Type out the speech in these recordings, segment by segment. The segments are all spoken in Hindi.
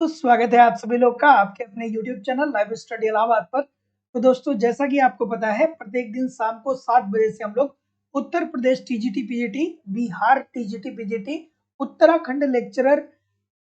तो स्वागत है आप सभी लोग का आपके अपने YouTube channel live study Allahabad पर। तो दोस्तों, जैसा कि आपको पता है, प्रत्येक दिन शाम को 7 बजे से हम लोग Uttar Pradesh TGT PGT, Bihar TGT PGT, Uttarakhand lecturer,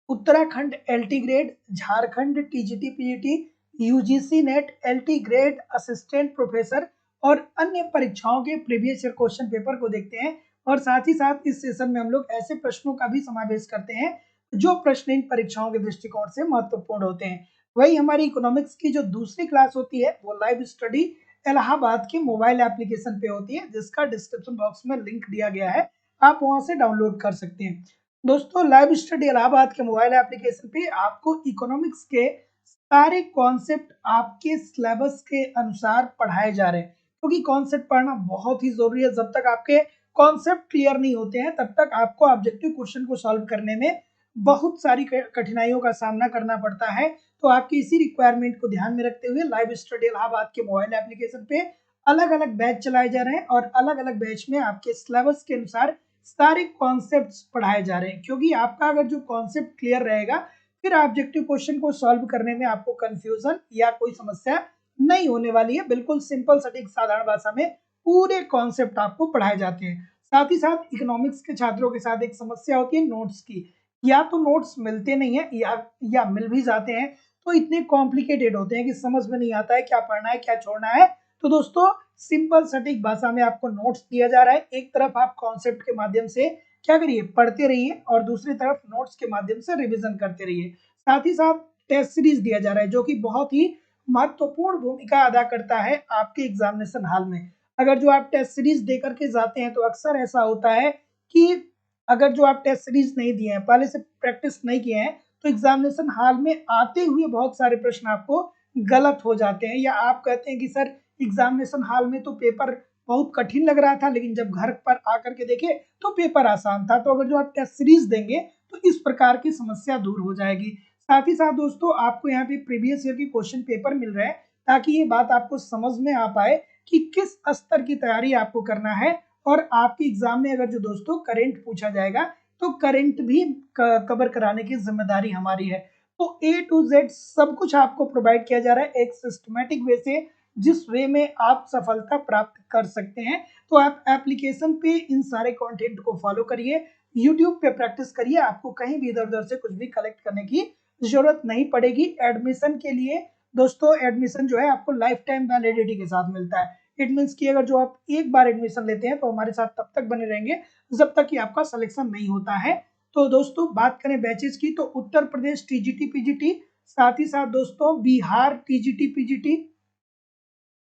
Uttarakhand LT grade, Jharkhand TGT PGT, UGC NET LT grade assistant professor और अन्य परीक्षाओं के प्रीवियस ईयर क्वेश्चन पेपर को देखते हैं। और साथ ही साथ इस सेशन में हम लोग ऐसे प्रश्नों का भी समावेश करते हैं जो प्रश्न इन परीक्षाओं के दृष्टिकोण से महत्वपूर्ण होते हैं। वही हमारी इकोनॉमिक्स की जो दूसरी क्लास होती है वो लाइव स्टडी इलाहाबाद के मोबाइल एप्लीकेशन पे होती है, जिसका डिस्क्रिप्शन बॉक्स में लिंक दिया गया है, आप वहां से डाउनलोड कर सकते हैं। दोस्तों, लाइव स्टडी इलाहाबाद के मोबाइल एप्लीकेशन पे आपको इकोनॉमिक्स के सारे कॉन्सेप्ट आपके सिलेबस के अनुसार पढ़ाए जा रहे हैं, क्योंकि कॉन्सेप्ट पढ़ना बहुत ही जरूरी है। जब तक आपके कॉन्सेप्ट क्लियर नहीं होते हैं तब तक आपको ऑब्जेक्टिव क्वेश्चन को सॉल्व करने में बहुत सारी कठिनाइयों का सामना करना पड़ता है। तो आपकी इसी रिक्वायरमेंट को ध्यान में रखते हुए लाइव स्टडी इलाहाबाद के मोबाइल एप्लीकेशन पे अलग अलग बैच चलाए जा रहे हैं और अलग अलग बैच में आपके सिलेबस के अनुसार सारे कॉन्सेप्ट पढ़ाए जा रहे हैं। क्योंकि आपका अगर जो कॉन्सेप्ट क्लियर रहेगा, फिर ऑब्जेक्टिव क्वेश्चन को सॉल्व करने में आपको कंफ्यूजन या कोई समस्या नहीं होने वाली है। बिल्कुल सिंपल सटीक साधारण भाषा में पूरे कॉन्सेप्ट आपको पढ़ाए जाते हैं। साथ ही साथ इकोनॉमिक्स के छात्रों के साथ एक समस्या होती है नोट्स की। या तो नोट्स मिलते नहीं है या मिल भी जाते हैं तो इतने कॉम्प्लिकेटेड होते हैं कि समझ में नहीं आता है क्या पढ़ना है क्या छोड़ना है। तो दोस्तों, सिंपल सटीक भाषा में आपको नोट्स दिया जा रहा है। एक तरफ आप कॉन्सेप्ट के माध्यम से क्या करिए, पढ़ते रहिए, और दूसरी तरफ नोट्स के माध्यम से रिविजन करते रहिए। साथ ही साथ टेस्ट सीरीज दिया जा रहा है, जो कि बहुत ही महत्वपूर्ण भूमिका अदा करता है आपके एग्जामिनेशन हॉल में। अगर जो आप टेस्ट सीरीज देकर के जाते हैं तो अक्सर ऐसा होता है कि अगर जो आप टेस्ट सीरीज नहीं दिए हैं, पहले से प्रैक्टिस नहीं किए हैं, तो एग्जामिनेशन हॉल में आते हुए बहुत सारे प्रश्न आपको गलत हो जाते हैं। या आप कहते हैं कि सर, एग्जामिनेशन हॉल में तो पेपर बहुत कठिन लग रहा था, लेकिन जब घर पर आकर के देखे तो पेपर आसान था। तो अगर जो आप टेस्ट सीरीज देंगे तो इस प्रकार की समस्या दूर हो जाएगी। साथ ही साथ दोस्तों, आपको यहाँ पे प्रीवियस ईयर के क्वेश्चन पेपर मिल रहे हैं, ताकि ये बात आपको समझ में आ पाए कि किस स्तर की तैयारी आपको करना है। और आपके एग्जाम में अगर जो दोस्तों करंट पूछा जाएगा तो करंट भी कवर कराने की जिम्मेदारी हमारी है। तो A to Z सब कुछ आपको प्रोवाइड किया जा रहा है एक सिस्टमेटिक वे से, जिस वे में आप सफलता प्राप्त कर सकते हैं। तो आप एप्लीकेशन पे इन सारे कंटेंट को फॉलो करिए, यूट्यूब पे प्रैक्टिस करिए, आपको कहीं भी इधर उधर से कुछ भी कलेक्ट करने की जरूरत नहीं पड़ेगी। एडमिशन के लिए दोस्तों, एडमिशन जो है आपको लाइफ टाइम वैलिडिटी के साथ मिलता है। इट मीन्स कि अगर जो आप एक बार एडमिशन लेते हैं तो हमारे साथ तब तक बने रहेंगे जब तक कि आपका सिलेक्शन नहीं होता है। तो दोस्तों, बात करें बैचेस की, तो उत्तर प्रदेश टीजीटी पीजीटी, साथ ही साथ दोस्तों Bihar TGT PGT,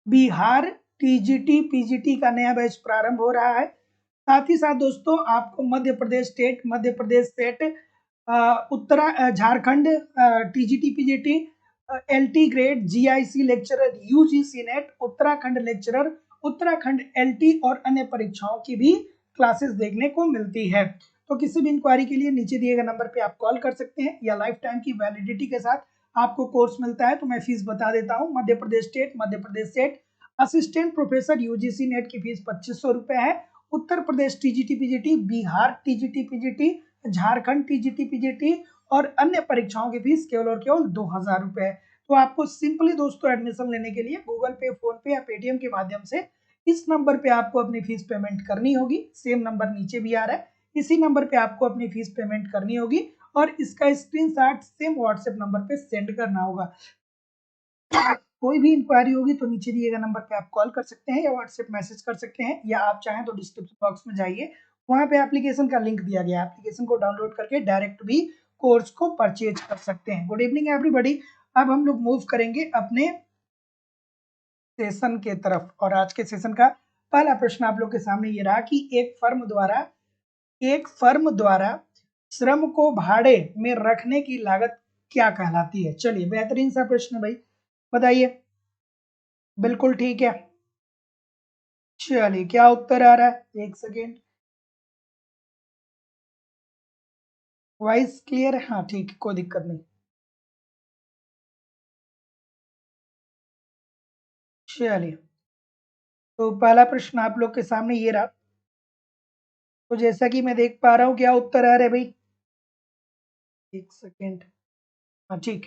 Bihar TGT PGT का नया बैच प्रारंभ हो रहा है। साथ ही साथ दोस्तों, आपको Madhya Pradesh state, Madhya Pradesh SET, Jharkhand TGT PGT, LT grade, GIC lecturer, UGC NET, Uttarakhand lecturer, Uttarakhand LT और अन्य परीक्षाओं की भी क्लासेस देखने को मिलती है। तो किसी भी इंक्वायरी के लिए नीचे दिए गए नंबर पे आप कॉल कर सकते हैं, या लाइफ टाइम की वैलिडिटी के साथ आपको कोर्स मिलता है। तो मैं फीस बता देता हूँ। Madhya Pradesh state, Madhya Pradesh SET assistant professor UGC NET की फीस 2500 रुपए है। Uttar Pradesh TGT PGT, Bihar TGT PGT, Jharkhand TGT PGT और अन्य परीक्षाओं की फीस केवल और केवल 2000 रुपए है। तो आपको सिंपली दोस्तों एडमिशन लेने के लिए गूगल पे, फोन पे या पेटीएम के माध्यम से इस नंबर पे आपको अपनी फीस पेमेंट करनी होगी। सेम नंबर नीचे भी आ रहा है, इसी नंबर पे आपको अपनी फीस पेमेंट करनी होगी और इसका स्क्रीनशॉट सेम व्हाट्सएप नंबर पे सेंड करना होगा। कोई भी इंक्वायरी होगी तो नीचे दिए गए नंबर पे आप कॉल कर सकते हैं या व्हाट्सएप मैसेज कर सकते हैं, या आप चाहें तो डिस्क्रिप्शन बॉक्स में जाइए, वहां पे एप्लीकेशन का लिंक दिया गया है। एप्लीकेशन को डाउनलोड करके डायरेक्ट भी कोर्स को परचेज कर सकते हैं। Good evening everybody. अब हम लोग मूव करेंगे अपने सेशन के तरफ, और आज के सेशन का पहला प्रश्न आप लोग के सामने ये रहा कि एक फर्म द्वारा श्रम को भाड़े में रखने की लागत क्या कहलाती है। चलिए, बेहतरीन सा प्रश्न भाई, बताइए। बिल्कुल ठीक है। चलिए, क्या उत्तर आ रहा है, एक सेकेंड। वॉइस क्लियर है? हाँ ठीक है, कोई दिक्कत नहीं। चलिए, तो पहला प्रश्न आप लोग के सामने ये रहा। तो जैसा कि मैं देख पा रहा हूँ, क्या उत्तर आ रहा है भाई, एक सेकेंड। हाँ ठीक।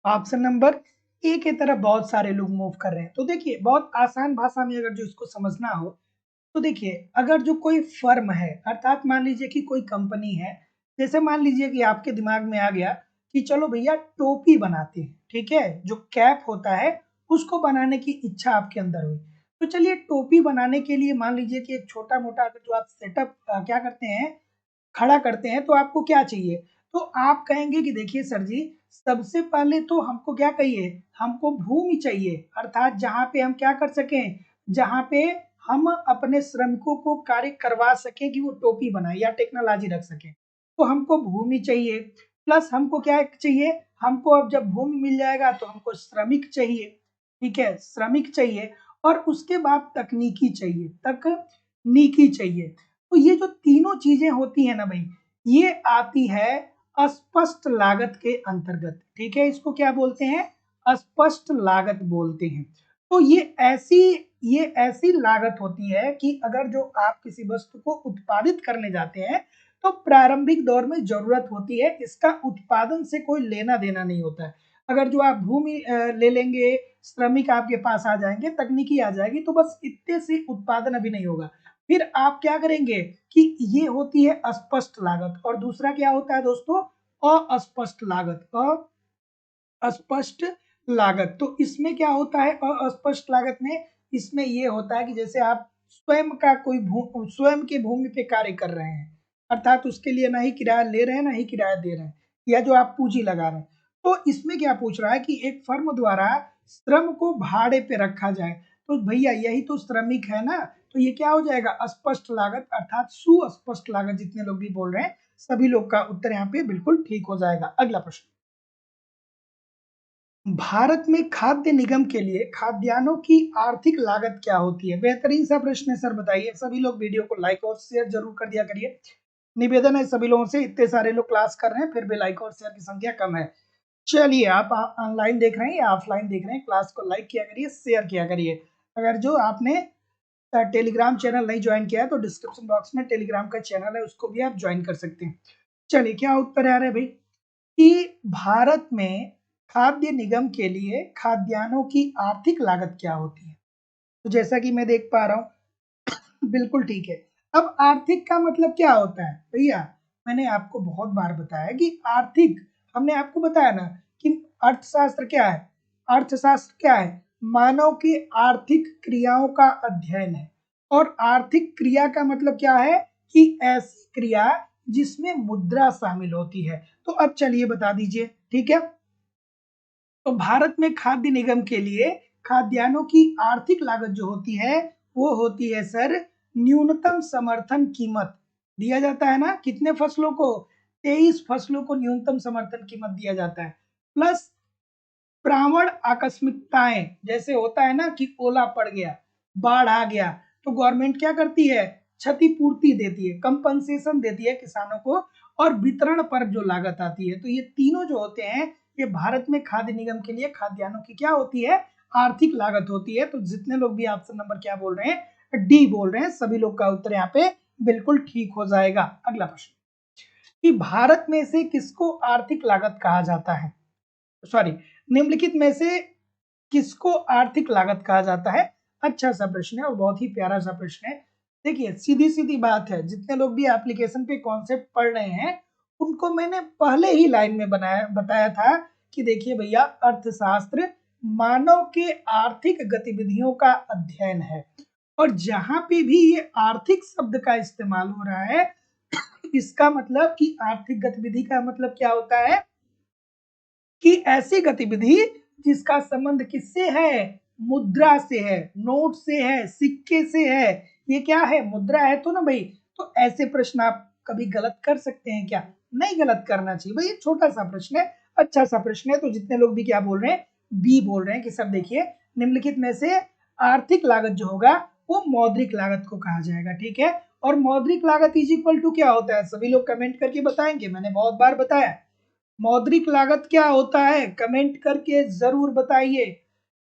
ऑप्शन नंबर ए की तरफ बहुत सारे लोग मूव कर रहे हैं। तो देखिए बहुत आसान भाषा में अगर जो इसको समझना हो तो देखिए अगर जो कोई फर्म है अर्थात मान लीजिए कि कोई कंपनी है, जैसे मान लीजिए कि आपके दिमाग में आ गया कि चलो भैया टोपी बनाते हैं, ठीक है, जो कैप होता है उसको बनाने की इच्छा आपके अंदर हुई। तो चलिए टोपी बनाने के लिए मान लीजिए कि एक छोटा मोटा अगर जो आप सेटअप क्या करते हैं, खड़ा करते हैं, तो आपको क्या चाहिए? तो आप कहेंगे कि देखिए सर जी, सबसे पहले तो हमको क्या कहिए, हमको भूमि चाहिए, अर्थात जहाँ पे हम क्या कर सकें, जहाँ पे हम अपने श्रमिकों को कार्य करवा सकें कि वो टोपी बनाए या टेक्नोलॉजी रख सकें। तो हमको भूमि चाहिए, प्लस हमको क्या चाहिए, हमको अब जब भूमि मिल जाएगा तो हमको श्रमिक चाहिए, ठीक है, श्रमिक चाहिए और उसके बाद तकनीकी चाहिए, तकनीकी चाहिए। तो ये जो तीनों चीजें होती है ना भाई, ये आती है अस्पष्ट लागत के अंतर्गत, ठीक है, इसको क्या बोलते हैं, अस्पष्ट लागत बोलते हैं। तो ये ऐसी लागत होती है कि अगर जो आप किसी वस्तु को उत्पादित करने जाते हैं तो प्रारंभिक दौर में जरूरत होती है, इसका उत्पादन से कोई लेना देना नहीं होता है। अगर जो आप भूमि ले लेंगे, श्रमिक आपके पास आ जाएंगे, तकनीकी आ जाएगी, तो बस इतने से उत्पादन अभी नहीं होगा। फिर आप क्या करेंगे कि ये होती है अस्पष्ट लागत, और दूसरा क्या होता है दोस्तों, अस्पष्ट लागत, अस्पष्ट लागत। तो इसमें क्या होता है अस्पष्ट लागत में, इसमें ये होता है कि जैसे आप स्वयं की भूमि पे कार्य कर रहे हैं, अर्थात उसके लिए ना ही किराया ले रहे हैं ना ही किराया दे रहे हैं, या जो आप पूंजी लगा रहे हैं। तो इसमें क्या पूछ रहा है कि एक फर्म द्वारा श्रम को भाड़े पे रखा जाए, तो भैया यही तो श्रमिक है ना, तो ये क्या हो जाएगा, अस्पष्ट लागत, अर्थात सुस्पष्ट लागत, जितने लोग भी बोल रहे हैं सभी लोग का उत्तर यहाँ पे बिल्कुल ठीक हो जाएगा। अगला प्रश्न, भारत में खाद्य निगम के लिए खाद्यान्नों की आर्थिक लागत क्या होती है? बेहतरीन सा प्रश्न है सर, बताइए। सभी लोग वीडियो को लाइक और शेयर जरूर कर दिया करिए। निवेदन है सभी लोगों से, इतने सारे लोग क्लास कर रहे हैं फिर भी लाइक और शेयर की संख्या कम है। चलिए, आप ऑनलाइन देख रहे हैं या ऑफलाइन देख रहे हैं, क्लास को लाइक किया करिए, शेयर किया करिए। अगर जो आपने टेलीग्राम चैनल नहीं ज्वाइन किया है तो डिस्क्रिप्शन बॉक्स में टेलीग्राम का चैनल है, उसको भी आप ज्वाइन कर सकते हैं। चलिए, क्या उत्तर आ रहा है भाई कि भारत में खाद्य निगम के लिए खाद्यान्नों की आर्थिक लागत क्या होती है? तो जैसा कि मैं देख पा रहा हूँ बिल्कुल ठीक है। अब आर्थिक का मतलब क्या होता है भैया, मैंने आपको बहुत बार बताया कि आर्थिक, हमने आपको बताया ना कि अर्थशास्त्र क्या है, अर्थशास्त्र क्या है, मानव की आर्थिक क्रियाओं का अध्ययन है। और आर्थिक क्रिया का मतलब क्या है कि ऐसी क्रिया जिसमें मुद्रा शामिल होती है। तो अब चलिए बता दीजिए, ठीक है। तो भारत में खाद्य निगम के लिए खाद्यान्नों की आर्थिक लागत जो होती है वो होती है सर न्यूनतम समर्थन कीमत। दिया जाता है ना, कितने फसलों को, 23 फसलों को न्यूनतम समर्थन कीमत दिया जाता है, प्लस प्रावण आकस्मिकताएं, जैसे होता है ना कि ओला पड़ गया, बाढ़ आ गया, तो गवर्नमेंट क्या करती है, क्षतिपूर्ति देती है, कंपनसेशन देती है किसानों को, और वितरण पर जो लागत आती है। तो ये तीनों जो होते हैं, ये भारत में खाद्य निगम के लिए खाद्यान्नों की क्या होती है, आर्थिक लागत होती है। तो जितने लोग भी ऑप्शन नंबर क्या बोल रहे हैं, डी बोल रहे हैं, सभी लोग का उत्तर यहाँ पे बिल्कुल ठीक हो जाएगा। अगला प्रश्न, कि भारत में से किसको आर्थिक लागत कहा जाता है, सॉरी, निम्नलिखित में से किसको आर्थिक लागत कहा जाता है? अच्छा सा प्रश्न है और बहुत ही प्यारा सा प्रश्न है। देखिए सीधी सीधी बात है, जितने लोग भी एप्लीकेशन पे कॉन्सेप्ट पढ़ रहे हैं उनको मैंने पहले ही लाइन में बताया था कि देखिए भैया, अर्थशास्त्र मानव के आर्थिक गतिविधियों का अध्ययन है, और जहां पे भी ये आर्थिक शब्द का इस्तेमाल हो रहा है इसका मतलब कि आर्थिक गतिविधि का मतलब क्या होता है कि ऐसी गतिविधि जिसका संबंध किससे है, मुद्रा से है, नोट से है, सिक्के से है। ये क्या है, मुद्रा है तो ना भाई। तो ऐसे प्रश्न आप कभी गलत कर सकते हैं क्या? नहीं गलत करना चाहिए भाई, ये छोटा सा प्रश्न है, अच्छा सा प्रश्न है। तो जितने लोग भी क्या बोल रहे हैं, बी बोल रहे हैं कि सर देखिए निम्नलिखित में से आर्थिक लागत जो होगा वो मौद्रिक लागत को कहा जाएगा, ठीक है। और मौद्रिक लागत इज इक्वल टू क्या होता है, सभी लोग कमेंट करके बताएंगे, मैंने बहुत बार बताया। मौद्रिक लागत क्या होता है, कमेंट करके जरूर बताइए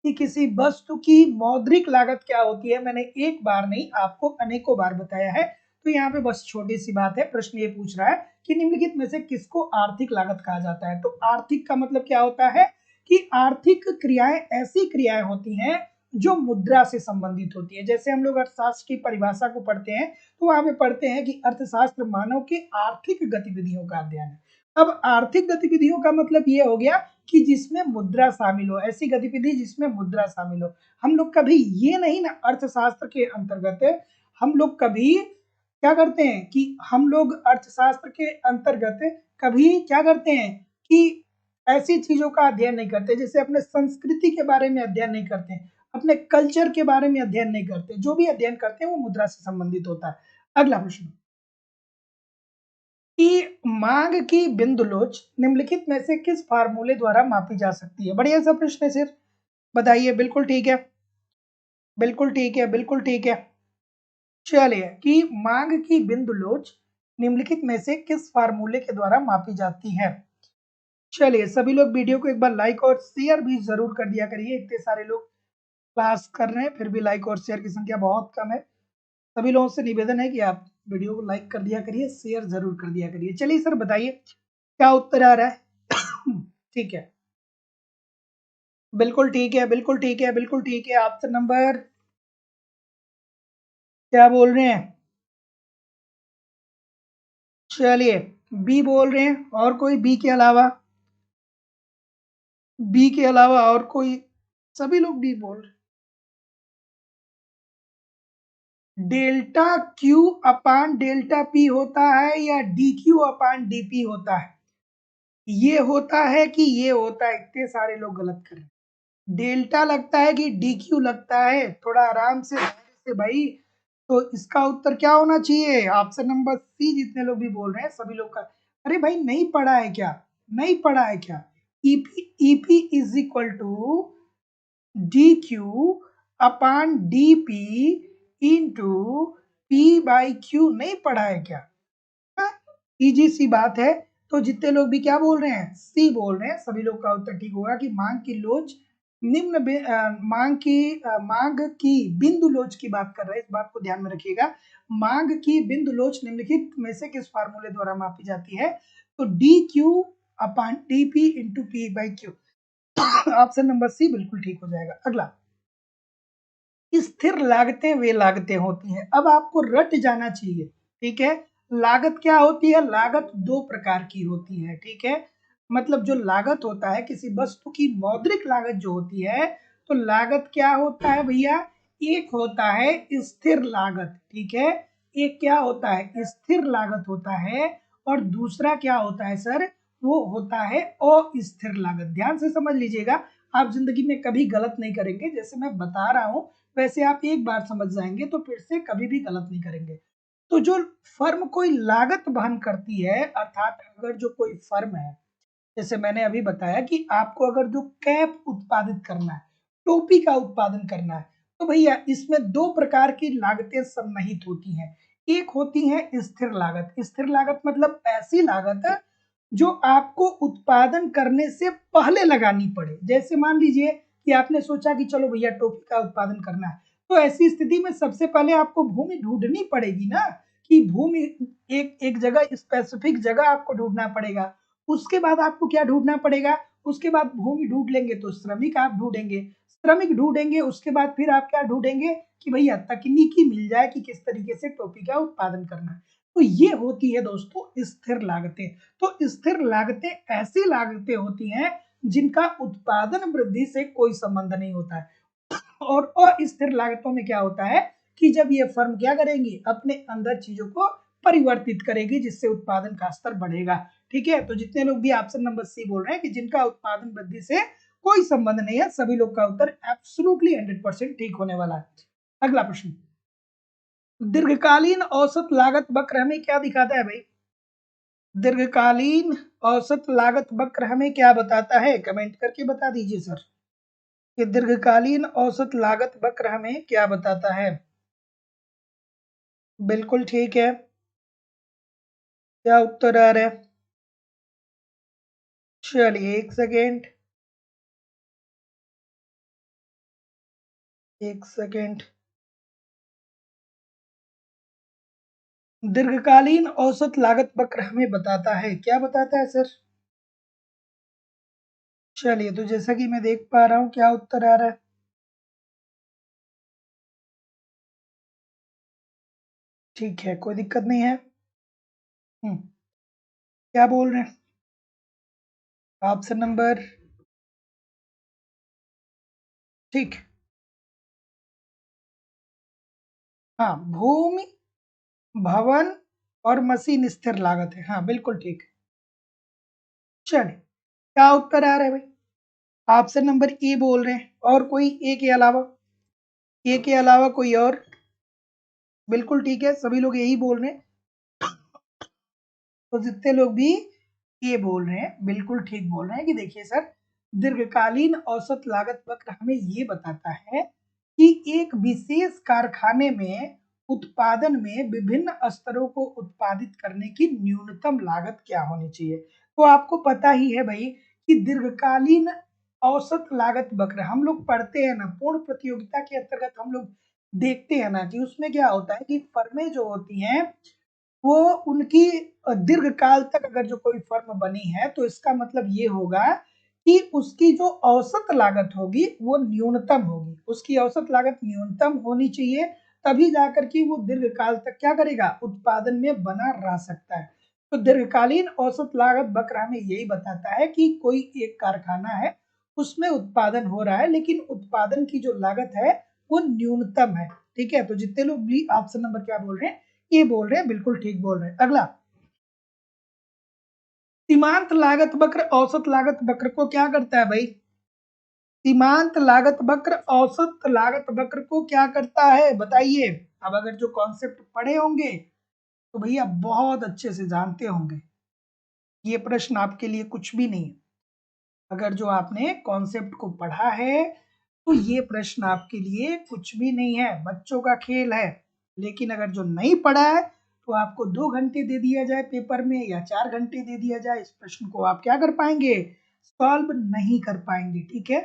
कि किसी वस्तु की मौद्रिक लागत क्या होती है। मैंने एक बार नहीं आपको अनेकों बार बताया है। तो तो यहाँ पे बस छोटी सी बात है, प्रश्न ये पूछ रहा है कि निम्नलिखित में से किसको आर्थिक लागत कहा जाता है। तो आर्थिक का मतलब क्या होता है कि आर्थिक क्रियाएं ऐसी क्रियाएं होती हैं जो मुद्रा से संबंधित होती है। जैसे हम लोग अर्थशास्त्र की परिभाषा को पढ़ते हैं तो वहां पे पढ़ते हैं कि अर्थशास्त्र मानव के आर्थिक गतिविधियों का अध्ययन है। अब आर्थिक गतिविधियों का मतलब ये हो गया कि जिसमें मुद्रा शामिल हो, ऐसी गतिविधि जिसमें मुद्रा शामिल हो। हम लोग कभी ये नहीं ना अर्थशास्त्र के अंतर्गत हम लोग कभी क्या करते हैं कि हम लोग अर्थशास्त्र के अंतर्गत कभी क्या करते हैं कि ऐसी चीजों का अध्ययन नहीं करते, जैसे अपने संस्कृति के बारे में अध्ययन नहीं करते, अपने कल्चर के बारे में अध्ययन नहीं करते। जो भी अध्ययन करते हैं वो मुद्रा से संबंधित होता है। अगला प्रश्न कि मांग की बिंदु लोच निम्नलिखित में से किस फार्मूले द्वारा मापी जा सकती है। बढ़िया सा प्रश्न है सर, बताइए। बिल्कुल ठीक है, बिल्कुल ठीक है, बिल्कुल ठीक है। चलिए कि मांग की बिंदु लोच निम्नलिखित में से किस फार्मूले के द्वारा मापी जाती है। चलिए सभी लोग वीडियो को एक बार लाइक और शेयर भी जरूर कर दिया करिए। इतने सारे लोग क्लास कर रहे हैं फिर भी लाइक और शेयर की संख्या बहुत कम है। सभी लोगों से निवेदन है कि आप वीडियो को लाइक कर दिया करिए, शेयर जरूर कर दिया करिए। चलिए सर बताइए क्या उत्तर आ रहा है। ठीक है, बिल्कुल ठीक है, बिल्कुल ठीक है, बिल्कुल ठीक है। ऑप्शन नंबर क्या बोल रहे हैं? चलिए बी बोल रहे हैं। और कोई बी के अलावा? बी के अलावा और कोई? सभी लोग बी बोल रहे। डेल्टा क्यू अपान डेल्टा पी होता है या D Q upon D P होता है? ये होता है कि ये होता है? इतने सारे लोग गलत कर रहे हैं। डेल्टा लगता है कि डी क्यू लगता है? थोड़ा आराम से धैर्य से भाई। तो इसका उत्तर क्या होना चाहिए? Option number C. जितने लोग भी बोल रहे हैं सभी लोग का। अरे भाई नहीं पढ़ा है क्या? नहीं पढ़ा है क्या? EP EP is equal to D Q upon D P into P by Q. नहीं पढ़ा है क्या? इजी सी बात है। तो जितने लोग भी क्या बोल रहे हैं? सी बोल रहे हैं। सभी लोग का उत्तर ठीक होगा कि मांग की लोच मांग की बिंदु लोच की बात कर रहे हैं। इस बात को ध्यान में रखिएगा। मांग की बिंदु लोच निम्नलिखित में से किस फार्मूले द्वारा मापी जाती है? तो D Q upon D P into P by Q. Option number C बिल्कुल ठीक हो जाएगा। अगला, स्थिर लागतें वे लागतें होती हैं। अब आपको रट जाना चाहिए, ठीक है। लागत क्या होती है? लागत दो प्रकार की होती है, ठीक है। मतलब जो लागत होता है किसी वस्तु की मौद्रिक लागत जो होती है, तो लागत क्या होता है भैया? एक होता है स्थिर लागत, ठीक है। एक क्या होता है? स्थिर लागत होता है। और दूसरा क्या होता है सर? वो होता है अस्थिर लागत। ध्यान से समझ लीजिएगा, आप जिंदगी में कभी गलत नहीं करेंगे। जैसे मैं बता रहा हूं वैसे आप एक बार समझ जाएंगे तो फिर से कभी भी गलत नहीं करेंगे। तो जो फर्म कोई लागत वहन करती है, अर्थात अगर जो कोई फर्म है, जैसे मैंने अभी बताया कि आपको अगर जो कैप उत्पादित करना है, टोपी का उत्पादन करना है, तो भैया इसमें दो प्रकार की लागतें सम्मिलित होती हैं। एक होती है स्थिर लागत। स्थिर लागत मतलब ऐसी लागत जो आपको उत्पादन करने से पहले लगानी पड़े। जैसे मान लीजिए कि आपने सोचा कि चलो भैया टोपी का उत्पादन करना है, तो ऐसी स्थिति में सबसे पहले आपको भूमि ढूंढनी पड़ेगी ना, कि भूमि एक एक जगह स्पेसिफिक जगह आपको ढूंढना पड़ेगा। उसके बाद आपको क्या ढूंढना पड़ेगा? उसके बाद भूमि ढूंढ लेंगे तो श्रमिक आप ढूंढेंगे, श्रमिक ढूंढेंगे उसके बाद फिर आप क्या ढूंढेंगे कि भैया तकनीकी मिल जाए कि किस तरीके से टोपी का उत्पादन करना है। तो ये होती है दोस्तों स्थिर लागतें। तो स्थिर लागतें ऐसी लागतें होती हैं जिनका उत्पादन वृद्धि से कोई संबंध नहीं होता है। और अस्थिर लागतों में क्या होता है कि जब ये फर्म क्या करेंगी? अपने अंदर चीजों को परिवर्तित करेगी जिससे उत्पादन का स्तर बढ़ेगा, ठीक है। तो जितने लोग भी ऑप्शन नंबर सी बोल रहे हैं कि जिनका उत्पादन वृद्धि से कोई संबंध नहीं है, सभी लोग का उत्तर एब्सोल्युटली 100% ठीक होने वाला है। अगला प्रश्न, दीर्घकालीन औसत लागत वक्र हमें क्या दिखाता है भाई? दीर्घकालीन औसत लागत वक्र हमें क्या बताता है? कमेंट करके बता दीजिए सर कि दीर्घकालीन औसत लागत वक्र हमें क्या बताता है। बिल्कुल ठीक है। क्या उत्तर आ रहा है? चलिए एक सेकेंड, एक सेकेंड। दीर्घकालीन औसत लागत वक्र हमें बताता है, क्या बताता है सर? चलिए, तो जैसा कि मैं देख पा रहा हूँ, क्या उत्तर आ रहा है? ठीक है, कोई दिक्कत नहीं है। क्या बोल रहे हैं? ऑप्शन नंबर, ठीक। हाँ, भूमि, भवन और मशीन स्थिर लागत है। हाँ, बिल्कुल ठीक। चलिए, क्या उत्तर आ रहा है भाई? ऑप्शन नंबर ए बोल रहे हैं, और कोई ए के अलावा? ए के अलावा कोई और? बिल्कुल ठीक है, सभी लोग यही बोल रहे हैं। तो जितने लोग भी ये बोल रहे हैं, बिल्कुल ठीक बोल रहे हैं कि देखिए सर, दीर्घकालीन औसत लागत वक्र हमें ये बताता है कि एक विशेष कारखाने में उत्पादन में विभिन्न स्तरों को उत्पादित करने की न्यूनतम लागत क्या होनी चाहिए। तो आपको पता ही है भाई कि दीर्घकालीन औसत लागत वक्र हम लोग पढ़ते हैं ना, पूर्ण प्रतियोगिता के अंतर्गत हम लोग देखते हैं ना कि उसमें क्या होता है कि फर्में जो होती हैं वो उनकी दीर्घकाल तक अगर जो कोई फर्म बनी है तो इसका मतलब ये होगा कि उसकी जो औसत लागत होगी वो न्यूनतम होगी, उसकी औसत लागत न्यूनतम होनी चाहिए, तभी जाकर के वो दीर्घकाल तक क्या करेगा, उत्पादन में बना रह सकता है। तो दीर्घकालीन औसत लागत वक्र हमें यही बताता है कि कोई एक कारखाना है, उसमें उत्पादन हो रहा है लेकिन उत्पादन की जो लागत है वो न्यूनतम है। ठीक है, तो जितने लोग भी ऑप्शन नंबर क्या बोल रहे हैं, ये बोल रहे हैं, बिल्कुल ठीक बोल रहे हैं। अगला, सीमांत लागत वक्र औसत लागत वक्र को क्या करता है भाई? सीमांत लागत वक्र औसत लागत वक्र को क्या करता है बताइए? अब अगर जो कॉन्सेप्ट पढ़े होंगे तो भैया बहुत अच्छे से जानते होंगे, ये प्रश्न आपके लिए कुछ भी नहीं है। अगर जो आपने कॉन्सेप्ट को पढ़ा है तो ये प्रश्न आपके लिए कुछ भी नहीं है, बच्चों का खेल है। लेकिन अगर जो नहीं पढ़ा है तो आपको 2 घंटे दे दिया जाए पेपर में या 4 घंटे दे दिया जाए, इस प्रश्न को आप क्या कर पाएंगे, सॉल्व नहीं कर पाएंगे। ठीक है,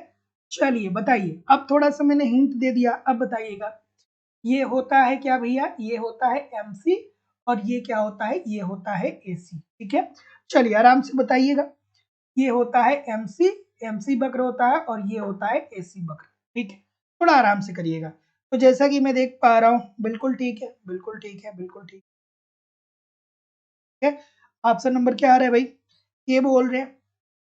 चलिए बताइए, अब थोड़ा सा मैंने हिंट दे दिया, अब बताइएगा। ये होता है क्या भैया, ये होता है एमसी, और ये क्या होता है, ये होता है एसी। ठीक है, चलिए आराम से बताइएगा। ये होता है एमसी, एमसी वक्र होता है, और ये होता है एसी वक्र। ठीक है, थोड़ा आराम से करिएगा। तो जैसा कि मैं देख पा रहा हूँ, बिल्कुल ठीक है, बिल्कुल ठीक है, बिल्कुल ठीक है। ऑप्शन नंबर क्या आ रहा है भाई? ये बोल रहे हैं,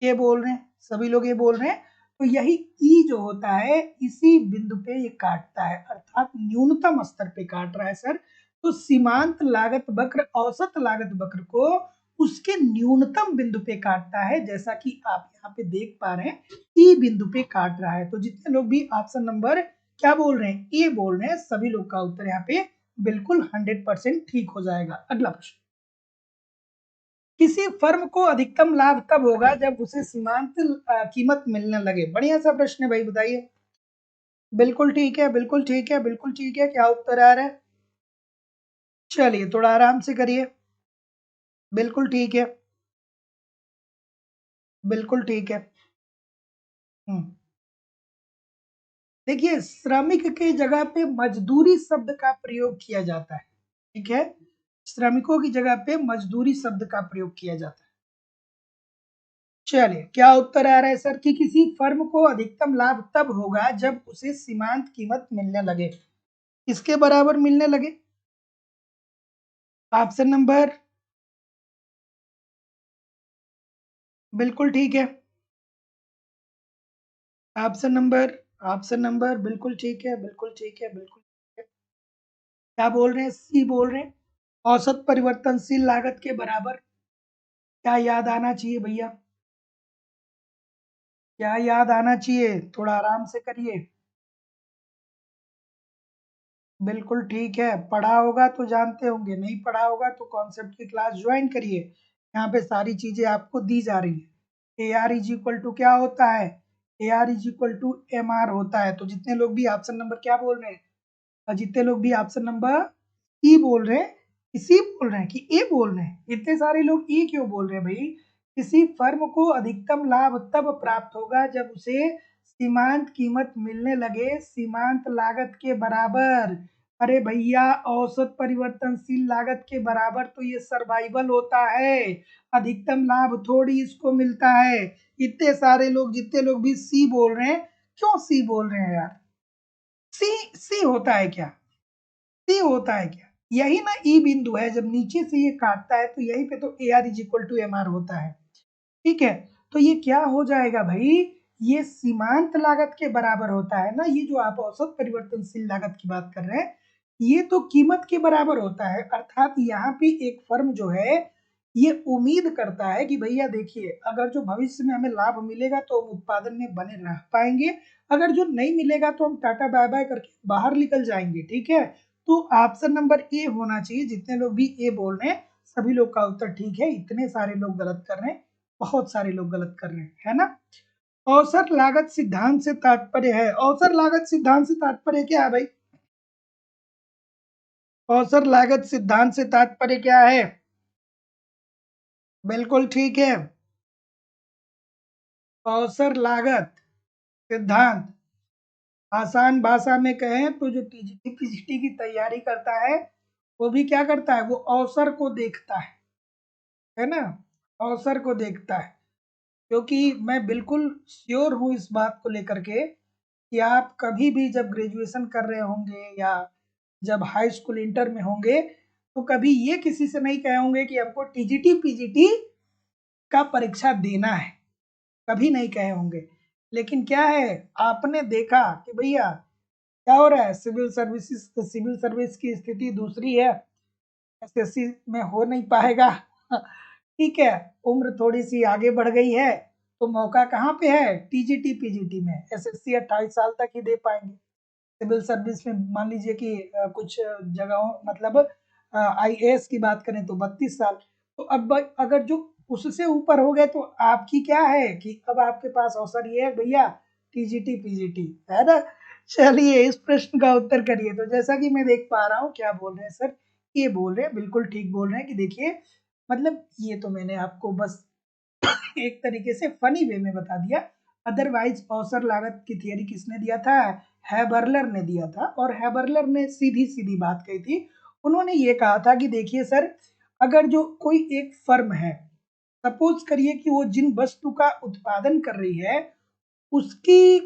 ये बोल रहे हैं, सभी लोग ये बोल रहे हैं। तो यही ई जो होता है इसी बिंदु पे ये काटता है, अर्थात न्यूनतम स्तर पे काट रहा है सर। तो सीमांत लागत वक्र औसत लागत वक्र को उसके न्यूनतम बिंदु पे काटता है, जैसा कि आप यहाँ पे देख पा रहे हैं, ई बिंदु पे काट रहा है। तो जितने लोग भी ऑप्शन नंबर क्या बोल रहे हैं, ए बोल रहे हैं, सभी लोग का उत्तर यहाँ पे बिल्कुल 100% ठीक हो जाएगा। अगला प्रश्न, किसी फर्म को अधिकतम लाभ तब होगा जब उसे सीमांत कीमत मिलने लगे। बढ़िया सा प्रश्न है भाई, बताइए। बिल्कुल ठीक है, बिल्कुल ठीक है, बिल्कुल ठीक है, क्या उत्तर आ रहा है? चलिए थोड़ा आराम से करिए। बिल्कुल ठीक है, बिल्कुल ठीक है। हम्म, देखिए, श्रमिक के जगह पे मजदूरी शब्द का प्रयोग किया जाता है। ठीक है, श्रमिकों की जगह पे मजदूरी शब्द का प्रयोग किया जाता है। चलिए, क्या उत्तर आ रहा है सर, कि किसी फर्म को अधिकतम लाभ तब होगा जब उसे सीमांत कीमत मिलने लगे, किसके बराबर मिलने लगे? ऑप्शन नंबर, बिल्कुल ठीक है। ऑप्शन नंबर, ऑप्शन नंबर बिल्कुल ठीक है, बिल्कुल ठीक है, बिल्कुल ठीक है। क्या बोल रहे हैं, सी बोल रहे हैं, औसत परिवर्तनशील लागत के बराबर। क्या याद आना चाहिए भैया, क्या याद आना चाहिए, थोड़ा आराम से करिए। बिल्कुल ठीक है, पढ़ा होगा तो जानते होंगे, नहीं पढ़ा होगा तो कॉन्सेप्ट की क्लास ज्वाइन करिए, यहाँ पे सारी चीजें आपको दी जा रही है। A R is equal to क्या होता है, A R is equal to M R होता है। तो जितने लोग भी ऑप्शन नंबर क्या बोल रहे हैं, और जितने लोग भी ऑप्शन नंबर ई बोल रहे हैं, सी बोल रहे हैं कि ए बोल रहे हैं, इतने सारे लोग ई क्यों बोल रहे हैं भाई? किसी फर्म को अधिकतम लाभ तब प्राप्त होगा जब उसे सीमांत कीमत मिलने लगे सीमांत लागत के बराबर। अरे भैया, औसत परिवर्तनशील लागत के बराबर तो ये सर्वाइवल होता है, अधिकतम लाभ थोड़ी इसको मिलता है। इतने सारे लोग, जितने लोग भी सी बोल रहे हैं, क्यों सी बोल रहे हैं यार? सी सी होता है क्या? सी होता है क्या? यही ना ई बिंदु है, जब नीचे से ये काटता है तो यहीं पे तो A R is equal to M R होता है। ठीक है, तो ये क्या हो जाएगा भाई? ये सीमांत लागत के बराबर होता है ना, ये जो आप औसत परिवर्तनशील लागत की बात कर रहे हैं, ये तो कीमत के बराबर होता है। अर्थात यहाँ पे एक फर्म जो है, ये उम्मीद करता है कि भैया देखिए, अगर जो भविष्य में हमें लाभ मिलेगा तो हम उत्पादन में बने रह पाएंगे, अगर जो नहीं मिलेगा तो हम टाटा बाय बाय करके बाहर निकल जाएंगे। ठीक है, तो ऑप्शन नंबर ए होना चाहिए। जितने लोग भी ए बोल रहे हैं, सभी लोग का उत्तर ठीक है। इतने सारे लोग गलत कर रहे हैं, बहुत सारे लोग गलत कर रहे हैं, है ना? औसत लागत सिद्धांत से तात्पर्य है, औसत लागत सिद्धांत से तात्पर्य क्या है भाई? औसत लागत सिद्धांत से तात्पर्य क्या है? बिल्कुल ठीक है, औसत लागत सिद्धांत आसान भाषा में कहें तो जो टीजीटी पीजीटी की तैयारी करता है, वो भी क्या करता है? वो अवसर को देखता है ना? अवसर को देखता है। क्योंकि मैं बिल्कुल श्योर हूँ इस बात को लेकर के कि आप कभी भी जब ग्रेजुएशन कर रहे होंगे या जब हाई स्कूल इंटर में होंगे, तो कभी ये किसी से नहीं कहे होंगे कि हमको टीजीटी पीजीटी का परीक्षा देना है, कभी नहीं कहे होंगे। लेकिन क्या है, आपने देखा कि भैया क्या हो रहा है, सिविल सर्विस की स्थिति दूसरी है, एसएससी में हो नहीं पाएगा। ठीक है, उम्र थोड़ी सी आगे बढ़ गई है, तो मौका कहाँ पे है? टीजीटी पीजीटी में। एसएससी 28 साल तक ही दे पाएंगे, सिविल सर्विस में मान लीजिए कि कुछ जगहों मतलब आईएएस की बात करें तो 32 साल। तो अब अगर जो उससे ऊपर हो गए तो आपकी क्या है कि अब आपके पास अवसर ये है भैया, टीजीटी पीजीटी, है ना? चलिए, इस प्रश्न का उत्तर करिए। तो जैसा कि मैं देख पा रहा हूँ, क्या बोल रहे हैं सर? ये बोल रहे हैं, बिल्कुल ठीक बोल रहे हैं कि देखिए, मतलब ये तो मैंने आपको बस एक तरीके से फनी वे में बता दिया। अदरवाइज औसत लागत की थियरी किसने दिया था? हैबरलर ने दिया था। और हैबरलर ने सीधी सीधी बात कही थी। उन्होंने ये कहा था कि देखिए सर, अगर जो कोई एक फर्म है, सपोज करिए कि वो जिन वस्तु का उत्पादन कर रही है, उसकी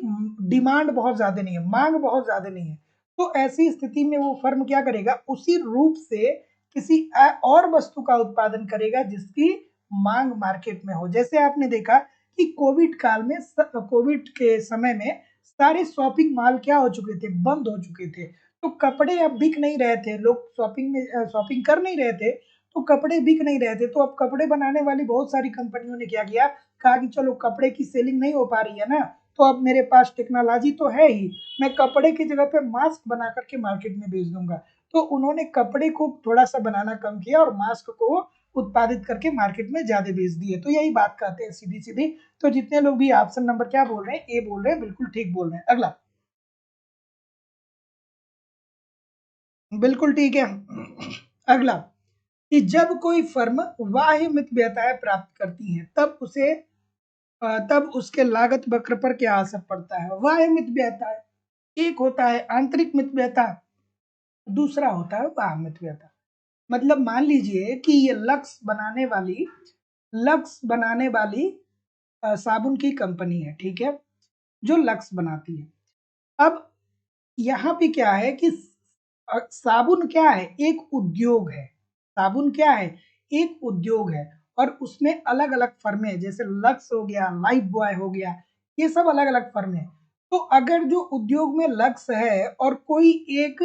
डिमांड बहुत ज्यादा नहीं है, मांग बहुत ज्यादा नहीं है, तो ऐसी स्थिति में वो फर्म क्या करेगा? उसी रूप से किसी और वस्तु का उत्पादन करेगा जिसकी मांग मार्केट में हो। जैसे आपने देखा कि कोविड काल में, कोविड के समय में सारे शॉपिंग मॉल क्या हो चुके थे? बंद हो चुके थे। तो कपड़े अब बिक नहीं रहे थे, लोग शॉपिंग में शॉपिंग कर नहीं रहे थे, तो कपड़े बिक नहीं रहे थे। तो अब कपड़े बनाने वाली बहुत सारी कंपनियों ने क्या किया? कहा कि चलो, कपड़े की सेलिंग नहीं हो पा रही है ना, तो अब मेरे पास टेक्नोलॉजी तो है ही, मैं कपड़े की जगह पे मास्क बना करके मार्केट में बेच दूंगा। तो उन्होंने कपड़े को थोड़ा सा बनाना कम किया और मास्क को उत्पादित करके मार्केट में ज्यादा बेच दिए। तो यही बात कहते हैं सीधी सीधी। तो जितने लोग भी ऑप्शन नंबर क्या बोल रहे हैं, ए बोल रहे हैं, बिल्कुल ठीक बोल रहे हैं। अगला, बिल्कुल ठीक है। अगला, कि जब कोई फर्म बाह्य मितव्ययताएं प्राप्त करती है, तब उसके लागत वक्र पर क्या असर पड़ता है? बाह्य मितव्ययता, एक होता है आंतरिक मितव्ययता, दूसरा होता है बाह्य मितव्ययता। मतलब मान लीजिए कि ये लक्स बनाने वाली साबुन की कंपनी है, ठीक है, जो लक्स बनाती है। अब यहाँ पे क्या है कि साबुन क्या है? एक उद्योग है। साबुन क्या है? एक उद्योग है। और उसमें अलग अलग फर्में, जैसे लक्स हो गया, लाइफ बॉय हो गया, ये सब अलग अलग फर्में। तो अगर जो उद्योग में लक्स है और कोई एक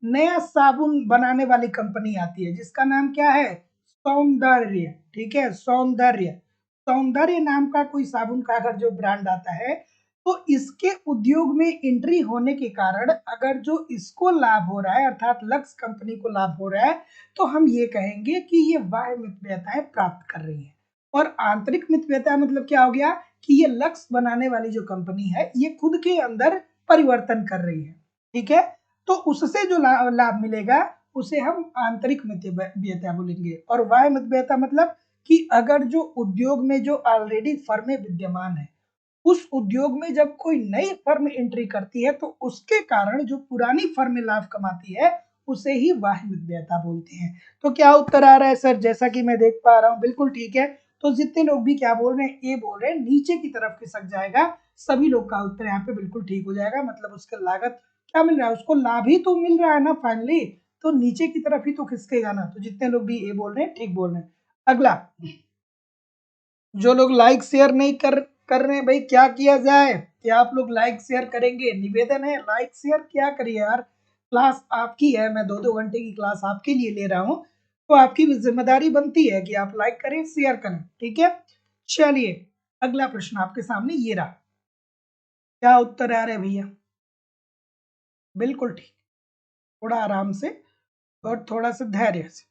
नया साबुन बनाने वाली कंपनी आती है जिसका नाम क्या है? सौंदर्य। ठीक है, सौंदर्य, सौंदर्य नाम का कोई साबुन का अगर जो ब्रांड आता है, तो इसके उद्योग में एंट्री होने के कारण अगर जो इसको लाभ हो रहा है, अर्थात लक्स कंपनी को लाभ हो रहा है, तो हम ये कहेंगे कि ये बाह्य मितव्ययताएं प्राप्त कर रही है। और आंतरिक मितव्ययता मतलब क्या हो गया? कि ये लक्स बनाने वाली जो कंपनी है, ये खुद के अंदर परिवर्तन कर रही है। ठीक है, तो उससे जो लाभ मिलेगा, उसे हम आंतरिक मितव्ययता बोलेंगे। और बाह्य मितव्ययता मतलब कि अगर जो उद्योग में जो ऑलरेडी फर्में विद्यमान है, उस उद्योग में जब कोई नई फर्म एंट्री करती है, तो उसके कारण जो पुरानी फर्म लाभ कमाती है, उसे ही वाही मितव्ययता बोलते हैं। तो क्या उत्तर आ रहा है सर? जैसा कि मैं देख पा रहा हूँ बिल्कुल ठीक है। तो जितने लोग भी क्या बोल रहे हैं, ए बोल रहे हैं, नीचे की तरफ खिसक जाएगा, सभी लोग का उत्तर यहाँ पे बिल्कुल ठीक हो जाएगा। मतलब उसका लागत क्या मिल रहा है, उसको लाभ ही तो मिल रहा है ना फाइनली, तो नीचे की तरफ ही तो खिसकेगा ना। तो जितने लोग भी ए बोल रहे हैं ठीक बोल रहे हैं। अगला, जो लोग लाइक शेयर नहीं कर रहे हैं भाई, क्या किया जाए? क्या आप लोग लाइक शेयर करेंगे? निवेदन है, लाइक शेयर क्या करिए यार, क्लास आपकी है, मैं 2-2 घंटे की क्लास आपके लिए ले रहा हूँ, तो आपकी भी जिम्मेदारी बनती है कि आप लाइक करें, शेयर करें, ठीक है। चलिए अगला प्रश्न आपके सामने ये रहा। क्या उत्तर आ रहा है भैया? बिल्कुल ठीक, थोड़ा आराम से और थोड़ा सा धैर्य से।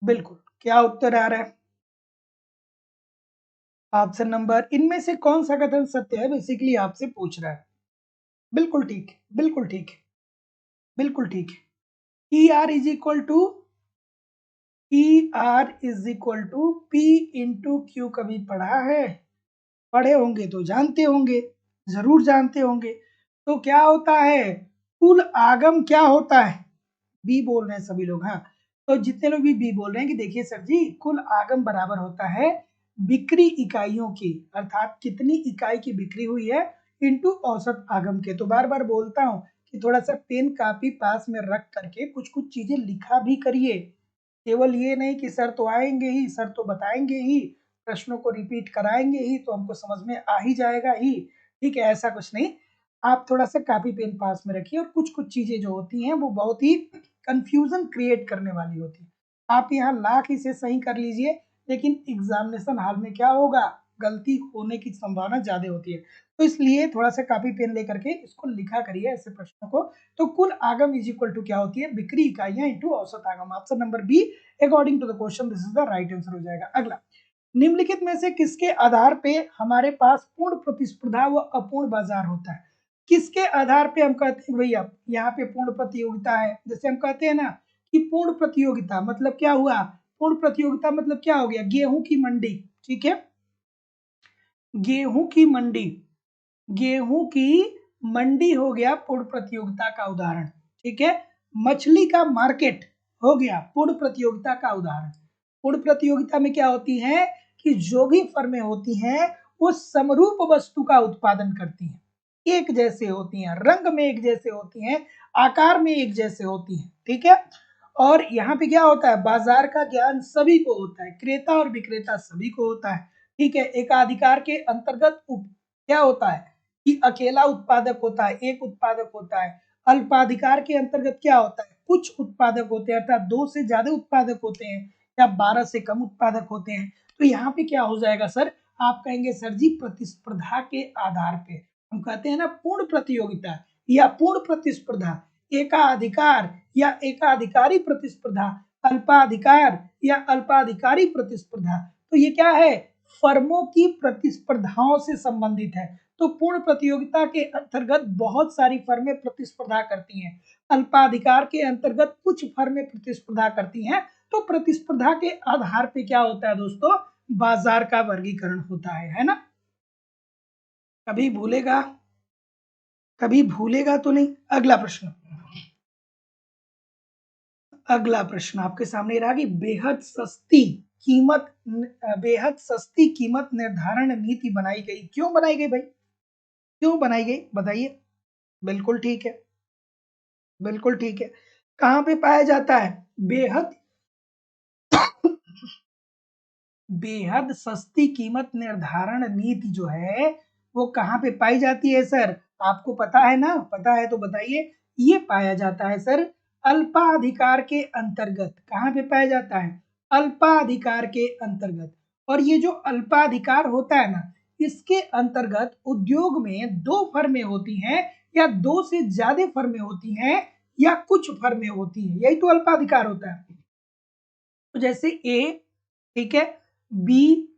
बिल्कुल, क्या उत्तर आ रहा है? ऑप्शन नंबर, इनमें से कौन सा कथन सत्य है, बेसिकली आपसे पूछ रहा है। बिल्कुल ठीक है, बिल्कुल ठीक है, बिल्कुल ठीक है। E R is equal to P into Q, कभी पढ़ा है? पढ़े होंगे तो जानते होंगे, जरूर जानते होंगे। तो क्या होता है, कुल आगम क्या होता है? बी बोल रहे हैं सभी लोग, हाँ। तो जितने लोग भी बी बोल रहे हैं कि देखिए सर जी, कुल आगम बराबर होता है बिक्री इकाइयों की, अर्थात कितनी इकाई की बिक्री हुई है इनटू औसत आगम के। तो बार बार बोलता हूँ कि थोड़ा सा पेन कापी पास में रख करके कुछ कुछ चीजें लिखा भी करिए। केवल ये नहीं कि सर तो आएंगे ही, सर तो बताएंगे ही, प्रश्नों को रिपीट कराएंगे ही तो हमको समझ में आ ही जाएगा ही, ठीक है, ऐसा कुछ नहीं। आप थोड़ा सा कॉपी पेन पास में रखिए, और कुछ कुछ चीजें जो होती हैं वो बहुत ही कंफ्यूजन क्रिएट करने वाली होती है। आप यहाँ लाख इसे सही कर लीजिए, लेकिन एग्जामिनेशन हॉल में क्या होगा, गलती होने की संभावना ज्यादा होती है। तो इसलिए थोड़ा सा कॉपी पेन लेकर के इसको लिखा करिए ऐसे प्रश्नों को। तो कुल आगम इज इक्वल टू क्या होती है, बिक्री इकाइयां इंटू औसत आगम। Option number B according to the question this is the right answer हो जाएगा। अगला, निम्नलिखित में से किसके आधार पे हमारे पास पूर्ण प्रतिस्पर्धा व अपूर्ण बाजार होता है? किसके आधार पे हम कहते हैं भैया यहाँ पे पूर्ण प्रतियोगिता है? जैसे हम कहते हैं ना कि पूर्ण प्रतियोगिता मतलब क्या हुआ, पूर्ण प्रतियोगिता मतलब क्या हो गया, गेहूं की मंडी, ठीक है, गेहूं की मंडी, गेहूं की मंडी हो गया पूर्ण प्रतियोगिता का उदाहरण, ठीक है। मछली का मार्केट हो गया पूर्ण प्रतियोगिता का उदाहरण। पूर्ण प्रतियोगिता में क्या होती है कि जो भी फर्में होती हैं वो समरूप वस्तु का उत्पादन करती हैं, एक जैसे होती हैं, रंग में एक जैसे होती हैं, आकार में एक जैसे होती हैं, ठीक है। और यहाँ पे क्या होता है, बाजार का ज्ञान सभी को होता है, क्रेता और विक्रेता सभी को होता है, ठीक है। एकाधिकार के अंतर्गत क्या होता है कि अकेला उत्पादक होता है, एक उत्पादक होता है। अल्पाधिकार के अंतर्गत क्या होता है, कुछ उत्पादक होते हैं, अर्थात 2 से ज्यादा उत्पादक होते हैं या 12 से कम उत्पादक होते हैं। तो यहाँ पे क्या हो जाएगा सर, आप कहेंगे सर जी प्रतिस्पर्धा के आधार पे, हम कहते हैं ना पूर्ण प्रतियोगिता या पूर्ण प्रतिस्पर्धा, एकाधिकार या एकाधिकारी प्रतिस्पर्धा, अल्पाधिकार या अल्पाधिकारी प्रतिस्पर्धा। तो ये क्या है, फर्मों की प्रतिस्पर्धाओं से संबंधित है। तो पूर्ण प्रतियोगिता के अंतर्गत बहुत सारी फर्में प्रतिस्पर्धा करती हैं, अल्पाधिकार के अंतर्गत कुछ फर्में प्रतिस्पर्धा करती हैं। तो प्रतिस्पर्धा के आधार पे क्या होता है दोस्तों, बाजार का वर्गीकरण होता है ना। कभी भूलेगा, कभी भूलेगा तो नहीं। अगला प्रश्न, अगला प्रश्न आपके सामने रहा कि कीमत बेहद सस्ती कीमत निर्धारण नीति बनाई गई, क्यों बनाई गई भाई, क्यों बनाई गई बताइए? बिल्कुल ठीक है, बिल्कुल ठीक है। कहां पे पाया जाता है बेहद बेहद सस्ती कीमत निर्धारण नीति जो है वो कहाँ पे पाई जाती है सर? आपको पता है ना, पता है तो बताइए। ये पाया जाता है सर अल्पाधिकार के अंतर्गत। कहाँ पे पाया जाता है, अल्पाधिकार के अंतर्गत। और ये जो अल्पाधिकार होता है ना, इसके अंतर्गत उद्योग में 2 फर्में होती हैं या 2 से ज्यादा फर्में होती हैं या कुछ फर्में होती हैं, यही तो अल्पाधिकार होता है। तो जैसे ए, ठीक है, बी,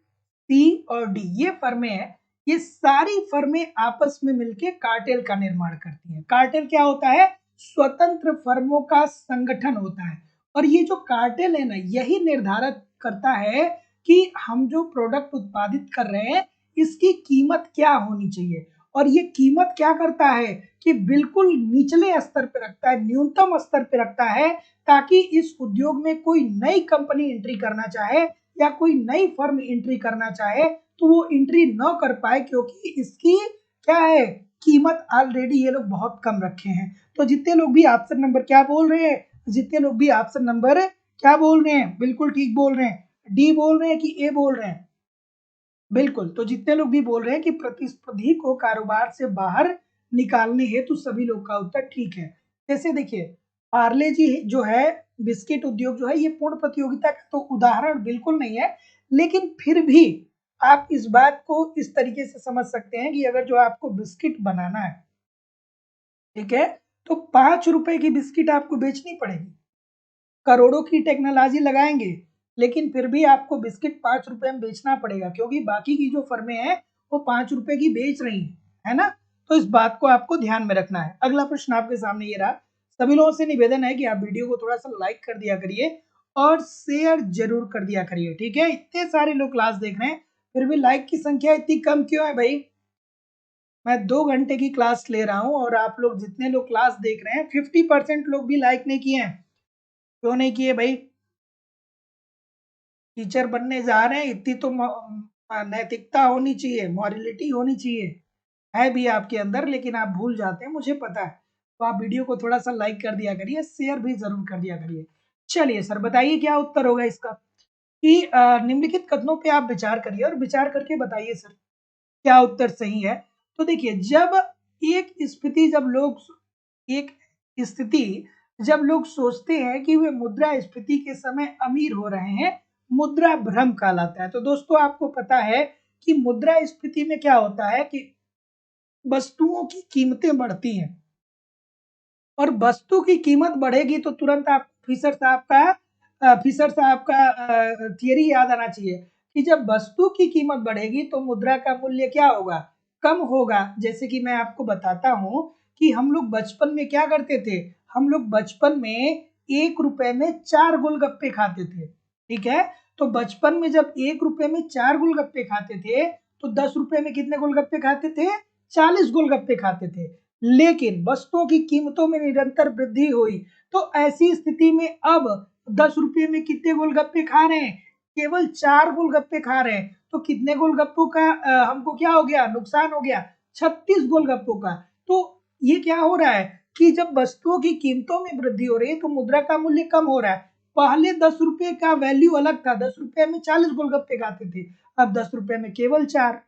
सी और डी ये फर्में हैं, ये सारी फर्में आपस में मिलकर कार्टेल का निर्माण करती हैं। कार्टेल क्या होता है, स्वतंत्र फर्मों का संगठन होता है। और ये जो कार्टेल है ना, यही निर्धारित करता है कि हम जो प्रोडक्ट उत्पादित कर रहे हैं इसकी कीमत क्या होनी चाहिए। और ये कीमत क्या करता है कि बिल्कुल निचले स्तर पे रखता है, न्यूनतम स्तर पे रखता है, ताकि इस उद्योग में कोई नई कंपनी एंट्री करना चाहे या कोई नई फर्म एंट्री करना चाहे तो वो एंट्री न कर पाए, क्योंकि इसकी क्या है, कीमत ऑलरेडी ये लोग बहुत कम रखे हैं। तो जितने लोग भी ऑप्शन नंबर क्या बोल रहे हैं, जितने लोग भी ऑप्शन नंबर क्या बोल रहे हैं, बिल्कुल ठीक बोल रहे हैं, डी बोल रहे हैं कि ए बोल रहे हैं, बिल्कुल। तो जितने लोग भी बोल रहे हैं कि प्रतिस्पर्धी को कारोबार से बाहर निकालने हेतु सभी लोग का उत्तर ठीक है। जैसे देखिए पार्ले जी जो है, बिस्किट उद्योग जो है, ये पूर्ण प्रतियोगिता का तो उदाहरण बिल्कुल नहीं है, लेकिन फिर भी आप इस बात को इस तरीके से समझ सकते हैं कि अगर जो आपको बिस्किट बनाना है, ठीक है, तो 5 रुपए की बिस्किट आपको बेचनी पड़ेगी, करोड़ों की टेक्नोलॉजी लगाएंगे, लेकिन फिर भी आपको बिस्किट 5 रुपए में बेचना पड़ेगा, क्योंकि बाकी की जो फर्में हैं वो 5 रुपए की बेच रही हैं, है ना। तो इस बात को आपको ध्यान में रखना है। अगला प्रश्न आपके सामने ये रहा। सभी लोगों से निवेदन है कि आप वीडियो को थोड़ा सा लाइक कर दिया करिए और शेयर जरूर कर दिया करिए, ठीक है। इतने सारे लोग क्लास देख रहे हैं, फिर भी लाइक की संख्या इतनी कम क्यों है भाई? मैं 2 घंटे की क्लास ले रहा हूँ और आप लोग जितने लोग क्लास देख रहे हैं 50% लोग भी लाइक नहीं किए हैं। क्यों नहीं किए भाई? टीचर बनने जा रहे हैं, इतनी तो नैतिकता होनी चाहिए, मॉरलिटी होनी चाहिए, है भी आपके अंदर, लेकिन आप भूल जाते हैं, मुझे पता है। तो आप वीडियो को थोड़ा सा लाइक कर दिया करिए, शेयर भी जरूर कर दिया करिए। चलिए सर बताइए क्या उत्तर होगा इसका, कि निम्नलिखित कथनों पे आप विचार करिए और विचार करके बताइए सर क्या उत्तर सही है। तो देखिए एक स्थिति जब लोग सोचते हैं कि वे मुद्रास्फीति के समय अमीर हो रहे हैं, मुद्रा भ्रम कहलाता है। तो दोस्तों आपको पता है कि मुद्रास्फीति में क्या होता है कि वस्तुओं की कीमतें बढ़ती हैं, और वस्तु की कीमत बढ़ेगी तो तुरंत आप फिशर साहब का थियरी याद आना चाहिए कि जब वस्तु की कीमत बढ़ेगी तो मुद्रा का मूल्य क्या होगा, कम होगा। जैसे कि मैं आपको बताता हूं कि हम लोग बचपन में क्या करते थे, हम लोग बचपन में 1 रुपए में 4 गोलगप्पे खाते थे, ठीक है। तो बचपन में जब 1 रुपए में 4 गोलगप्पे खाते थे, तो 10 रुपए में कितने गोलगप्पे खाते थे, 40 गोलगप्पे खाते थे। लेकिन वस्तुओं की कीमतों में निरंतर वृद्धि हुई, तो ऐसी स्थिति में अब 10 रुपये में कितने गोलगप्पे खा रहे हैं, केवल 4 गोलगप्पे खा रहे हैं। तो कितने गोलगप्पों का हमको क्या हो गया, नुकसान हो गया, 36 गोलगप्पों का। तो ये क्या हो रहा है कि जब वस्तुओं की कीमतों में वृद्धि हो रही है तो मुद्रा का मूल्य कम हो रहा है। पहले 10 रुपए का वैल्यू अलग था, 10 रुपए में 40 गोलगप्पे खाते थे, अब 10 रुपए में केवल 4।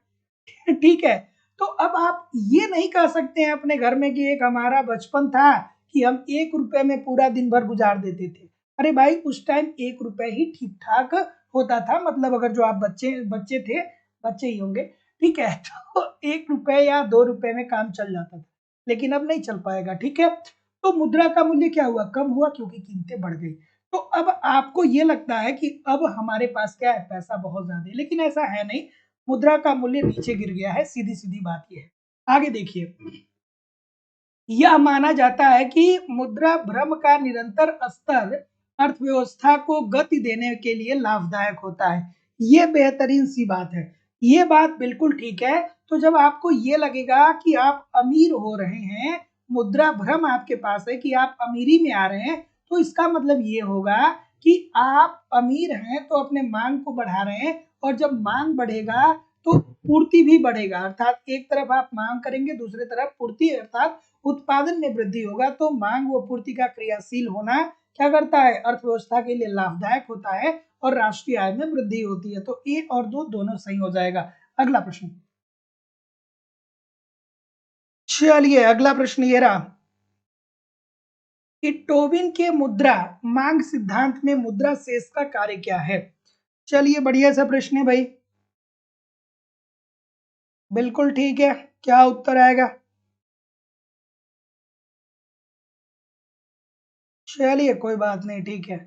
ठीक है। तो अब आप ये नहीं कह सकते हैं अपने घर में कि एक हमारा बचपन था कि हम 1 रुपए में पूरा दिन भर गुजार देते थे। अरे भाई उस टाइम 1 रुपए ही ठीक ठाक होता था, मतलब अगर जो आप बच्चे बच्चे थे, बच्चे ही होंगे, ठीक है, तो 1 रुपए या 2 रुपए में काम चल जाता था, लेकिन अब नहीं चल पाएगा, ठीक है। तो मुद्रा का मूल्य क्या हुआ, कम हुआ, क्योंकि कीमतें बढ़ गई। तो अब आपको ये लगता है कि अब हमारे पास क्या है, पैसा बहुत ज्यादा है, लेकिन ऐसा है नहीं, मुद्रा का मूल्य नीचे गिर गया है, सीधी सीधी बात यह है। आगे देखिए, यह माना जाता है कि मुद्रा भ्रम का निरंतर स्तर अर्थव्यवस्था को गति देने के लिए लाभदायक होता है। ये बेहतरीन सी बात है, ये बात बिल्कुल ठीक है। तो जब आपको ये लगेगा कि आप अमीर हो रहे हैं, मुद्रा भ्रम आपके पास है कि आप अमीरी में आ रहे हैं, तो इसका मतलब ये होगा कि आप अमीर हैं तो अपने मांग को बढ़ा रहे हैं, और जब मांग बढ़ेगा तो पूर्ति भी बढ़ेगा, अर्थात एक तरफ आप मांग करेंगे, दूसरी तरफ पूर्ति, अर्थात उत्पादन में वृद्धि होगा। तो मांग व पूर्ति का क्रियाशील होना क्या करता है, अर्थव्यवस्था के लिए लाभदायक होता है और राष्ट्रीय आय में वृद्धि होती है। तो ए और दो दोनों सही हो जाएगा। अगला प्रश्न, चलिए अगला प्रश्न ये रहा कि टोबिन के मुद्रा मांग सिद्धांत में मुद्रा शेष का कार्य क्या है। चलिए बढ़िया सा प्रश्न है भाई, बिल्कुल ठीक है। क्या उत्तर आएगा? चलिए कोई बात नहीं, ठीक है।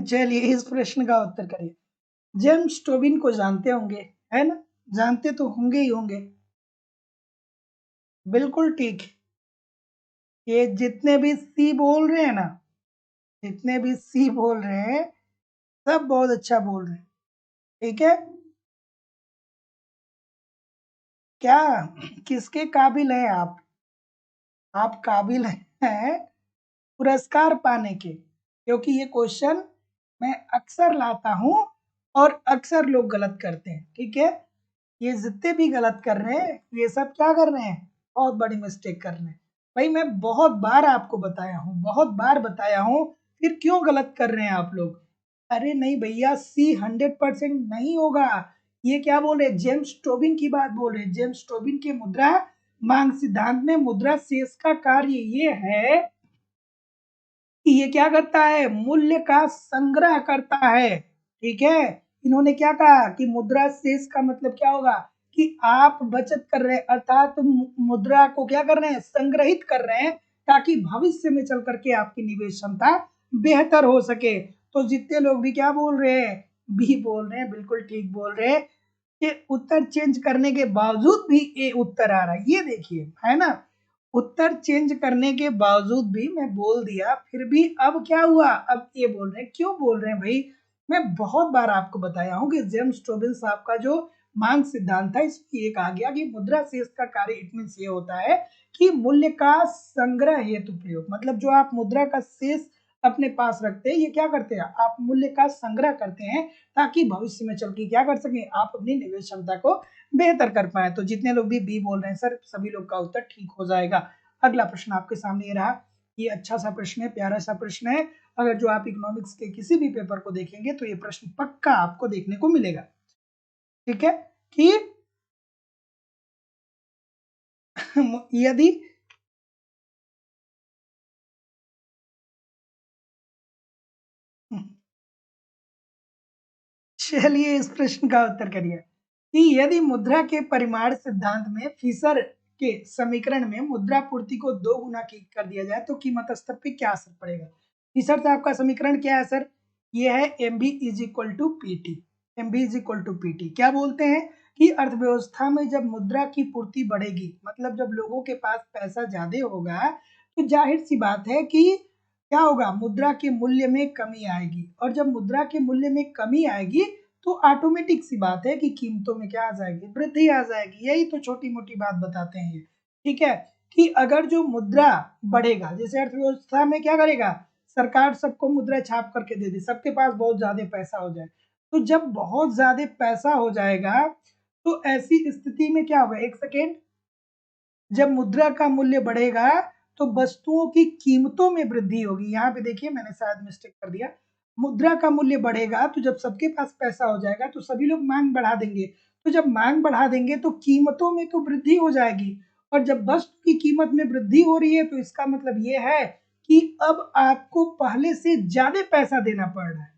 चलिए इस प्रश्न का उत्तर करिए। जेम्स टोबिन को जानते होंगे, है ना, जानते तो होंगे ही होंगे, बिल्कुल ठीक। ये जितने भी सी बोल रहे हैं ना, जितने भी सी बोल रहे हैं सब बहुत अच्छा बोल रहे हैं। ठीक है, क्या किसके काबिल हैं आप काबिल हैं पुरस्कार पाने के, क्योंकि ये क्वेश्चन मैं अक्सर लाता हूं और अक्सर लोग गलत करते हैं। ठीक है, ये जितने भी गलत कर रहे हैं ये सब क्या कर रहे हैं, बहुत बड़ी मिस्टेक कर रहे हैं। भाई मैं बहुत बार आपको बताया हूँ, बहुत बार बताया हूँ, फिर क्यों गलत कर रहे हैं आप लोग। अरे नहीं भैया, सी 100% नहीं होगा। ये क्या बोल रहे हैं, जेम्स टोबिन की बात बोल रहे हैं। जेम्स टोबिन के मुद्रा मांग सिद्धांत में मुद्रा शेष का कार्य ये है कि ये क्या करता है, मूल्य का संग्रह करता है। ठीक है, इन्होंने क्या कहा कि मुद्रा शेष का मतलब क्या होगा कि आप बचत कर रहे हैं, अर्थात मुद्रा को क्या कर रहे हैं, संग्रहित कर रहे हैं, ताकि भविष्य में चल करके आपकी निवेश क्षमता बेहतर हो सके। तो जितने लोग भी क्या बोल रहे हैं, बी बोल रहे हैं, बिल्कुल ठीक बोल रहे हैं। कि उत्तर चेंज करने के बावजूद भी ए उत्तर आ रहा है, ये देखिए है ना। उत्तर चेंज करने के बावजूद भी मैं बोल दिया, फिर भी अब क्या हुआ, अब ये बोल रहे हैं, क्यों बोल रहे हैं भाई। मैं बहुत बार आपको बताया हूं कि जेम्स टोबिन साहब का जो मांग सिद्धांत था, इसमें ये कहा गया कि मुद्रा शेष का कार्य इट मीन ये होता है कि मूल्य का संग्रह हेतु प्रयोग, मतलब जो आप मुद्रा का शेष अपने पास रखते हैं, ये क्या करते हैं, आप मूल्य का संग्रह करते हैं, ताकि भविष्य में चल के क्या कर सके, आप अपनी निवेश क्षमता को बेहतर कर पाए। तो जितने लोग भी बी बोल रहे हैं सर, सभी लोग का उत्तर ठीक हो जाएगा। अगला प्रश्न आपके सामने ये रहा, ये अच्छा सा प्रश्न है, प्यारा सा प्रश्न है। अगर जो आप इकोनॉमिक्स के किसी भी पेपर को देखेंगे तो ये प्रश्न पक्का आपको देखने को मिलेगा। ठीक है, कि यदि चलिए इस प्रश्न का उत्तर करिए कि यदि मुद्रा के परिमाण सिद्धांत में फिशर के समीकरण में मुद्रा पूर्ति को 2 गुना की कर दिया जाए तो कीमत स्तर पे क्या असर पड़ेगा। फिशर साहब का समीकरण क्या है सर, ये है M B is equal to P T. M B is equal to P T क्या बोलते हैं कि अर्थव्यवस्था में जब मुद्रा की पूर्ति बढ़ेगी, मतलब जब लोगों के पास पैसा ज्यादा होगा, तो जाहिर सी बात है कि क्या होगा, मुद्रा के मूल्य में कमी आएगी। और जब मुद्रा के मूल्य में कमी आएगी तो ऑटोमेटिक सी बात है कि कीमतों में क्या आ जाएगी, वृद्धि आ जाएगी। यही तो छोटी मोटी बात बताते हैं ये। ठीक है, कि अगर जो मुद्रा बढ़ेगा, जैसे अर्थव्यवस्था में क्या करेगा, सरकार सबको मुद्रा छाप करके दे दी, सबके पास बहुत ज्यादा पैसा हो जाए। तो जब बहुत ज्यादा पैसा हो जाएगा तो ऐसी स्थिति में क्या होगा, एक सेकेंड, जब मुद्रा का मूल्य बढ़ेगा तो वस्तुओं की कीमतों में वृद्धि होगी। यहाँ पे देखिए मैंने शायद मिस्टेक कर दिया, मुद्रा का मूल्य बढ़ेगा तो जब सबके पास पैसा हो जाएगा तो सभी लोग मांग बढ़ा देंगे। तो जब मांग बढ़ा देंगे तो कीमतों में तो वृद्धि हो जाएगी, और जब वस्तु की कीमत में वृद्धि हो रही है तो इसका मतलब ये है कि अब आपको पहले से ज्यादा पैसा देना पड़ रहा है।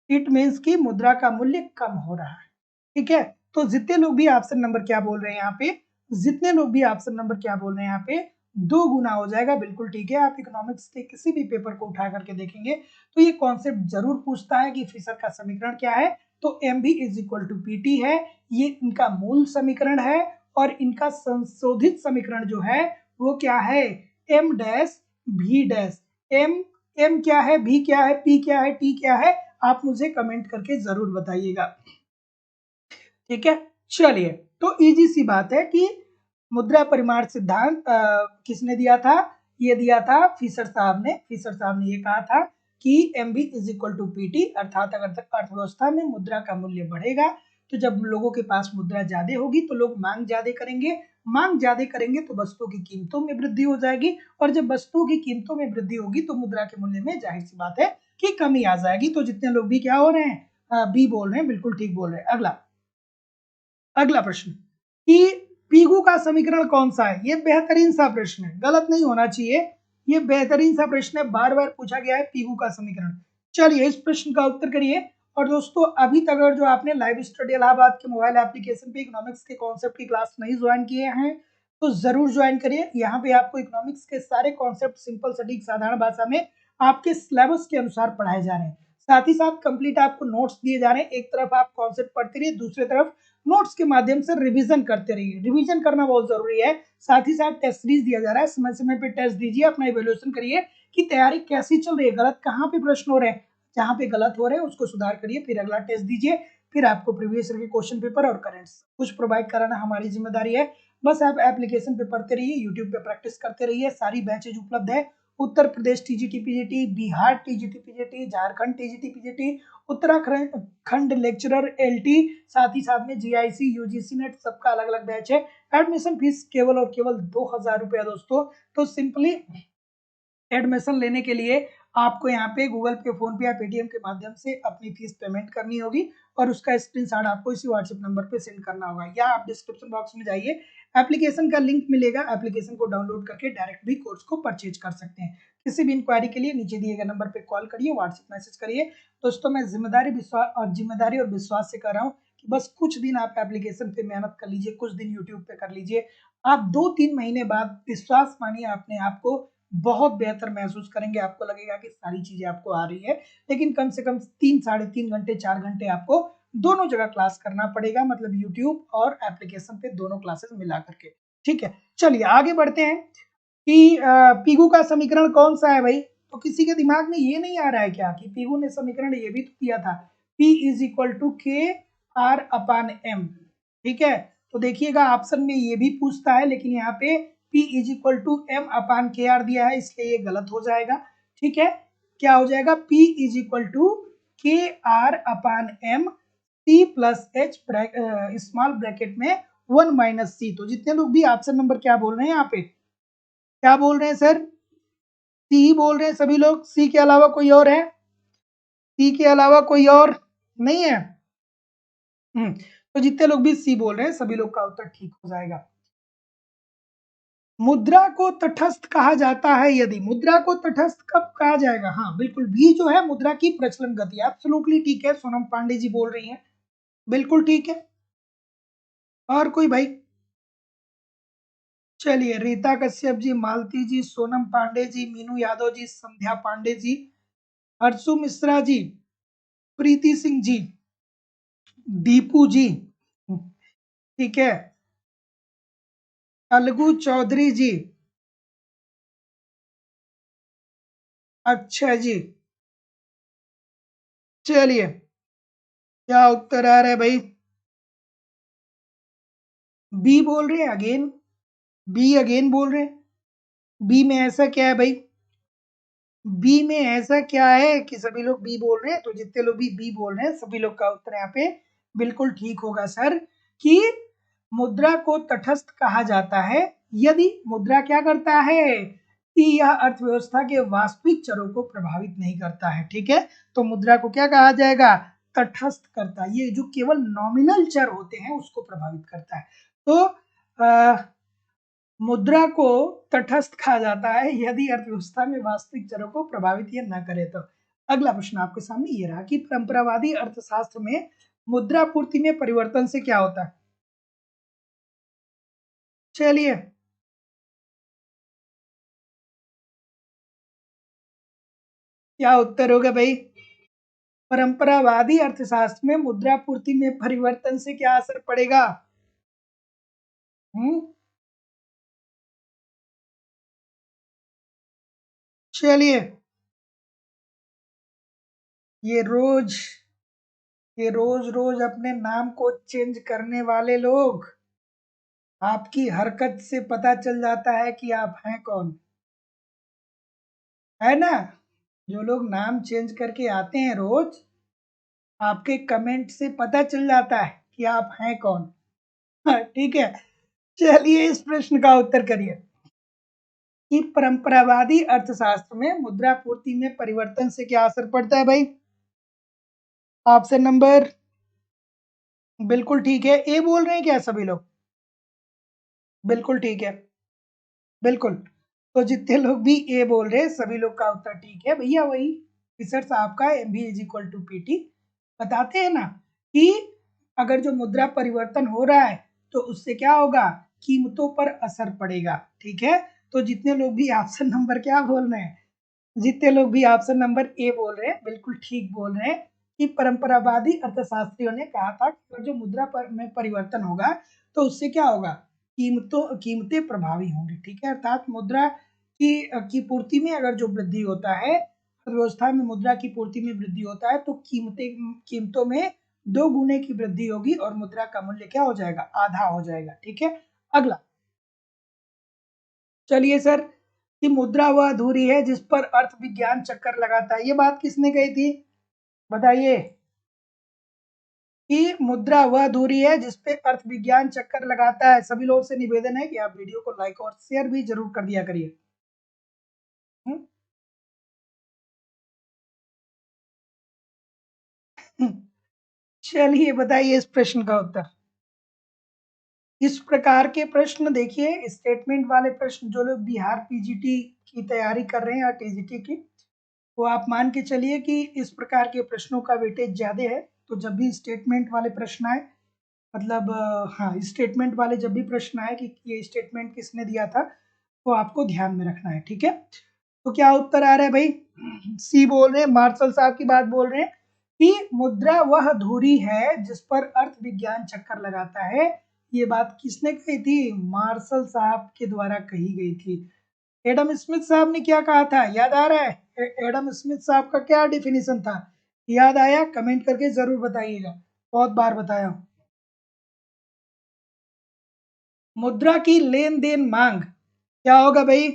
इट मीन्स कि मुद्रा का मूल्य कम हो रहा है। ठीक है, तो जितने लोग भी ऑप्शन नंबर क्या बोल रहे हैं यहाँ पे, जितने लोग भी ऑप्शन नंबर क्या बोल रहे हैं यहाँ पे, 2 गुना हो जाएगा, बिल्कुल ठीक है। आप इकोनॉमिक्स के किसी भी पेपर को उठा करके देखेंगे तो ये कॉन्सेप्ट जरूर पूछता है कि फिशर का समीकरण क्या है। तो M B is equal to P T है, ये इनका मूल समीकरण है। और इनका संशोधित समीकरण जो है वो क्या है, एम डैश भी डैश। एम एम क्या है, भी क्या है, पी क्या है, टी क्या है, आप मुझे कमेंट करके जरूर बताइएगा। ठीक है, चलिए, तो इजी सी बात है कि मुद्रा परिमाण सिद्धांत किसने दिया था, ये दिया था फिशर साहब ने। फिशर साहब ने ये कहा था कि M B is equal to P T, अर्थात अगर अर्थव्यवस्था में मुद्रा का मूल्य बढ़ेगा तो जब लोगों के पास मुद्रा ज्यादा होगी तो लोग मांग ज्यादा करेंगे, मांग ज्यादा करेंगे तो वस्तुओं की कीमतों में वृद्धि हो जाएगी, और जब वस्तुओं की कीमतों में वृद्धि होगी तो मुद्रा के मूल्य में जाहिर सी बात है कि कमी आ जाएगी। तो जितने लोग भी क्या हो रहे हैं, बी बोल रहे हैं, बिल्कुल ठीक बोल रहे हैं। अगला अगला प्रश्न कि पीगू का समीकरण कौन सा है, ये बेहतरीन सा प्रश्न है, गलत नहीं होना चाहिए। ये बेहतरीन सा प्रश्न है, बार बार पूछा गया है पीगू का समीकरण। चलिए इस प्रश्न का उत्तर करिए। और दोस्तों अभी तक अगर जो आपने लाइव स्टडी इलाहाबाद के मोबाइल एप्लीकेशन पे इकोनॉमिक्स के कॉन्सेप्ट की क्लास नहीं ज्वाइन किए हैं तो जरूर ज्वाइन करिए। यहाँ पे आपको इकोनॉमिक्स के सारे कॉन्सेप्ट सिंपल सटीक साधारण भाषा में आपके सिलेबस के अनुसार पढ़ाए जा रहे हैं। साथ ही साथ कंप्लीट आपको नोट्स दिए जा रहे हैं। एक तरफ आप कॉन्सेप्ट पढ़ते रहिए, दूसरी तरफ नोट्स के माध्यम से रिवीजन करते रहिए। रिवीजन करना बहुत जरूरी है। साथ ही साथ टेस्ट सीरीज दिया जा रहा है, समय समय पे टेस्ट दीजिए, अपना इवेल्युएशन करिए कि तैयारी कैसी चल रही है, गलत कहाँ पे प्रश्न हो रहे हैं, जहाँ पे गलत हो रहे हैं उसको सुधार करिए, फिर अगला टेस्ट दीजिए, फिर आपको प्रीवियस ईयर के क्वेश्चन पेपर और करेंट्स कुछ प्रोवाइड कराना हमारी जिम्मेदारी है। बस आप एप्लीकेशन पे पढ़ते रहिए, यूट्यूब पे प्रैक्टिस करते रहिए, सारी बैचेज उपलब्ध है। Uttar Pradesh TGT PGT, Bihar TGT PGT, Jharkhand TGT PGT, Uttarakhand lecturer LT, साथ ही साथ में जीआईसी यूजीसी नेट सबका अलग अलग बैच है। एडमिशन फीस केवल और केवल 2000 रुपया दोस्तों। तो सिंपली एडमिशन लेने के लिए आपको यहाँ पे गूगल पे, फोन पे या पेटीएम के माध्यम से अपनी फीस पेमेंट करनी होगी और उसका स्क्रीनशॉट आपको इसी व्हाट्सएप नंबर पे सेंड करना होगा, या आप डिस्क्रिप्शन बॉक्स में जाइए, एप्लीकेशन का लिंक मिलेगा, एप्लीकेशन को डाउनलोड करके डायरेक्ट भी कोर्स को परचेज कर सकते हैं। किसी भी इंक्वायरी के लिए नीचे दिए गए नंबर पे कॉल करिए, व्हाट्सएप मैसेज करिए। दोस्तों मैं जिम्मेदारी और विश्वास से कर रहा हूँ कि बस कुछ दिन आप एप्लीकेशन पे मेहनत कर लीजिए, कुछ दिन यूट्यूब पे कर लीजिए, आप 2-3 महीने बाद विश्वास मानिए अपने आप को बहुत बेहतर महसूस करेंगे। आपको लगेगा कि सारी चीजें आपको आ रही है, लेकिन कम से कम 3-3.5 घंटे 4 घंटे आपको दोनों जगह क्लास करना पड़ेगा, मतलब यूट्यूब और एप्लीकेशन पे दोनों क्लासेस मिला करके। ठीक है, चलिए आगे बढ़ते हैं कि पीगू का समीकरण कौन सा है भाई। तो किसी के दिमाग में ये नहीं आ रहा है क्या कि पीगू ने समीकरण ये भी तो किया था, P is equal to K R upon M. ठीक है, तो देखिएगा ऑप्शन में ये भी पूछता है, लेकिन यहाँ पे P is equal to M upon के आर दिया है, इसलिए ये गलत हो जाएगा। ठीक है, क्या हो जाएगा, P is equal to K R upon M C plus H small bracket में 1 माइनस सी। तो जितने लोग भी ऑप्शन नंबर क्या बोल रहे हैं यहाँ पे, क्या बोल रहे हैं सर, सी ही बोल रहे हैं सभी लोग, सी के अलावा कोई और है, सी के अलावा कोई और नहीं है। तो जितने लोग भी सी बोल रहे हैं सभी लोग का उत्तर ठीक हो जाएगा। मुद्रा को तटस्थ कहा जाता है यदि, मुद्रा को तटस्थ कब कहा जाएगा, हाँ बिल्कुल, बी जो है मुद्रा की प्रचलन गति, एब्सोल्युटली ठीक है, सोनम पांडे जी बोल रही हैं, बिल्कुल ठीक है। और कोई भाई, चलिए रीता कश्यप जी, मालती जी, सोनम पांडे जी, मीनू यादव जी, संध्या पांडे जी, हर्षु मिश्रा जी, प्रीति सिंह जी, दीपू जी, ठीक है, अलगू चौधरी जी, अच्छा जी, चलिए क्या उत्तर आ रहा है भाई, बी बोल रहे हैं अगेन, बी अगेन बोल रहे हैं, बी में ऐसा क्या है भाई, बी में ऐसा क्या है कि सभी लोग बी बोल रहे हैं। तो जितने लोग भी बी बोल रहे हैं सभी लोग का उत्तर यहाँ पे बिल्कुल ठीक होगा सर, कि मुद्रा को तटस्थ कहा जाता है यदि मुद्रा क्या करता है कि यह अर्थव्यवस्था के वास्तविक चरों को प्रभावित नहीं करता है। ठीक है, तो मुद्रा को क्या कहा जाएगा, तटस्थ करता है, ये जो केवल नॉमिनल चर होते हैं उसको प्रभावित करता है। तो मुद्रा को तटस्थ कहा जाता है यदि अर्थव्यवस्था में वास्तविक चरों को प्रभावित ये न करे तो। अगला प्रश्न आपके सामने ये रहा कि परंपरावादी अर्थशास्त्र में मुद्रा पूर्ति में परिवर्तन से क्या होता है। चलिए क्या उत्तर होगा भाई, परंपरावादी अर्थशास्त्र में मुद्रा पूर्ति में परिवर्तन से क्या असर पड़ेगा। चलिए ये रोज रोज रोज अपने नाम को चेंज करने वाले लोग, आपकी हरकत से पता चल जाता है कि आप हैं कौन, है ना। जो लोग नाम चेंज करके आते हैं रोज, आपके कमेंट से पता चल जाता है कि आप हैं कौन। ठीक है, चलिए इस प्रश्न का उत्तर करिए कि परंपरावादी अर्थशास्त्र में मुद्रा पूर्ति में परिवर्तन से क्या असर पड़ता है भाई। ऑप्शन नंबर बिल्कुल ठीक है, ए बोल रहे हैं क्या सभी लोग, बिल्कुल ठीक है, बिल्कुल। तो जितने लोग भी ए बोल रहे हैं सभी लोग का उत्तर ठीक है भैया, वही रिसर्च आपका M B is equal to P T बताते हैं ना कि अगर जो मुद्रा परिवर्तन हो रहा है तो उससे क्या होगा, कीमतों पर असर पड़ेगा। ठीक है, तो जितने लोग भी ऑप्शन नंबर क्या बोल रहे हैं, जितने लोग भी ऑप्शन नंबर ए बोल रहे हैं बिल्कुल ठीक बोल रहे हैं कि परंपरावादी अर्थशास्त्रियों ने कहा था कि जो मुद्रा पर में परिवर्तन होगा तो उससे क्या होगा, कीमतें प्रभावी होंगी। ठीक है, अर्थात मुद्रा की पूर्ति में अगर जो वृद्धि होता है, अर्थव्यवस्था में मुद्रा की पूर्ति में वृद्धि होता है तो कीमतों में 2 गुने की वृद्धि होगी और मुद्रा का मूल्य क्या हो जाएगा, आधा हो जाएगा। ठीक है, अगला चलिए सर, कि मुद्रा वह अधूरी है जिस पर अर्थ विज्ञान चक्कर लगाता है, ये बात किसने कही थी बताइए। कि मुद्रा वह दूरी है जिस पे अर्थ विज्ञान चक्कर लगाता है। सभी लोगों से निवेदन है कि आप वीडियो को लाइक और शेयर भी जरूर कर दिया करिए। चलिए बताइए इस प्रश्न का उत्तर। इस प्रकार के प्रश्न देखिए, स्टेटमेंट वाले प्रश्न, जो लोग बिहार पीजीटी की तैयारी कर रहे हैं या टीजीटी की, वो आप मान के चलिए कि इस प्रकार के प्रश्नों का वेटेज ज्यादा है। तो जब भी स्टेटमेंट वाले प्रश्न आए, मतलब हाँ, स्टेटमेंट वाले जब भी प्रश्न आए कि ये स्टेटमेंट किसने दिया था, तो आपको ध्यान में रखना है। ठीक है, तो क्या उत्तर आ रहा है भाई, सी बोल रहे हैं, मार्शल साहब की बात बोल रहे हैं कि मुद्रा वह धुरी है जिस पर अर्थ विज्ञान चक्कर लगाता है। ये बात किसने कही थी, मार्शल साहब के द्वारा कही गई थी। एडम स्मिथ साहब ने क्या कहा था, याद आ रहा है? एडम स्मिथ साहब का क्या डिफिनीशन था, याद आया? कमेंट करके जरूर बताइएगा, बहुत बार बताया हूं। मुद्रा की लेन देन मांग क्या होगा भाई,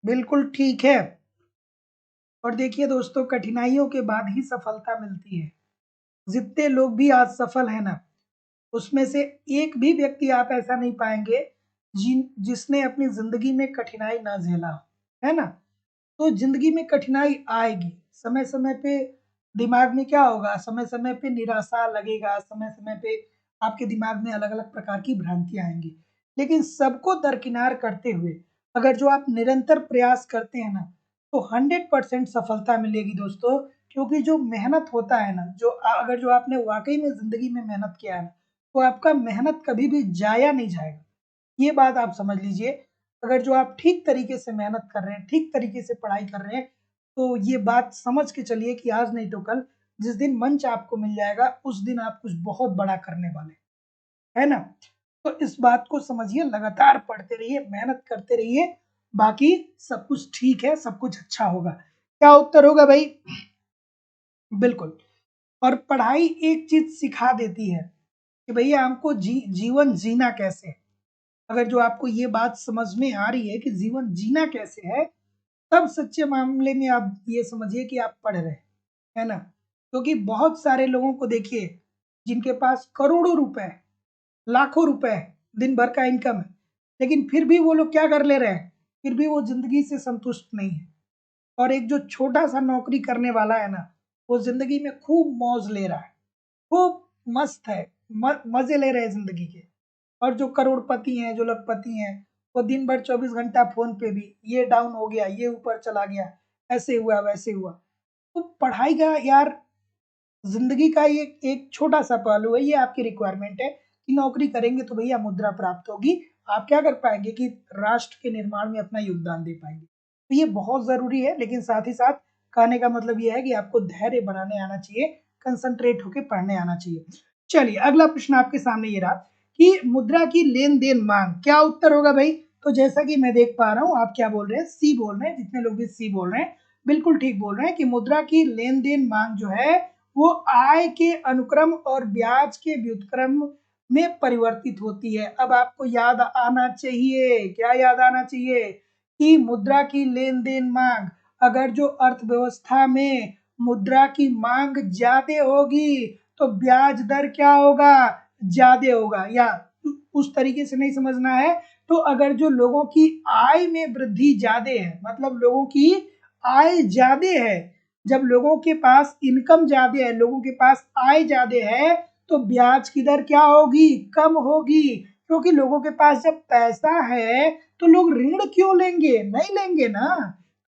बिल्कुल ठीक है। और देखिए दोस्तों, कठिनाइयों के बाद ही सफलता मिलती है। जितने लोग भी आज सफल है ना, उसमें से एक भी व्यक्ति आप ऐसा नहीं पाएंगे जिसने अपनी जिंदगी में कठिनाई ना झेला हो, है ना। तो जिंदगी में कठिनाई आएगी, समय समय पे दिमाग में क्या होगा, समय समय पे निराशा लगेगा, समय समय पे आपके दिमाग में अलग अलग प्रकार की भ्रांतियां आएंगी। लेकिन सबको दरकिनार करते हुए अगर जो आप निरंतर प्रयास करते हैं ना, तो 100% सफलता मिलेगी दोस्तों। क्योंकि जो मेहनत होता है ना, जो अगर जो आपने वाकई में जिंदगी में मेहनत किया है ना, तो आपका मेहनत कभी भी जाया नहीं जाएगा। ये बात आप समझ लीजिए। अगर जो आप ठीक तरीके से मेहनत कर रहे हैं, ठीक तरीके से पढ़ाई कर रहे हैं, तो ये बात समझ के चलिए कि आज नहीं तो कल जिस दिन मंच आपको मिल जाएगा, उस दिन आप कुछ बहुत बड़ा करने वाले, है ना। तो इस बात को समझिए, लगातार पढ़ते रहिए, मेहनत करते रहिए, बाकी सब कुछ ठीक है, सब कुछ अच्छा होगा। क्या उत्तर होगा भाई, बिल्कुल। और पढ़ाई एक चीज सिखा देती है कि भैया हमको जीवन जीना कैसे है। अगर जो आपको ये बात समझ में आ रही है कि जीवन जीना कैसे है, तब सच्चे मामले में आप ये समझिए कि आप पढ़ रहे हैं, है ना। क्योंकि बहुत सारे लोगों को देखिए जिनके पास करोड़ों रुपए, लाखों रुपए दिन भर का इनकम है, लेकिन फिर भी वो लोग क्या कर ले रहे हैं, फिर भी वो जिंदगी से संतुष्ट नहीं है। और एक जो छोटा सा नौकरी करने वाला है ना, वो जिंदगी में खूब मौज ले रहा है, खूब मस्त है, मजे ले रहे हैं जिंदगी के। और जो करोड़पति हैं, जो लखपति हैं, वो दिन भर 24 घंटा फोन पे भी, ये डाउन हो गया, ये ऊपर चला गया, ऐसे हुआ वैसे हुआ। तो पढ़ाई का यार, जिंदगी का ये एक छोटा सा पहलू है, ये आपकी रिक्वायरमेंट है कि नौकरी करेंगे तो भैया मुद्रा प्राप्त होगी। आप क्या कर पाएंगे कि राष्ट्र के निर्माण में अपना योगदान दे पाएंगे। तो ये बहुत जरूरी है, लेकिन साथ ही साथ कहने का मतलब ये है कि आपको धैर्य बनाने आना चाहिए, कंसंट्रेट होकर पढ़ने आना चाहिए। चलिए अगला प्रश्न आपके सामने ये रहा कि मुद्रा की लेन देन मांग, क्या उत्तर होगा भाई। तो जैसा कि मैं देख पा रहा हूँ, आप क्या बोल रहे हैं, सी बोल रहे हैं, जितने लोग भी सी बोल रहे हैं बिल्कुल ठीक बोल रहे हैं कि मुद्रा की लेन देन मांग जो है वो आय के अनुक्रम और ब्याज के व्युत्क्रम में परिवर्तित होती है। अब आपको याद आना चाहिए, क्या याद आना चाहिए, कि मुद्रा की लेन देन मांग, अगर जो अर्थव्यवस्था में मुद्रा की मांग ज्यादा होगी तो ब्याज दर क्या होगा, ज्यादा होगा। या उस तरीके से नहीं समझना है, तो अगर जो लोगों की आय में वृद्धि ज्यादा है, मतलब लोगों की आय ज्यादा है, जब लोगों के पास इनकम ज्यादा है, लोगों के पास आय ज्यादा है, तो ब्याज की दर क्या होगी, कम होगी। क्योंकि लोगों के पास जब पैसा है तो लोग ऋण क्यों लेंगे, नहीं लेंगे ना।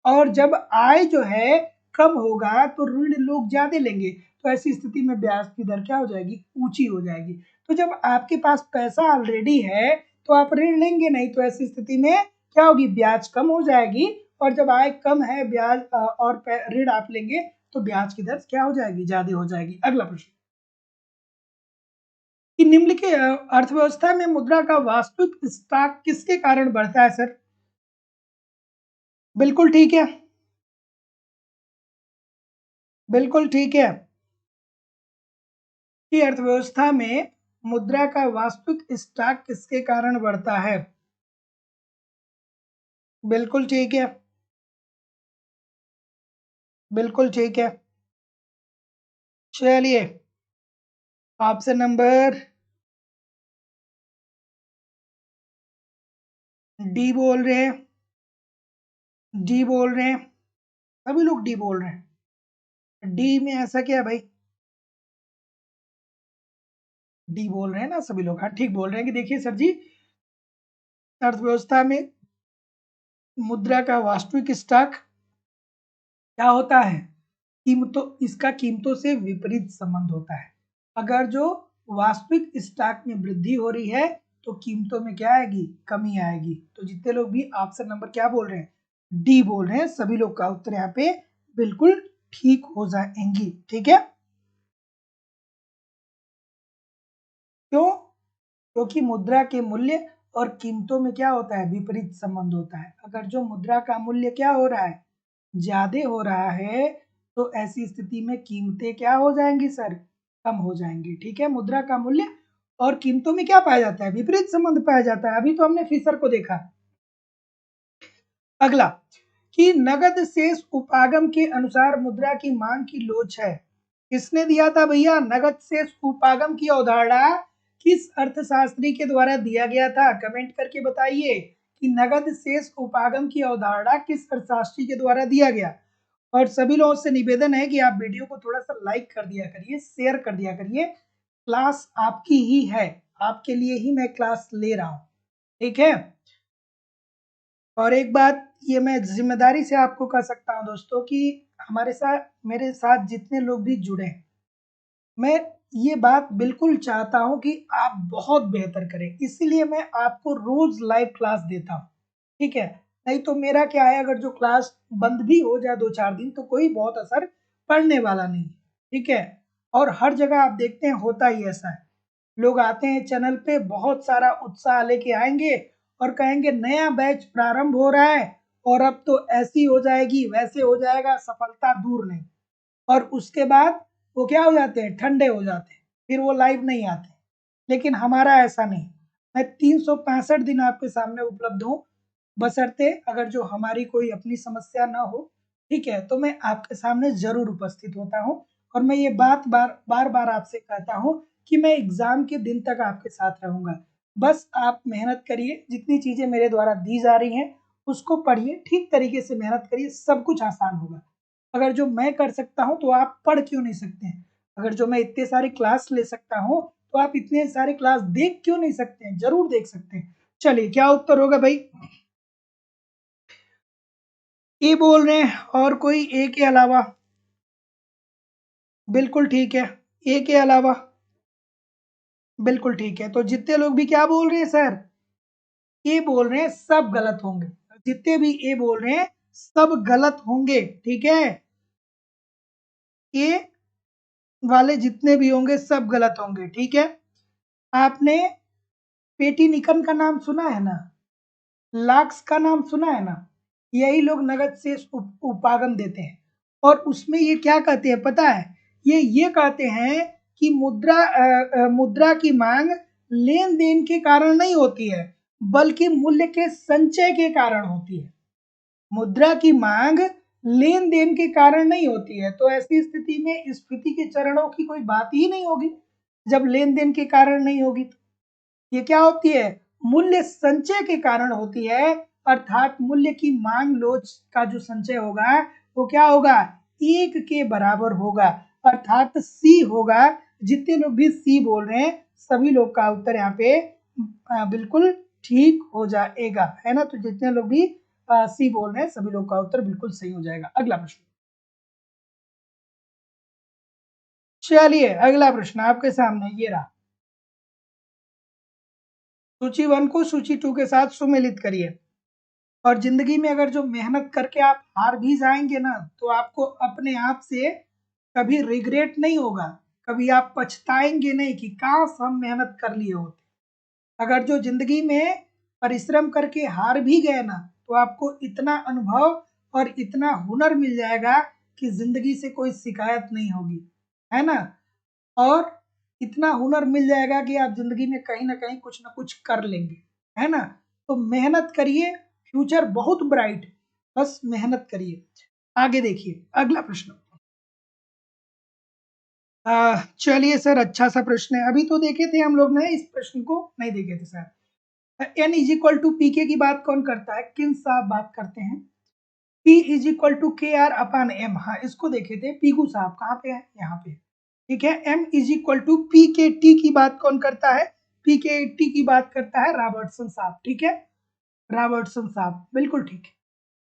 और जब आय जो है कम होगा तो ऋण लोग ज्यादा लेंगे, तो ऐसी स्थिति में ब्याज की दर क्या हो जाएगी, ऊंची हो जाएगी। तो जब आपके पास पैसा ऑलरेडी है तो आप ऋण लेंगे नहीं, तो ऐसी स्थिति में क्या होगी, ब्याज कम हो जाएगी और जब आय कम है ब्याज और ऋण आप लेंगे तो ब्याज की दर क्या हो जाएगी, ज्यादा हो जाएगी। अगला प्रश्न कि निम्नलिखित अर्थव्यवस्था में मुद्रा का वास्तविक स्टॉक किसके कारण बढ़ता है सर? बिल्कुल ठीक है, बिल्कुल ठीक है कि अर्थव्यवस्था में मुद्रा का वास्तविक स्टॉक किसके कारण बढ़ता है? बिल्कुल ठीक है, बिल्कुल ठीक है। चलिए, ऑप्शन नंबर डी बोल रहे हैं, डी बोल रहे हैं, सभी लोग डी बोल रहे हैं। डी में ऐसा क्या है भाई? डी बोल रहे हैं ना सभी लोग? हाँ ठीक बोल रहे हैं कि देखिए सर जी, अर्थव्यवस्था में मुद्रा का वास्तविक स्टॉक क्या होता है? कीमतों, इसका कीमतों से विपरीत संबंध होता है। अगर जो वास्तविक स्टॉक में वृद्धि हो रही है तो कीमतों में क्या आएगी, कमी आएगी। तो जितने लोग भी ऑप्शन नंबर क्या बोल रहे हैं, डी बोल रहे हैं, सभी लोग का उत्तर यहाँ पे बिल्कुल ठीक हो जाएंगी। ठीक है, क्यों? क्योंकि मुद्रा के मूल्य और कीमतों में क्या होता है, विपरीत संबंध होता है। अगर जो मुद्रा का मूल्य क्या हो रहा है, ज्यादा हो रहा है, तो ऐसी स्थिति में कीमतें क्या हो जाएंगी सर, कम हो जाएंगी। ठीक है, मुद्रा का मूल्य और कीमतों में क्या पाया जाता है, विपरीत संबंध पाया जाता है। अभी तो हमने फिशर को देखा। अगला कि नगद शेष उपागम के अनुसार मुद्रा की मांग की लोच है। किसने दिया था भैया? नगद शेष उपागम की अवधारणा किस अर्थशास्त्री के द्वारा दिया गया था? कमेंट करके बताइए कि नगद शेष उपागम की अवधारणा किस अर्थशास्त्री के द्वारा दिया गया। और सभी लोगों से निवेदन है कि आप वीडियो को थोड़ा सा लाइक कर दिया करिए, शेयर कर दिया करिए। क्लास आपकी ही है, आपके लिए ही मैं क्लास ले रहा हूँ। ठीक है, और एक बात ये मैं जिम्मेदारी से आपको कह सकता हूँ दोस्तों कि हमारे साथ, मेरे साथ जितने लोग भी जुड़े हैं, मैं ये बात बिल्कुल चाहता हूँ कि आप बहुत बेहतर करें, इसीलिए मैं आपको रोज लाइव क्लास देता हूँ। ठीक है, नहीं तो मेरा क्या है, अगर जो क्लास बंद भी हो जाए 2-4 दिन तो कोई बहुत असर पड़ने वाला नहीं। ठीक है, और हर जगह आप देखते हैं होता ही ऐसा है, लोग आते हैं चैनल पे, बहुत सारा उत्साह लेके आएंगे और कहेंगे नया बैच प्रारंभ हो रहा है और अब तो ऐसी हो जाएगी, वैसे हो जाएगा, सफलता दूर नहीं। और उसके बाद वो क्या हो जाते हैं, ठंडे हो जाते हैं, फिर वो लाइव नहीं आते। लेकिन हमारा ऐसा नहीं, मैं 365 दिन आपके सामने उपलब्ध हूँ, बशर्ते अगर जो हमारी कोई अपनी समस्या ना हो। ठीक है, तो मैं आपके सामने जरूर उपस्थित होता हूँ। और मैं ये बात बार बार आपसे कहता हूँ कि मैं एग्जाम के दिन तक आपके साथ रहूंगा। बस आप मेहनत करिए, जितनी चीजें मेरे द्वारा दी जा रही हैं उसको पढ़िए, ठीक तरीके से मेहनत करिए, सब कुछ आसान होगा। अगर जो मैं कर सकता हूँ तो आप पढ़ क्यों नहीं सकते हैं? अगर जो मैं इतने सारे क्लास ले सकता हूँ तो आप इतने सारे क्लास देख क्यों नहीं सकते हैं? जरूर देख सकते हैं। चलिए, क्या उत्तर होगा भाई? ए बोल रहे हैं, और कोई ए के अलावा? बिल्कुल ठीक है, ए के अलावा? बिल्कुल ठीक है। तो जितने लोग भी क्या बोल रहे हैं सर, ए बोल रहे हैं, सब गलत होंगे। जितने भी ए बोल रहे हैं सब गलत होंगे। ठीक है, ए वाले जितने भी होंगे सब गलत होंगे। ठीक है, आपने पेटी निकन का नाम सुना है ना, लाक्स का नाम सुना है ना? यही लोग नगद से उपागम देते हैं। और उसमें ये क्या कहते हैं पता है? ये कहते हैं कि मुद्रा की मांग लेन देन के कारण नहीं होती है, बल्कि मूल्य के संचय के कारण होती है। मुद्रा की मांग लेन देन के कारण नहीं होती है, तो ऐसी स्थिति में स्फीति के चरणों की कोई बात ही नहीं होगी। जब लेन देन के कारण नहीं होगी तो ये क्या होती है, मूल्य संचय के कारण होती है। अर्थात मूल्य की मांग लोच का जो संचय होगा वो क्या होगा, एक के बराबर होगा, अर्थात सी होगा। जितने लोग भी सी बोल रहे हैं सभी लोग का उत्तर यहाँ पे बिल्कुल ठीक हो जाएगा, है ना? तो जितने लोग भी सी बोल रहे हैं सभी लोग का उत्तर बिल्कुल सही हो जाएगा। अगला प्रश्न, चलिए अगला प्रश्न आपके सामने ये रहा। सूची 1 को सूची 2 के साथ सुमेलित करिए। और जिंदगी में अगर जो मेहनत करके आप हार भी जाएंगे ना, तो आपको अपने आप से कभी रिग्रेट नहीं होगा, कभी आप पछताएंगे नहीं कि काश हम मेहनत कर लिए होते। अगर जो जिंदगी में परिश्रम करके हार भी गए ना, तो आपको इतना अनुभव और इतना हुनर मिल जाएगा कि जिंदगी से कोई शिकायत नहीं होगी, है ना। और इतना हुनर मिल जाएगा कि आप जिंदगी में कहीं ना कहीं कुछ ना कुछ कर लेंगे, है ना। तो मेहनत करिए, फ्यूचर बहुत ब्राइट है, बस मेहनत करिए। आगे देखिए अगला प्रश्न। चलिए सर, अच्छा सा प्रश्न है, अभी तो देखे थे हम लोग ने, इस प्रश्न को नहीं देखे थे sir. N is equal to P K की बात कौन करता है, किन साहब बात करते हैं। P is equal to K R upon M, हाँ इसको देखे थे, पीकू साहब कहाँ पे है, यहाँ पे, ठीक है। M is equal to P K T की बात कौन करता है, पी के टी की बात करता है रॉबर्टसन साहब, ठीक है, रॉबर्टसन साहब, बिल्कुल ठीक है।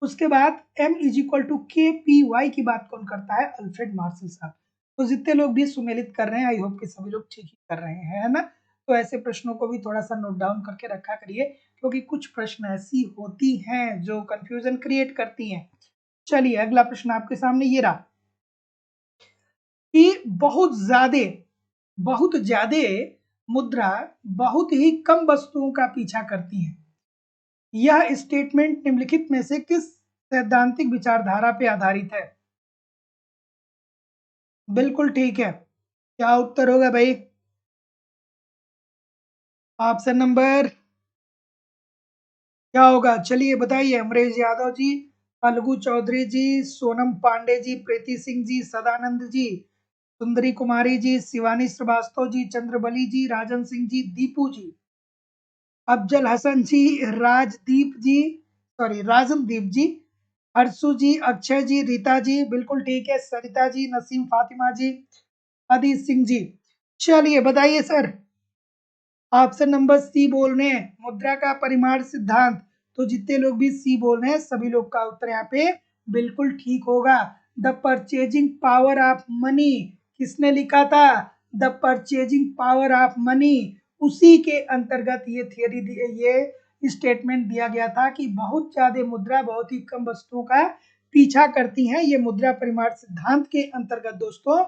उसके बाद एम इज इक्वल टू के पी वाई की बात कौन करता है, अल्फ्रेड मार्शल साहब। तो जितने लोग भी सुमेलित कर रहे हैं, आई होप कि सभी लोग ठीक ही कर रहे हैं, है ना। तो ऐसे प्रश्नों को भी थोड़ा सा नोट डाउन करके रखा करिए, क्योंकि कुछ प्रश्न ऐसी होती हैं जो कंफ्यूजन क्रिएट करती हैं। चलिए अगला प्रश्न आपके सामने ये रहा कि बहुत ज्यादा मुद्रा बहुत ही कम वस्तुओं का पीछा करती है। यह स्टेटमेंट निम्नलिखित में से किस सैद्धांतिक विचारधारा पे आधारित है। बिल्कुल ठीक है, क्या उत्तर होगा भाई, ऑप्शन नंबर क्या होगा, चलिए बताइए। अमरेश यादव जी, अलगू चौधरी जी, सोनम पांडे जी, प्रीति सिंह जी, सदानंद जी, सुंदरी कुमारी जी, शिवानी श्रीवास्तव जी, चंद्रबली जी, राजन सिंह जी, दीपू जी, अफजल हसन जी, राजदीप जी, सॉरी राजनदीप जी, हर्षु जी, अक्षय जी, रीता जी, बिल्कुल ठीक है, सरिता जी, नसीम फातिमा जी, अदित सिंह जी। चलिए बताइए सर, ऑप्शन नंबर सी बोल रहे हैं, मुद्रा का परिमाण सिद्धांत। तो जितने लोग भी सी बोल रहे हैं, सभी लोग का उत्तर यहाँ पे बिल्कुल ठीक होगा। The purchasing power of money, किसने लिखा था, the purchasing power of money. उसी के अंतर्गत ये थियरी, ये स्टेटमेंट दिया गया था कि बहुत ज्यादा मुद्रा बहुत ही कम वस्तुओं का पीछा करती हैं। ये मुद्रा परिमाण सिद्धांत के अंतर्गत दोस्तों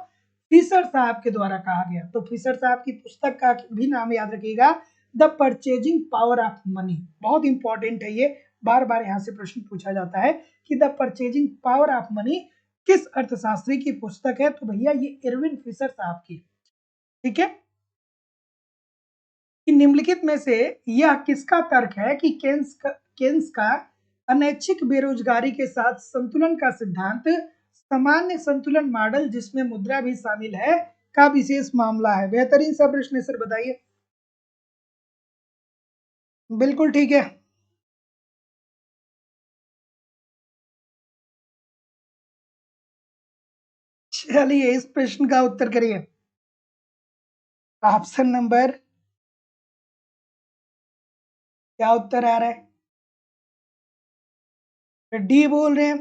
फिशर साहब के द्वारा कहा गया। तो फिशर साहब की पुस्तक का भी नाम याद रखिएगा, the purchasing power of money. बहुत इंपॉर्टेंट है ये, बार बार यहाँ से प्रश्न पूछा जाता है कि the purchasing power of money किस अर्थशास्त्री की पुस्तक है। तो भैया ये इरविन फिशर साहब की, ठीक है। कि निम्नलिखित में से यह किसका तर्क है कि केन्स का अनैच्छिक बेरोजगारी के साथ संतुलन का सिद्धांत सामान्य संतुलन मॉडल जिसमें मुद्रा भी शामिल है का विशेष मामला है। बेहतरीन सा प्रश्न है सर, बताइए। बिल्कुल ठीक है, चलिए इस प्रश्न का उत्तर करिए। ऑप्शन नंबर क्या उत्तर आ रहा है, डी बोल रहे हैं,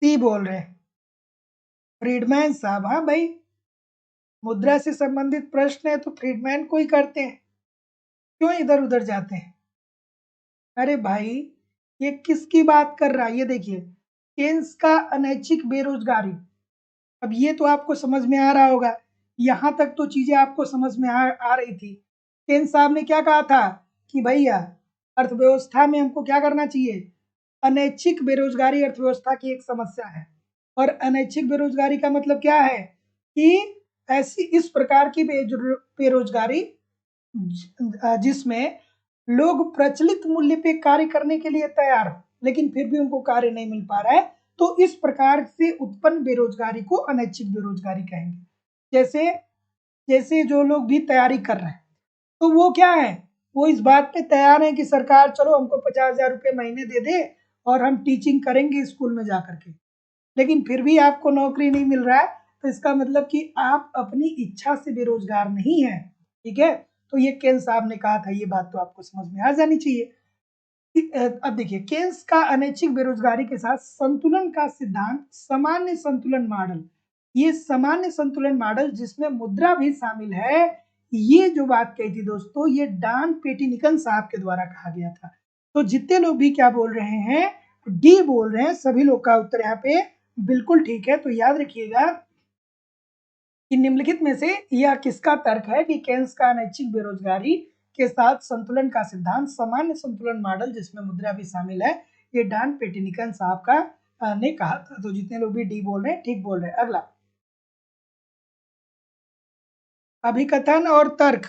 सी बोल रहे हैं, फ्रीडमैन साहब। हाँ भाई, मुद्रा से संबंधित प्रश्न है तो फ्रीडमैन को ही करते हैं, क्यों इधर उधर जाते हैं। अरे भाई, ये किसकी बात कर रहा है, ये देखिए, केन्स का अनैच्छिक बेरोजगारी। अब ये तो आपको समझ में आ रहा होगा, यहां तक तो चीजें आपको समझ में आ रही थी। केन्स साहब ने क्या कहा था कि भैया अर्थव्यवस्था में हमको क्या करना चाहिए, अनैच्छिक बेरोजगारी अर्थव्यवस्था की एक समस्या है। और अनैच्छिक बेरोजगारी का मतलब क्या है कि ऐसी इस प्रकार की बेरोजगारी जिसमें लोग प्रचलित मूल्य पे कार्य करने के लिए तैयार हो, लेकिन फिर भी उनको कार्य नहीं मिल पा रहा है। तो इस प्रकार से उत्पन्न बेरोजगारी को अनैच्छिक बेरोजगारी कहेंगे। जैसे जैसे जो लोग भी तैयारी कर रहे हैं, तो वो क्या है, वो इस बात पे तैयार है कि सरकार चलो हमको 50,000 रुपये महीने दे दे और हम टीचिंग करेंगे स्कूल में जाकर के, लेकिन फिर भी आपको नौकरी नहीं मिल रहा है। तो इसका मतलब कि आप अपनी इच्छा से बेरोजगार नहीं है, ठीक है। तो ये केन साहब ने कहा था, ये बात तो आपको समझ में आ जानी चाहिए। अब देखिए, केन्स का अनैच्छिक बेरोजगारी के साथ संतुलन का सिद्धांत सामान्य संतुलन मॉडल, ये सामान्य संतुलन मॉडल जिसमें मुद्रा भी शामिल है, ये जो बात कही थी दोस्तों, ये डॉन पेटिनिकन साहब के द्वारा कहा गया था। तो जितने लोग भी क्या बोल रहे हैं, डी बोल रहे हैं, सभी लोग का उत्तर यहाँ पे बिल्कुल ठीक है। तो याद रखिएगा कि निम्नलिखित में से यह किसका तर्क है कि केन्स का अनैच्छिक बेरोजगारी के साथ संतुलन का सिद्धांत सामान्य संतुलन मॉडल जिसमें मुद्रा भी शामिल है, ये डॉन पेटिनिकन साहब का ने कहा था। तो जितने लोग भी डी बोल रहे हैं ठीक बोल रहे हैं। अगला, अभिकथन और तर्क।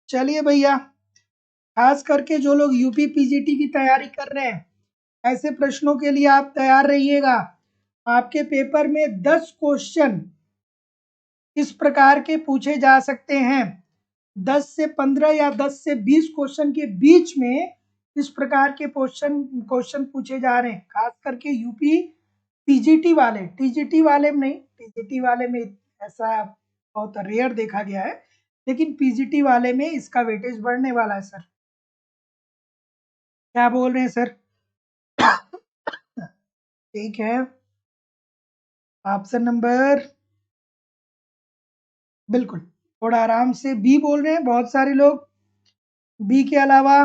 चलिए भैया, खास करके जो लोग यूपी पीजीटी की तैयारी कर रहे हैं, ऐसे प्रश्नों के लिए आप तैयार रहिएगा। आपके पेपर में 10 क्वेश्चन इस प्रकार के पूछे जा सकते हैं। 10 से 15 या 10 से 20 क्वेश्चन के बीच में इस प्रकार के क्वेश्चन पूछे जा रहे हैं। खास करके यूपी पीजीटी वाले, टीजीटी वाले में नहीं, टीजीटी वाले में ऐसा बहुत रेयर देखा गया है, लेकिन पीजीटी वाले में इसका वेटेज बढ़ने वाला है। सर क्या बोल रहे हैं सर? ठीक है, ऑप्शन नंबर बिल्कुल, थोड़ा आराम से बी बोल रहे हैं बहुत सारे लोग। बी के अलावा,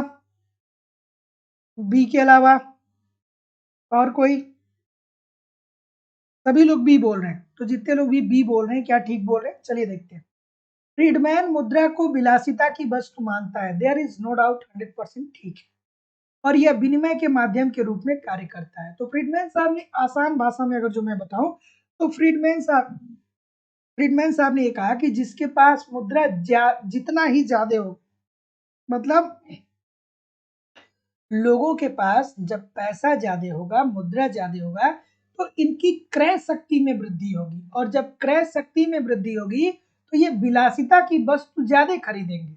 बी के अलावा और कोई? सभी लोग बी बोल रहे हैं। तो जितने लोग भी बी बोल रहे हैं, क्या ठीक बोल रहे हैं? चलिए देखते हैं। फ्रीडमैन मुद्रा को विलासिता की वस्तु मानता है, देयर इज नो डाउट, 100% ठीक है, और यह विनिमय के माध्यम के रूप में कार्य करता है। तो फ्रीडमैन साहब ने आसान भाषा में अगर जो मैं बताऊं, तो फ्रीडमैन साहब ने ये कहा कि जिसके पास मुद्रा जितना ही ज्यादा हो, मतलब लोगों के पास जब पैसा ज्यादा होगा, मुद्रा ज्यादा होगा, तो इनकी क्रय शक्ति में वृद्धि होगी, और जब क्रय शक्ति में वृद्धि होगी तो ये विलासिता की वस्तु ज्यादा खरीदेंगे,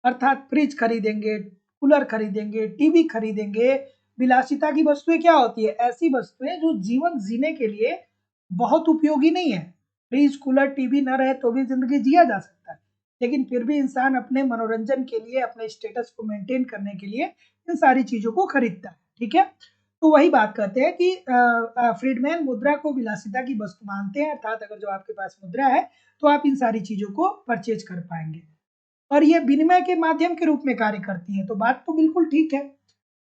अर्थात फ्रिज खरीदेंगे, कूलर खरीदेंगे, टीवी खरीदेंगे। विलासिता की वस्तुएं क्या होती है? ऐसी वस्तुएं जो जीवन जीने के लिए बहुत उपयोगी नहीं है। फ्रिज, कूलर, टीवी न रहे तो भी जिंदगी जिया जा सकता है, लेकिन फिर भी इंसान अपने मनोरंजन के लिए, अपने स्टेटस को मेंटेन करने के लिए इन सारी चीजों को खरीदता है। ठीक है, तो वही बात कहते हैं कि फ्रीडमैन मुद्रा को विलासिता की वस्तु मानते हैं, अर्थात अगर जो आपके पास मुद्रा है तो आप इन सारी चीजों को परचेज कर पाएंगे, और ये विनिमय के माध्यम के रूप में कार्य करती है। तो बात तो बिल्कुल ठीक है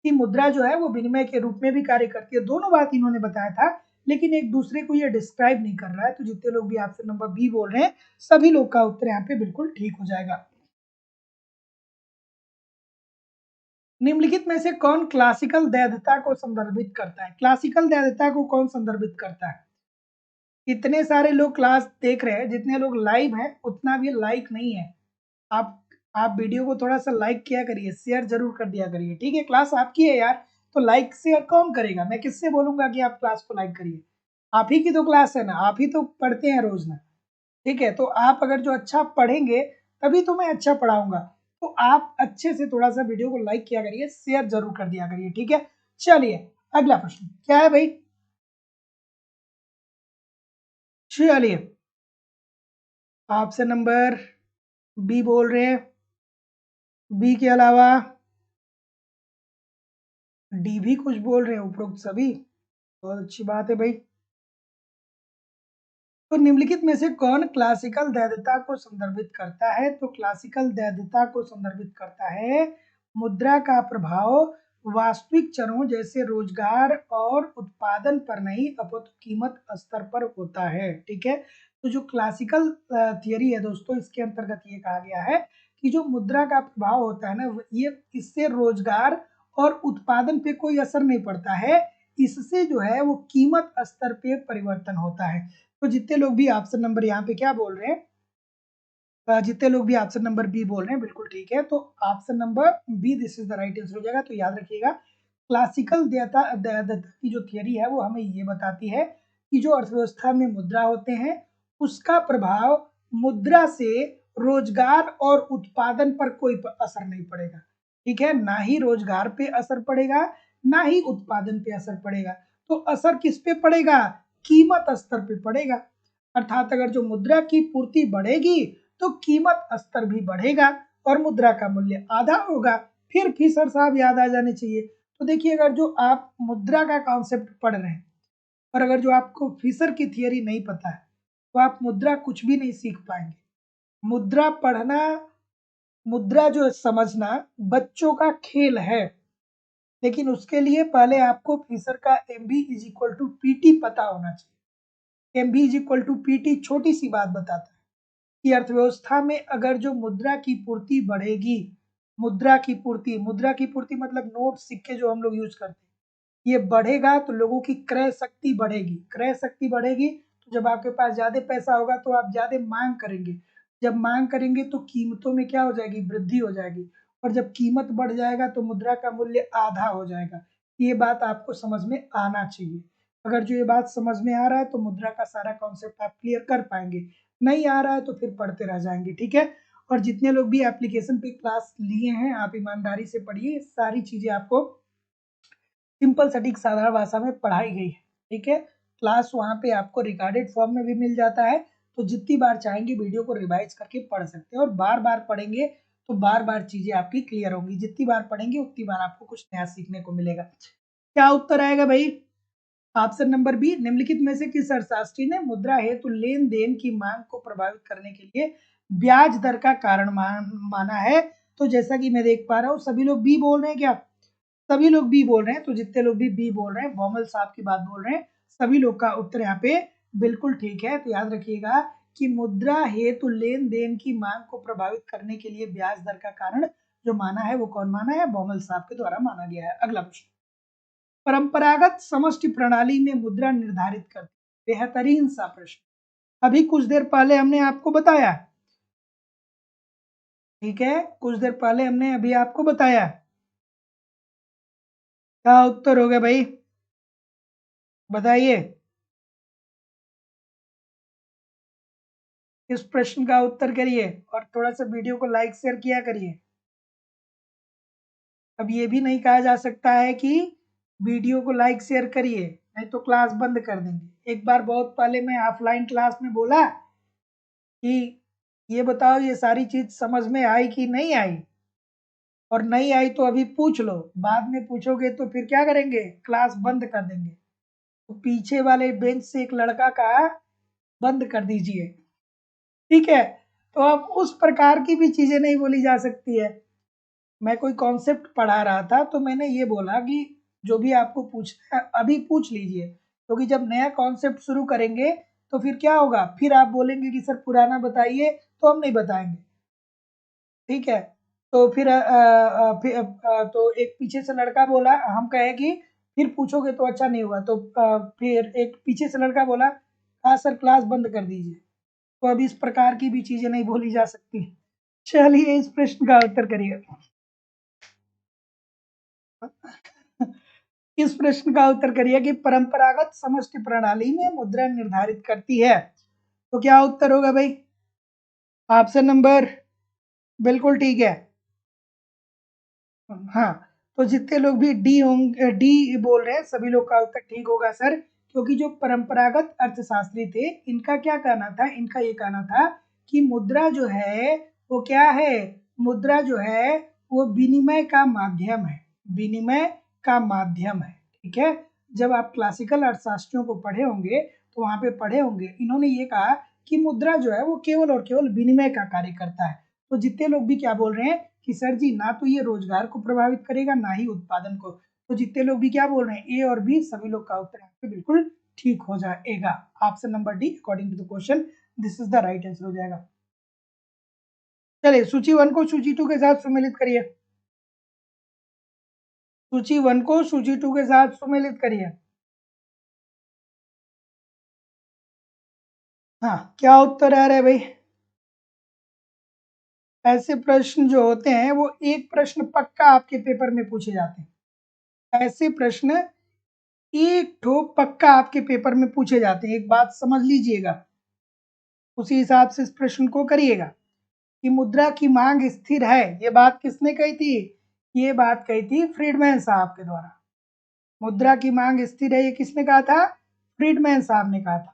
कि मुद्रा जो है वो विनिमय के रूप में भी कार्य करती है। दोनों बात इन्होंने बताया था, लेकिन एक दूसरे को ये डिस्क्राइब नहीं कर रहा है। तो जितने लोग भी ऑप्शन नंबर बी बोल रहे हैं, सभी लोग का उत्तर यहाँ पे बिल्कुल ठीक हो जाएगा। निम्नलिखित में से कौन क्लासिकल वैधता को संदर्भित करता है? क्लासिकल वैधता को कौन संदर्भित करता है? इतने सारे लोग क्लास देख रहे हैं, जितने लोग लाइव हैं उतना भी लाइक नहीं है। आप वीडियो को थोड़ा सा लाइक किया करिए, शेयर जरूर कर दिया करिए। ठीक है, क्लास आपकी है यार, तो लाइक शेयर कौन करेगा? मैं किससे बोलूंगा कि आप क्लास को लाइक करिए? आप ही की तो क्लास है ना, आप ही तो पढ़ते हैं रोज ना। ठीक है, तो आप अगर जो अच्छा पढ़ेंगे तभी तो मैं अच्छा पढ़ाऊंगा। तो आप अच्छे से थोड़ा सा वीडियो को लाइक किया करिए, शेयर जरूर कर दिया करिए। ठीक है, चलिए अगला प्रश्न क्या है भाई? चलिए, ऑप्शन नंबर बी बोल रहे हैं, बी के अलावा डी भी कुछ बोल रहे हैं, उपरोक्त सभी। बहुत अच्छी बात है भाई। तो निम्नलिखित में से कौन क्लासिकल वैधता को संदर्भित करता है? तो क्लासिकल वैधता को संदर्भित करता है मुद्रा का प्रभाव वास्तविक चरों जैसे रोजगार और उत्पादन पर नहीं अपितु कीमत स्तर पर होता है। ठीक है, तो जो क्लासिकल थियरी है दोस्तों, इसके अंतर्गत ये कहा गया है कि जो मुद्रा का प्रभाव होता है ना, ये इससे रोजगार और उत्पादन पे कोई असर नहीं पड़ता है, इससे जो है वो कीमत स्तर पे परिवर्तन होता है। तो जितने लोग भी ऑप्शन नंबर यहाँ पे क्या बोल रहे हैं, जितने लोग भी ऑप्शन नंबर बी बोल रहे हैं बिल्कुल ठीक है। तो option number B this is the right answer हो जाएगा। तो याद रखिएगा, क्लासिकल दत्ता की जो थियरी है वो हमें ये बताती है कि जो अर्थव्यवस्था में मुद्रा होते हैं उसका प्रभाव मुद्रा से रोजगार और उत्पादन पर कोई असर नहीं पड़ेगा। ठीक है, ना ही रोजगार पे असर पड़ेगा, ना ही उत्पादन पे असर पड़ेगा। तो असर किस पे पड़ेगा? कीमत स्तर पे पड़ेगा। अर्थात अगर जो मुद्रा की पूर्ति बढ़ेगी तो कीमत स्तर भी बढ़ेगा और मुद्रा का मूल्य आधा होगा। फिर फिशर साहब याद आ जाने चाहिए। तो देखिए, अगर जो आप मुद्रा का कॉन्सेप्ट पढ़ रहे हैं और अगर जो आपको फिशर की थियरी नहीं पता है, तो आप मुद्रा कुछ भी नहीं सीख पाएंगे। मुद्रा पढ़ना, मुद्रा जो समझना बच्चों का खेल है, लेकिन उसके लिए पहले आपको फिशर का MB is equal to PT पता होना चाहिए। MB is equal to PT छोटी सी बात बताता है कि अर्थव्यवस्था में अगर जो मुद्रा की पूर्ति बढ़ेगी, मुद्रा की पूर्ति मतलब नोट सिक्के जो हम लोग यूज करते हैं, ये बढ़ेगा तो लोगों की क्रय शक्ति बढ़ेगी। क्रय शक्ति बढ़ेगी तो जब आपके पास ज्यादा पैसा होगा तो आप ज्यादा मांग करेंगे। जब मांग करेंगे तो कीमतों में क्या हो जाएगी, वृद्धि हो जाएगी। और जब कीमत बढ़ जाएगा तो मुद्रा का मूल्य आधा हो जाएगा। ये बात आपको समझ में आना चाहिए। अगर जो ये बात समझ में आ रहा है तो मुद्रा का सारा कॉन्सेप्ट आप क्लियर कर पाएंगे, नहीं आ रहा है तो फिर पढ़ते रह जाएंगे, ठीक है। और जितने लोग भी एप्लीकेशन पे क्लास लिए हैं आप ईमानदारी से पढ़िए, सारी चीजें आपको सिंपल सटीक साधारण भाषा में पढ़ाई गई है, ठीक है। क्लास वहाँ पे आपको रिकॉर्डेड फॉर्म में भी मिल जाता है, तो जितनी बार चाहेंगे वीडियो को रिवाइज करके पढ़ सकते हैं। और बार बार पढ़ेंगे तो बार बार चीजें आपकी क्लियर होंगी। जितनी बार पढ़ेंगे उतनी बार आपको कुछ नया सीखने को मिलेगा। क्या उत्तर आएगा भाई? ऑप्शन नंबर बी, निम्नलिखित में से किस अर्थशास्त्री ने मुद्रा हेतु लेन देन की मांग को प्रभावित करने के लिए ब्याज दर का कारण माना है? तो जैसा कि मैं देख पा रहा हूँ सभी लोग बी बोल रहे हैं। क्या सभी लोग बी बोल रहे हैं? तो जितने लोग भी बी बोल रहे हैं, बॉमल साहब की बात बोल रहे हैं, सभी लोग का उत्तर यहाँ पे बिल्कुल ठीक है। तो याद रखिएगा कि मुद्रा हेतु लेन देन की मांग को प्रभावित करने के लिए ब्याज दर का कारण जो माना है वो कौन माना है? बॉमल साहब के द्वारा माना गया है। अगला प्रश्न, परंपरागत समष्टि प्रणाली में मुद्रा निर्धारित करती, बेहतरीन सा प्रश्न। अभी कुछ देर पहले हमने आपको बताया, ठीक है, कुछ देर पहले हमने अभी आपको बताया। क्या उत्तर हो गया भाई, बताइए। इस प्रश्न का उत्तर करिए और थोड़ा सा वीडियो को लाइक शेयर किया करिए। अब ये भी नहीं कहा जा सकता है कि वीडियो को लाइक शेयर करिए नहीं तो क्लास बंद कर देंगे। एक बार बहुत पहले मैं ऑफलाइन क्लास में बोला कि ये बताओ ये सारी चीज समझ में आई कि नहीं आई, और नहीं आई तो अभी पूछ लो, बाद में पूछोगे तो फिर क्या करेंगे, क्लास बंद कर देंगे। तो पीछे वाले बेंच से एक लड़का का बंद कर दीजिए, ठीक है। तो अब उस प्रकार की भी चीजें नहीं बोली जा सकती है। मैं कोई कॉन्सेप्ट पढ़ा रहा था तो मैंने ये बोला कि जो भी आपको पूछना है अभी पूछ लीजिए, क्योंकि जब नया कॉन्सेप्ट शुरू करेंगे तो फिर क्या होगा, फिर आप बोलेंगे कि सर पुराना बताइए, तो हम नहीं बताएंगे, ठीक है। तो फिर तो एक पीछे से लड़का बोला, हम कहे कि फिर पूछोगे तो अच्छा नहीं हुआ, तो फिर एक पीछे से लड़का बोला हाँ सर क्लास बंद कर दीजिए। तो अब इस प्रकार की भी चीजें नहीं बोली जा सकती। चलिए इस प्रश्न का उत्तर करिए। इस प्रश्न का उत्तर करिए कि परंपरागत समष्टि प्रणाली में मुद्रा निर्धारित करती है। तो क्या उत्तर होगा भाई? ऑप्शन नंबर बिल्कुल ठीक है। हाँ, तो जितने लोग भी डी होंगे, डी बोल रहे हैं, सभी लोग का उत्तर ठीक होगा सर। क्योंकि जो परंपरागत अर्थशास्त्री थे इनका क्या कहना था, इनका ये कहना था कि मुद्रा जो है वो क्या है, मुद्रा जो है वो विनिमय का माध्यम है, विनिमय का माध्यम है, ठीक है। जब आप क्लासिकल अर्थशास्त्रियों को पढ़े होंगे तो वहां पे पढ़े होंगे, इन्होंने ये कहा कि मुद्रा जो है वो केवल और केवल विनिमय का कार्य करता है। तो जितने लोग भी क्या बोल रहे हैं कि सर जी ना तो ये रोजगार को प्रभावित करेगा ना ही उत्पादन को, तो जितने लोग भी क्या बोल रहे हैं, ए और बी सभी लोग का उत्तर यहाँ पे बिल्कुल ठीक हो जाएगा। Option number D according to the question this is the right answer हो जाएगा। चलिए सूची 1 को सूची 2 के साथ सुमेलित करिए, सूची 1 को सूची 2 के साथ सुमेलित करिए। हाँ, क्या उत्तर आ रहा है भाई? ऐसे प्रश्न जो होते हैं वो एक प्रश्न पक्का आपके पेपर में पूछे जाते हैं। ऐसे प्रश्न एक ठो पक्का आपके पेपर में पूछे जाते हैं, एक बात समझ लीजिएगा, उसी हिसाब से इस प्रश्न को करिएगा कि मुद्रा की मांग स्थिर है, ये बात किसने कही थी? ये बात कही थी फ्रीडमैन साहब के द्वारा। मुद्रा की मांग स्थिर है ये किसने कहा था? फ्रीडमैन साहब ने कहा था।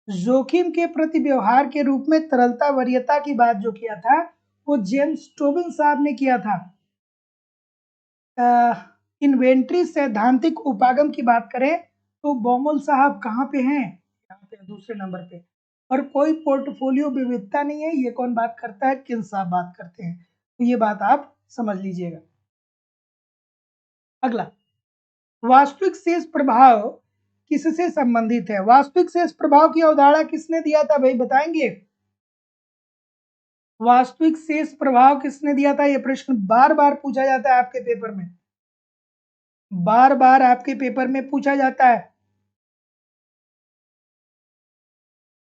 जोखिम के प्रति व्यवहार के रूप में तरलता वरीयता की बात जो किया था वो जेम्स टोबिन साहब ने किया था। इन्वेंट्री सैद्धांतिक उपागम की बात करें तो बॉमल साहब कहाँ पे हैं? यहाँ पे दूसरे नंबर पे। और कोई पोर्टफोलियो विविधता नहीं है, ये कौन बात करता है? किन साहब बात करते हैं। तो ये बात आप समझ लीजिएगा। अगला, वास्तविक शेष प्रभाव किससे संबंधित है? वास्तविक शेष प्रभाव की अवधारणा किसने दिया था भाई, बताएंगे? वास्तविक शेष प्रभाव किसने दिया था? यह प्रश्न बार बार पूछा जाता है आपके पेपर में, बार बार आपके पेपर में पूछा जाता है,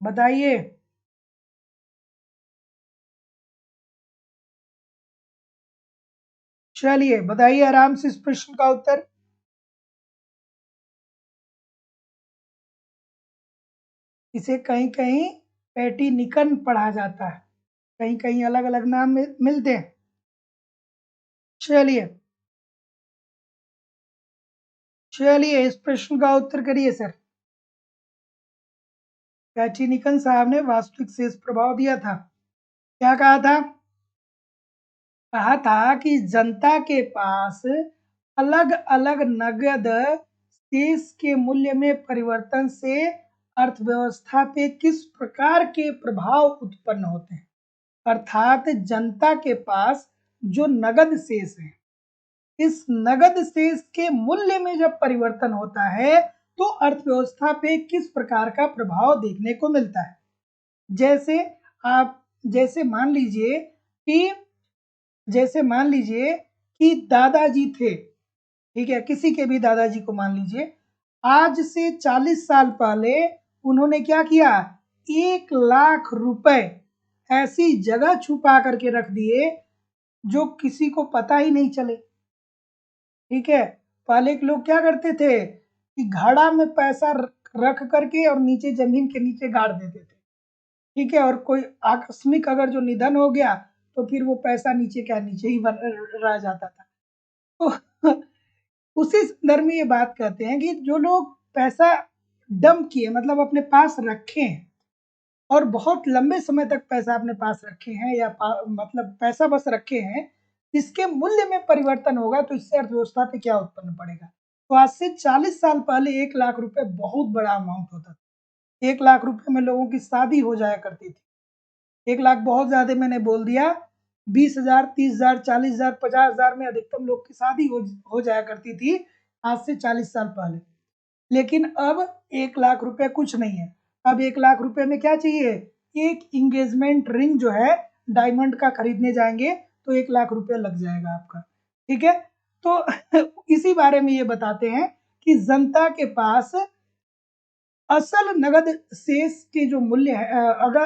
बताइए। चलिए बताइए आराम से इस प्रश्न का उत्तर। इसे कहीं कहीं पैटिनिकन पढ़ा जाता है, कहीं कहीं अलग अलग नाम मिलते हैं। चलिए चलिए इस प्रश्न का उत्तर करिए सर। पैटिनिकन साहब ने वास्तविक शेष प्रभाव दिया था। क्या कहा था? कहा था कि जनता के पास अलग अलग नगद शेष के मूल्य में परिवर्तन से अर्थव्यवस्था पे किस प्रकार के प्रभाव उत्पन्न होते हैं। अर्थात जनता के पास जो नगद शेष है, इस नगद शेष के मूल्य में जब परिवर्तन होता है तो अर्थव्यवस्था पे किस प्रकार का प्रभाव देखने को मिलता है। जैसे आप जैसे मान लीजिए कि दादाजी थे, ठीक है, किसी के भी दादाजी को मान लीजिए, आज से 40 साल पहले उन्होंने क्या किया, 1 लाख रुपए ऐसी जगह छुपा करके रख दिए जो किसी को पता ही नहीं चले। ठीक है, पहले के लोग क्या करते थे कि घड़ा में पैसा रख करके और नीचे जमीन के नीचे गाड़ देते थे। ठीक है, और कोई आकस्मिक अगर जो निधन हो गया तो फिर वो पैसा नीचे क्या नीचे ही रह जाता था। तो उसी संदर्भ में ये बात कहते हैं कि जो लोग पैसा डंप किए, मतलब अपने पास रखे हैं और बहुत लंबे समय तक पैसा अपने पास रखे हैं या मतलब पैसा बस रखे हैं, इसके मूल्य में परिवर्तन होगा तो इससे अर्थव्यवस्था पे क्या उत्पन्न पड़ेगा। तो आज से 40 साल पहले 1 लाख रुपए बहुत बड़ा अमाउंट होता था। 1 लाख रुपए में लोगों की शादी हो जाया करती थी। 1 लाख बहुत ज्यादा मैंने बोल दिया, 20,000, 30,000, 40,000, 50,000 में अधिकतम लोग की शादी हो जाया करती थी आज से 40 साल पहले। लेकिन अब 1 लाख रुपए कुछ नहीं है। अब 1 लाख रुपए में क्या चाहिए, एक इंगेजमेंट रिंग जो है डायमंड का खरीदने जाएंगे तो 1 लाख रुपए लग जाएगा आपका। ठीक है, तो इसी बारे में ये बताते हैं कि जनता के पास असल नगद शेष के जो मूल्य है, अगर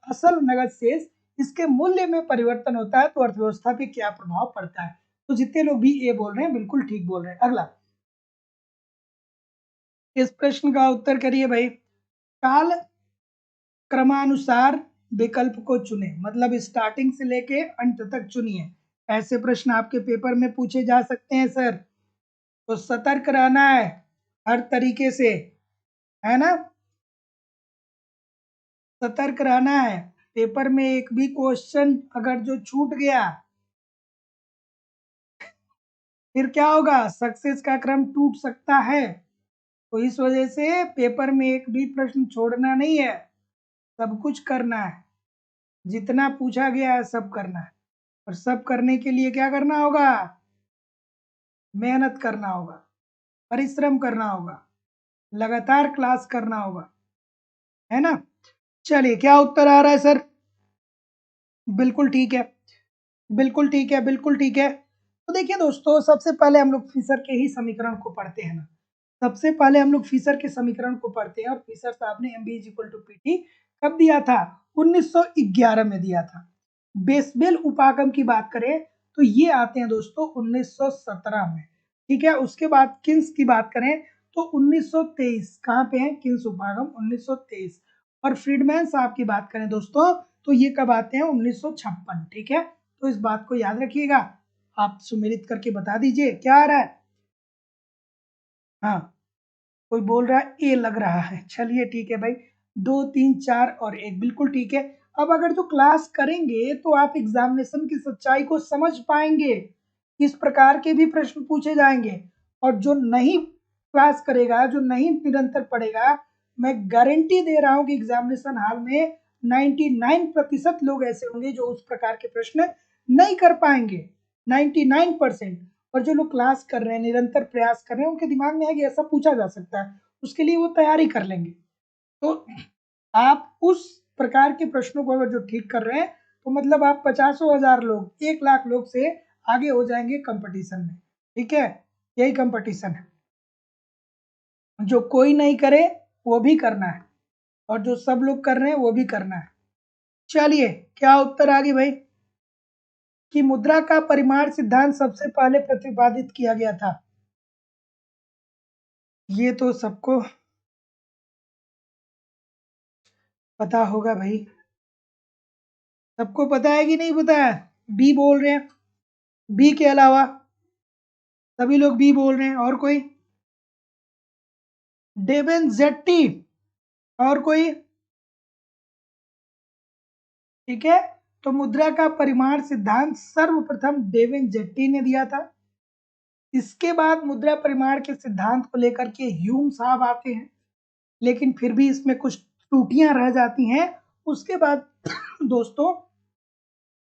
असल नगद शेष इसके मूल्य में परिवर्तन होता है तो अर्थव्यवस्था पे क्या प्रभाव पड़ता है। तो जितने लोग भी ये बोल रहे हैं बिल्कुल ठीक बोल रहे हैं। अगला, इस प्रश्न का उत्तर करिए भाई। काल क्रमानुसार विकल्प को चुने, मतलब स्टार्टिंग से लेके अंत तक चुनिए। ऐसे प्रश्न आपके पेपर में पूछे जा सकते हैं सर, तो सतर्क रहना है हर तरीके से, है ना, सतर्क रहना है। पेपर में एक भी क्वेश्चन अगर जो छूट गया फिर क्या होगा, सक्सेस का क्रम टूट सकता है। तो इस वजह से पेपर में एक भी प्रश्न छोड़ना नहीं है, सब कुछ करना है, जितना पूछा गया है सब करना है। और सब करने के लिए क्या करना होगा, मेहनत करना होगा, परिश्रम करना होगा, लगातार क्लास करना होगा, है ना। चलिए क्या उत्तर आ रहा है सर? बिल्कुल ठीक है, बिल्कुल ठीक है, बिल्कुल ठीक है। तो देखिए दोस्तों, सबसे पहले हम लोग फिशर के ही समीकरण को पढ़ते हैं ना। सबसे पहले हम लोग फिशर के समीकरण को पढ़ते हैं, और फिशर साहब ने M B is equal to P T कब दिया था, 1911 में दिया था। बेसबेल उपागम की बात करें तो ये आते हैं दोस्तों 1917 में। ठीक है, उसके बाद किन्स की बात करें तो 1923, कहाँ पे है किन्स उपागम, 1923। और फ्रीडमैन साहब की बात करें दोस्तों तो ये कब आते हैं, 1956। ठीक है, तो इस बात को याद रखिएगा। आप सुमेलित करके बता दीजिए क्या आ रहा है। हाँ, कोई बोल रहा है ए लग रहा है, चलिए ठीक है भाई, 2, 3, 4 और 1, बिल्कुल ठीक है। अब अगर जो क्लास करेंगे तो आप एग्जामिनेशन की सच्चाई को समझ पाएंगे, किस प्रकार के भी प्रश्न पूछे जाएंगे। और जो नहीं क्लास करेगा, जो नहीं निरंतर पढ़ेगा, मैं गारंटी दे रहा हूं कि एग्जामिनेशन हॉल में 99% लोग ऐसे होंगे जो उस प्रकार के प्रश्न नहीं कर पाएंगे, 99%। और जो लोग क्लास कर रहे हैं, निरंतर प्रयास कर रहे हैं, उनके दिमाग में है कि ऐसा पूछा जा सकता है, उसके लिए वो तैयारी कर लेंगे। तो आप उस प्रकार के प्रश्नों को अगर जो ठीक कर रहे हैं, तो मतलब आप 50,000 लोग, 1 लाख लोग से आगे हो जाएंगे कंपटीशन में। ठीक है, यही कंपटीशन है। जो कोई नहीं करे वो भी करना है, और जो सब लोग कर रहे हैं वो भी करना है। चलिए, क्या उत्तर आ गई भाई? कि मुद्रा का परिमाण सिद्धांत सबसे पहले प्रतिपादित किया गया था। ये तो सबको पता होगा भाई। सबको पता है कि नहीं पता है? बी बोल रहे हैं। बी के अलावा सभी लोग बी बोल रहे हैं। और कोई? डेवेन जेट्टी। और कोई? ठीक है, तो मुद्रा का परिमाण सिद्धांत सर्वप्रथम डेवेन जेट्टी ने दिया था। इसके बाद मुद्रा परिमाण के सिद्धांत को लेकर के ह्यूम साहब आते हैं, लेकिन फिर भी इसमें कुछ त्रुटियां रह जाती हैं। उसके बाद दोस्तों,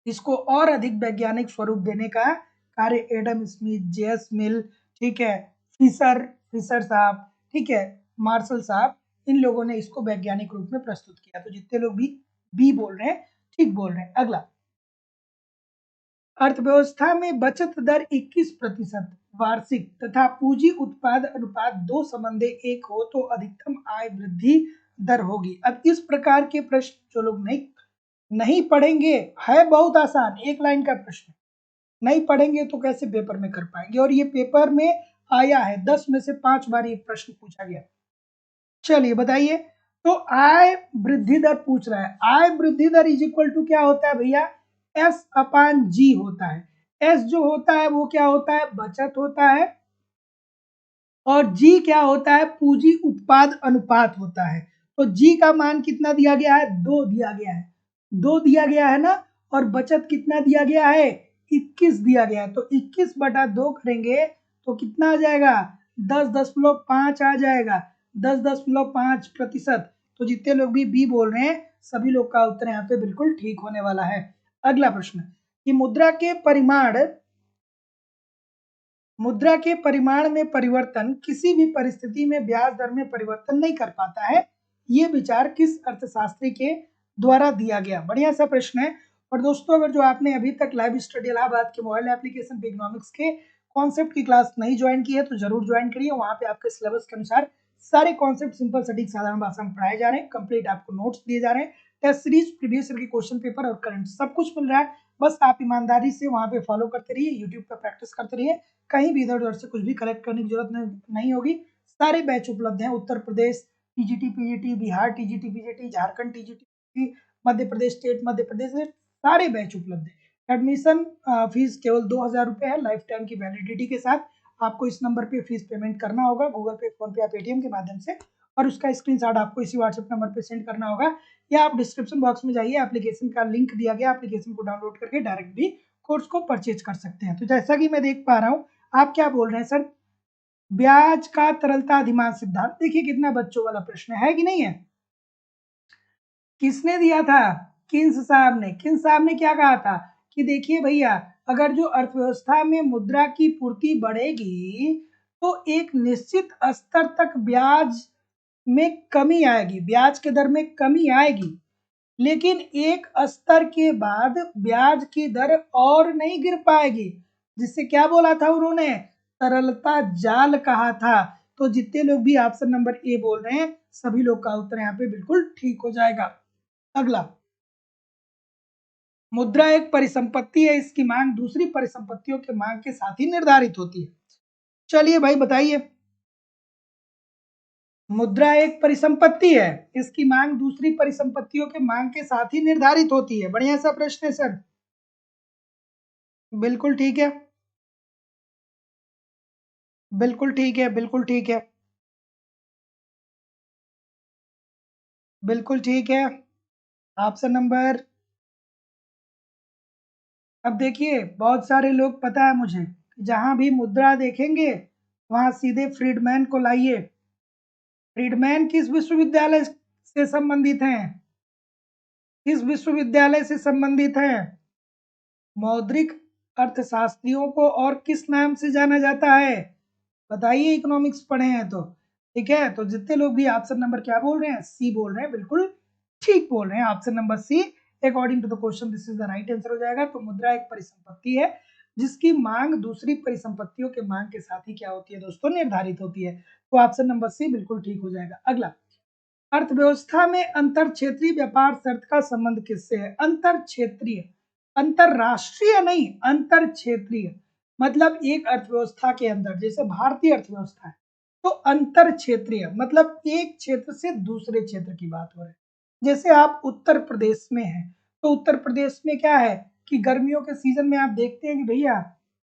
इसको और अधिक वैज्ञानिक स्वरूप देने का कार्य एडम स्मिथ, जेएस मिल, ठीक है, फिशर फिशर साहब, ठीक है, मार्शल साहब, इन लोगों ने इसको वैज्ञानिक रूप में प्रस्तुत किया। तो जितने लोग भी बी बोल रहे हैं, ठीक बोल रहे हैं। अगला, अर्थव्यवस्था में बचत दर 21% वार्षिक तथा पूंजी उत्पाद अनुपात 2 संबंधी 1 हो तो अधिकतम आय वृद्धि दर होगी। अब इस प्रकार के प्रश्न जो लोग नहीं नहीं पढ़ेंगे, है बहुत आसान, एक लाइन का प्रश्न, नहीं पढ़ेंगे तो कैसे पेपर में कर पाएंगे? और ये पेपर में आया है, 10 में से 5 बार ये प्रश्न पूछा गया। चलिए बताइए, तो आय वृद्धि दर पूछ रहा है। आय वृद्धि दर इज इक्वल टू क्या होता है भैया? एस अपान जी होता है। एस जो होता है वो क्या होता है? बचत होता है। और जी क्या होता है? पूंजी उत्पाद अनुपात होता है। तो जी का मान कितना दिया गया है? 2 दिया गया है। 2 दिया गया है ना। और बचत कितना दिया गया है? 21 दिया गया है। तो 21/2 करेंगे तो कितना आ जाएगा? 10.5 आ जाएगा। 10.5%। तो जितने लोग भी बी बोल रहे हैं, सभी लोग का उत्तर यहाँ पे बिल्कुल ठीक होने वाला है। अगला प्रश्न, कि मुद्रा के परिमाण में परिवर्तन किसी भी परिस्थिति में ब्याज दर में परिवर्तन नहीं कर पाता है। ये विचार किस अर्थशास्त्री के द्वारा दिया गया? बढ़िया सा प्रश्न है। और दोस्तों, अगर जो आपने अभी तक लाइव स्टडी इलाहाबाद के मोबाइल एप्लीकेशन पे इकोनॉमिक्स के कॉन्सेप्ट की क्लास नहीं ज्वाइन की है तो जरूर ज्वाइन करिए। वहां पे आपके सिलेबस के अनुसार सारे कॉन्सेप्ट सिंपल, सटीक, साधारण भाषा में पढ़ाए जा रहे हैं। कंप्लीट आपको नोट्स दिए जा रहे हैं। टेस्ट सीरीज, प्रीवियस ईयर के क्वेश्चन पेपर और करंट सब कुछ मिल रहा है। बस आप ईमानदारी से वहां पे फॉलो करते रहिए, यूट्यूब पर प्रैक्टिस करते रहिए। कहीं भी इधर उधर से कुछ भी कलेक्ट करने की जरूरत नहीं होगी। सारे बैच उपलब्ध हैं। Uttar Pradesh TGT PGT, Bihar TGT PGT, Jharkhand TGT, Madhya Pradesh state, Madhya Pradesh state, सारे बैच उपलब्ध है। एडमिशन फीस केवल 2,000 रुपये है, लाइफ टाइम की वैलिडिटी के साथ। आपको इस नंबर पे फीस पेमेंट करना होगा, गूगल पे, फोन पे या पेटीएम के माध्यम से, और उसका स्क्रीनशॉट आपको इसी व्हाट्सएप नंबर पे सेंड करना होगा। या आप डिस्क्रिप्शन बॉक्स में जाइए, एप्लीकेशन का लिंक दिया गया, एप्लीकेशन को डाउनलोड करके डायरेक्ट भी कोर्स को परचेज कर सकते हैं। तो जैसा कि मैं देख पा रहा हूँ, आप क्या बोल रहे हैं सर? ब्याज का तरलता अधिमान सिद्धांत। देखिए कितना बच्चों वाला प्रश्न है कि नहीं है? किसने दिया था? किन्स साहब ने। किन्स साहब ने क्या कहा था? कि देखिए भैया, अगर जो अर्थव्यवस्था में मुद्रा की पूर्ति बढ़ेगी तो एक निश्चित स्तर तक ब्याज में कमी आएगी, ब्याज के दर में कमी आएगी, लेकिन एक स्तर के बाद ब्याज की दर और नहीं गिर पाएगी। जिससे क्या बोला था उन्होंने? तरलता जाल कहा था। तो जितने लोग भी ऑप्शन नंबर ए बोल रहे हैं, सभी लोग का उत्तर यहाँ पे बिल्कुल ठीक हो जाएगा। अगला, मुद्रा एक परिसंपत्ति है, इसकी मांग दूसरी परिसंपत्तियों के मांग के साथ ही निर्धारित होती है। चलिए भाई बताइए, मुद्रा एक परिसंपत्ति है, इसकी मांग दूसरी परिसंपत्तियों के मांग के साथ ही निर्धारित होती है। बढ़िया सा प्रश्न है सर, बिल्कुल ठीक है, बिल्कुल ठीक है, बिल्कुल ठीक है, बिल्कुल ठीक है। ऑप्शन नंबर, अब देखिए बहुत सारे लोग, पता है मुझे, जहां भी मुद्रा देखेंगे वहां सीधे फ्रीडमैन को लाइए। फ्रीडमैन किस विश्वविद्यालय से संबंधित हैं? किस विश्वविद्यालय से संबंधित हैं? मौद्रिक अर्थशास्त्रियों को और किस नाम से जाना जाता है? बताइए, इकोनॉमिक्स पढ़े हैं तो। ठीक है, तो जितने लोग भी ऑप्शन नंबर क्या बोल रहे हैं, सी बोल रहे हैं, बिल्कुल ठीक बोल रहे हैं। Option number C according to the question this is the right answer हो जाएगा। तो मुद्रा एक परिसंपत्ति है जिसकी मांग दूसरी परिसंपत्तियों के मांग के साथ ही क्या होती है दोस्तों, निर्धारित होती है। तो ऑप्शन नंबर सी बिल्कुल ठीक हो जाएगा। अगला, अर्थव्यवस्था में अंतर क्षेत्रीय व्यापार शर्त का संबंध किससे है? अंतर क्षेत्रीय, अंतरराष्ट्रीय नहीं, अंतर क्षेत्रीय मतलब एक अर्थव्यवस्था के अंदर, जैसे भारतीय अर्थव्यवस्था है तो अंतर क्षेत्रीय मतलब एक क्षेत्र से दूसरे क्षेत्र की बात हो रही है। जैसे आप उत्तर प्रदेश में हैं तो उत्तर प्रदेश में क्या है कि गर्मियों के सीजन में आप देखते हैं कि भैया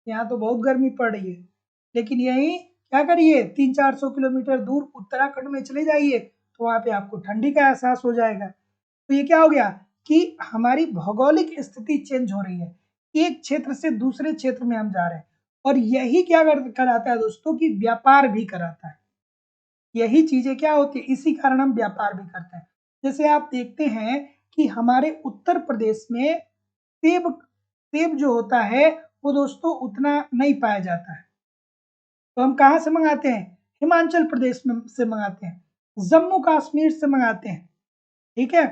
यहाँ तो बहुत गर्मी पड़ रही है, लेकिन यही क्या करिए 300-400 किलोमीटर दूर उत्तराखंड में चले जाइए तो वहां पे आपको ठंडी का एहसास हो जाएगा। तो ये क्या हो गया कि हमारी भौगोलिक स्थिति चेंज हो रही है, एक क्षेत्र से दूसरे क्षेत्र में हम जा रहे हैं। और यही क्या कराता है दोस्तों कि व्यापार भी कराता है। यही चीजें क्या होती है, इसी कारण हम व्यापार भी करते हैं। जैसे आप देखते हैं कि हमारे उत्तर प्रदेश में सेब सेब जो होता है वो दोस्तों उतना नहीं पाया जाता है। तो हम कहाँ से मंगाते हैं, हिमाचल प्रदेश में से मंगाते हैं, जम्मू कश्मीर से मंगाते हैं। ठीक है,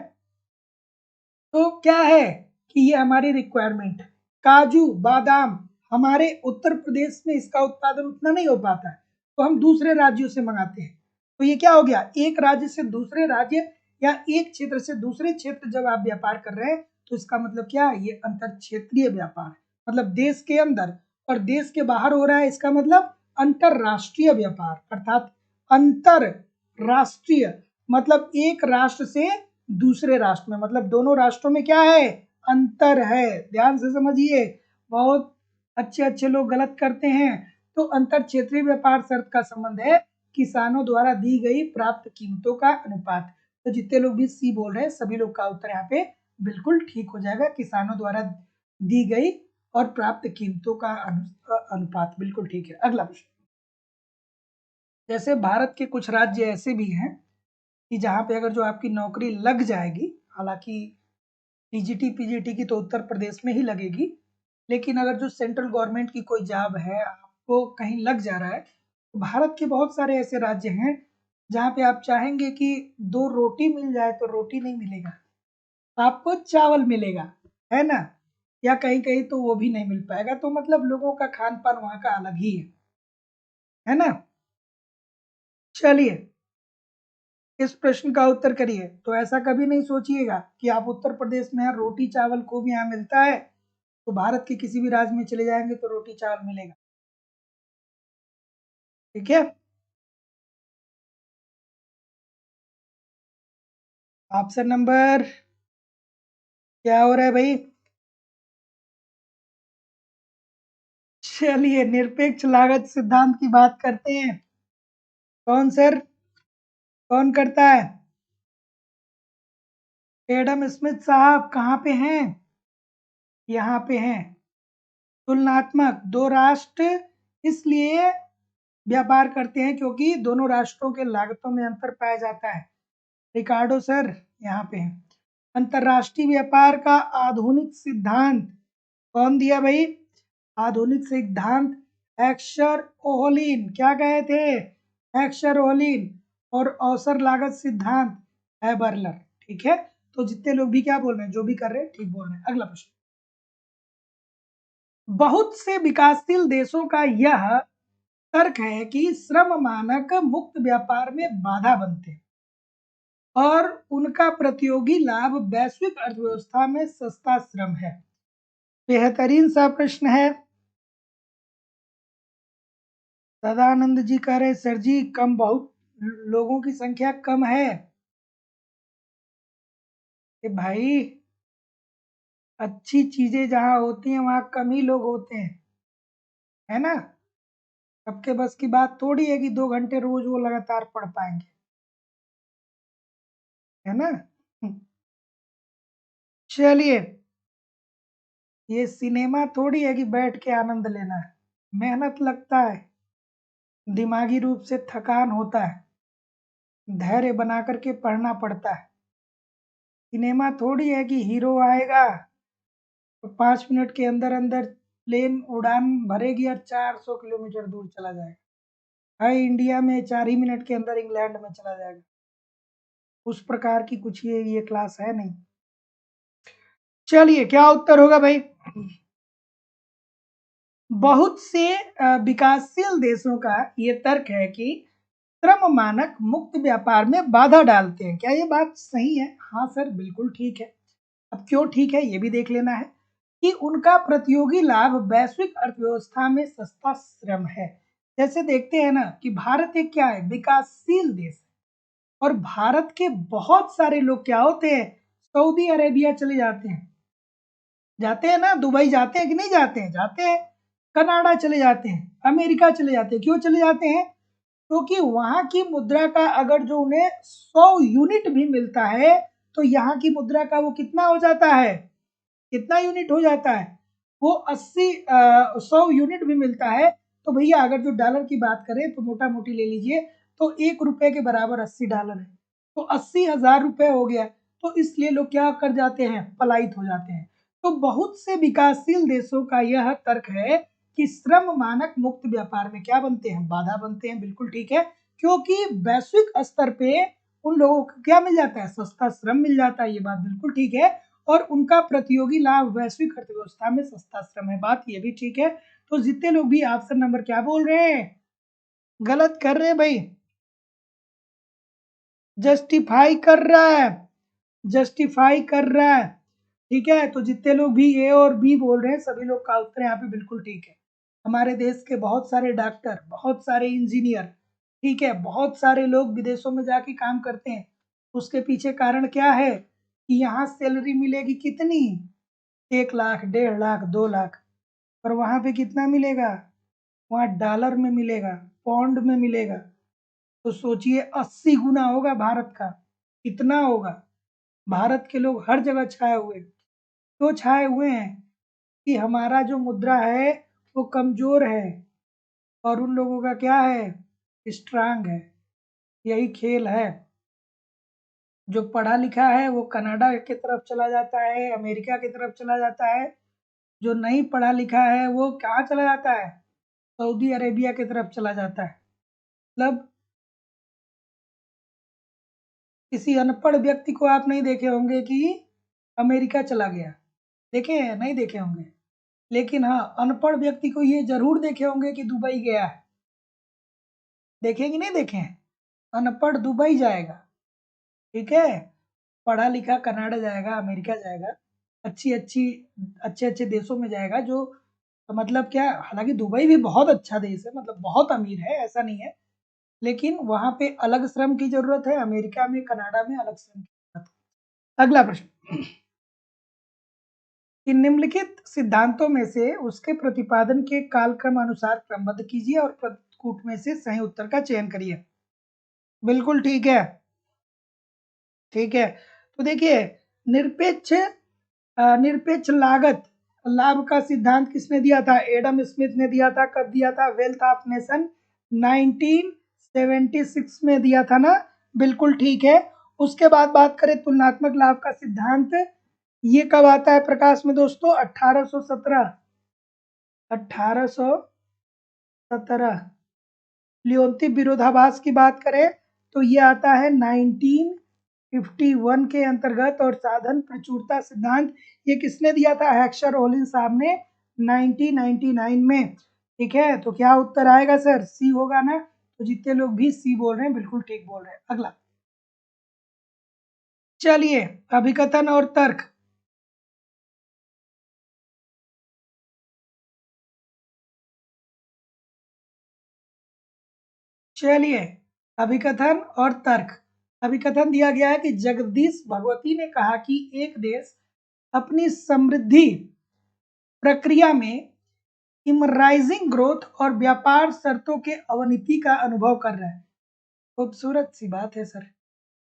तो क्या है कि ये हमारी रिक्वायरमेंट है। काजू बादाम हमारे उत्तर प्रदेश में इसका उत्पादन उतना नहीं हो पाता है तो हम दूसरे राज्यों से मंगाते हैं। तो ये क्या हो गया, एक राज्य से दूसरे राज्य या एक क्षेत्र से दूसरे क्षेत्र जब आप व्यापार कर रहे हैं तो इसका मतलब क्या है, ये अंतर क्षेत्रीय व्यापार है। मतलब देश के अंदर और देश के बाहर हो रहा है, इसका मतलब अंतरराष्ट्रीय व्यापार। अर्थात अंतरराष्ट्रीय मतलब एक राष्ट्र से दूसरे राष्ट्र में, मतलब दोनों राष्ट्रों में क्या है, अंतर है। ध्यान से समझिए, बहुत अच्छे अच्छे लोग गलत करते हैं। तो अंतर क्षेत्रीय व्यापार शर्त का संबंध है किसानों द्वारा दी गई प्राप्त कीमतों का अनुपात। तो जितने लोग भी सी बोल रहे हैं सभी लोग का उत्तर यहाँ पे बिल्कुल ठीक हो जाएगा। किसानों द्वारा दी गई और प्राप्त कीमतों का अनुपात बिल्कुल ठीक है। अगला प्रश्न, जैसे भारत के कुछ राज्य ऐसे भी हैं कि जहाँ पे अगर जो आपकी नौकरी लग जाएगी, हालांकि टीजीटी पीजीटी की तो उत्तर प्रदेश में ही लगेगी, लेकिन अगर जो सेंट्रल गवर्नमेंट की कोई जॉब है आपको कहीं लग जा रहा है तो भारत के बहुत सारे ऐसे राज्य हैं जहाँ पे आप चाहेंगे कि दो रोटी मिल जाए तो रोटी नहीं मिलेगा, आपको चावल मिलेगा, है ना, या कहीं कहीं तो वो भी नहीं मिल पाएगा। तो मतलब लोगों का खान पान वहाँ का अलग ही है ना। चलिए इस प्रश्न का उत्तर करिए। तो ऐसा कभी नहीं सोचिएगा कि आप उत्तर प्रदेश में हैं, रोटी चावल खूब यहाँ मिलता है तो भारत के किसी भी राज्य में चले जाएंगे तो रोटी चावल मिलेगा। ठीक है, ऑप्शन नंबर क्या हो रहा है भाई? चलिए निरपेक्ष लागत सिद्धांत की बात करते हैं। कौन सर, कौन करता है? एडम स्मिथ साहब कहाँ पे हैं? यहाँ पे हैं। तुलनात्मक, दो राष्ट्र इसलिए व्यापार करते हैं क्योंकि दोनों राष्ट्रों के लागतों में अंतर पाया जाता है। रिकार्डो सर यहाँ पे हैं। अंतरराष्ट्रीय व्यापार का आधुनिक सिद्धांत कौन दिया भाई? आधुनिक सिद्धांत एक्शर ओहलिन, क्या कहे थे, एक्शर ओहलिन। और अवसर लागत सिद्धांत हैबरलर। ठीक है, तो जितने लोग भी क्या बोल रहे हैं, जो भी कर रहे हैं ठीक बोल रहे हैं। अगला प्रश्न, बहुत से विकासशील देशों का यह तर्क है कि श्रम मानक मुक्त व्यापार में बाधा बनते हैं और उनका प्रतियोगी लाभ वैश्विक अर्थव्यवस्था में सस्ता श्रम है। बेहतरीन सा प्रश्न है। सदानंद जी कह रहे सर जी कम, बहुत लोगों की संख्या कम है। कि भाई अच्छी चीजें जहाँ होती हैं वहां कम ही लोग होते हैं, है ना। सबके बस की बात थोड़ी है कि 2 घंटे रोज वो लगातार पढ़ पाएंगे, है ना। चलिए, ये सिनेमा थोड़ी है कि बैठ के आनंद लेना है, मेहनत लगता है, दिमागी रूप से थकान होता है, धैर्य बना करके पढ़ना पड़ता है। सिनेमा थोड़ी है कि हीरो आएगा तो 5 मिनट के अंदर अंदर प्लेन उड़ान भरेगी और 400 किलोमीटर दूर चला जाएगा। हाई इंडिया में 4 ही मिनट के अंदर इंग्लैंड में चला जाएगा। उस प्रकार की कुछ ये क्लास है नहीं। चलिए क्या उत्तर होगा भाई? बहुत से विकासशील देशों का ये तर्क है कि श्रम मानक मुक्त व्यापार में बाधा डालते हैं। क्या ये बात सही है? हाँ सर, बिल्कुल ठीक है। अब क्यों ठीक है ये भी देख लेना है कि उनका प्रतियोगी लाभ वैश्विक अर्थव्यवस्था में सस्ता श्रम है। जैसे देखते हैं ना कि भारत एक क्या है, विकासशील देश है, और भारत के बहुत सारे लोग क्या होते हैं, सऊदी अरेबिया चले जाते हैं ना, दुबई जाते हैं कि नहीं जाते हैं? जाते हैं। कनाडा चले जाते हैं, अमेरिका चले जाते हैं। क्यों चले जाते हैं? क्योंकि वहां की मुद्रा का अगर जो उन्हें 100 यूनिट भी मिलता है तो यहाँ की मुद्रा का वो कितना हो जाता है, कितना यूनिट हो जाता है, वो 100 यूनिट भी मिलता है तो भैया अगर जो डॉलर की बात करें तो मोटा मोटी ले लीजिए तो 1 रुपए के बराबर 80 डॉलर है, तो 80,000 रुपए हो गया। तो इसलिए लोग क्या कर जाते हैं, पलायित हो जाते हैं। तो बहुत से विकासशील देशों का यह तर्क है कि श्रम मानक मुक्त व्यापार में क्या बनते हैं, बाधा बनते हैं। बिल्कुल ठीक है, क्योंकि वैश्विक स्तर पे उन लोगों को क्या मिल जाता है, सस्ता श्रम मिल जाता है। ये बात बिल्कुल ठीक है। और उनका प्रतियोगी लाभ वैश्विक अर्थव्यवस्था में सस्ता श्रम है, बात ये भी ठीक है। तो जितने लोग भी ऑप्शन नंबर क्या बोल रहे हैं, गलत कर रहे हैं भाई, जस्टिफाई कर रहा है, जस्टिफाई कर रहा है। ठीक है, तो जितने लोग भी ए और बी बोल रहे हैं सभी लोग का उत्तर यहाँ पे बिल्कुल ठीक है। हमारे देश के बहुत सारे डॉक्टर, बहुत सारे इंजीनियर, ठीक है, बहुत सारे लोग विदेशों में जाके काम करते हैं। उसके पीछे कारण क्या है कि यहाँ सैलरी मिलेगी कितनी, 1 लाख, 1.5 लाख, 2 लाख, और वहां पे कितना मिलेगा, वहां डॉलर में मिलेगा, पौंड में मिलेगा। तो सोचिए 80 गुना होगा भारत का। कितना होगा? भारत के लोग हर जगह छाए हुए, तो छाए हुए हैं कि हमारा जो मुद्रा है वो कमजोर है और उन लोगों का क्या है, स्ट्रांग है। यही खेल है। जो पढ़ा लिखा है वो कनाडा की तरफ चला जाता है, अमेरिका की तरफ चला जाता है। जो नहीं पढ़ा लिखा है वो कहाँ चला जाता है, सऊदी अरेबिया की तरफ चला जाता है। मतलब किसी अनपढ़ व्यक्ति को आप नहीं देखे होंगे कि अमेरिका चला गया, देखे हैं? नहीं देखे होंगे। लेकिन हाँ, अनपढ़ व्यक्ति को ये जरूर देखे होंगे कि दुबई गया है। देखे कि नहीं देखे हैं? अनपढ़ दुबई जाएगा, ठीक है, पढ़ा लिखा कनाडा जाएगा, अमेरिका जाएगा, अच्छी अच्छी अच्छे अच्छे देशों में जाएगा। जो मतलब क्या, हालांकि दुबई भी बहुत अच्छा देश है, मतलब बहुत अमीर है, ऐसा नहीं है, लेकिन वहां पे अलग श्रम की जरूरत है, अमेरिका में, कनाडा में अलग श्रम की जरूरत है। अगला प्रश्न कि निम्नलिखित सिद्धांतों में से उसके प्रतिपादन के कालक्रम अनुसार क्रमबद्ध कीजिए और प्रतिकूट में से सही उत्तर का चयन करिए। बिल्कुल ठीक है, ठीक है। तो देखिए, निरपेक्ष निरपेक्ष लागत लाभ का सिद्धांत किसने दिया था, एडम स्मिथ ने दिया था। कब दिया था, वेल्थ ऑफ नेशन 1976 में दिया था ना, बिल्कुल ठीक है। उसके बाद बात करें तुलनात्मक लाभ का सिद्धांत, ये कब आता है प्रकाश में दोस्तों, 1817, 1817। लियोन्ती विरोधाभास की बात करें तो ये आता है 1951 के अंतर्गत। और साधन प्रचुरता सिद्धांत ये किसने दिया था, हेक्सर ओलिन साहब ने 1999 में। ठीक है, तो क्या उत्तर आएगा सर, सी होगा ना। तो जितने लोग भी सी बोल रहे हैं बिल्कुल ठीक बोल रहे हैं। अगला चलिए, अभिकथन और तर्क। चलिए, अभिकथन और तर्क। अभिकथन दिया गया है कि जगदीश भगवती ने कहा कि एक देश अपनी समृद्धि प्रक्रिया में इमराइजिंग ग्रोथ और व्यापार शर्तों के अवनति का अनुभव कर रहा है। खूबसूरत सी बात है सर।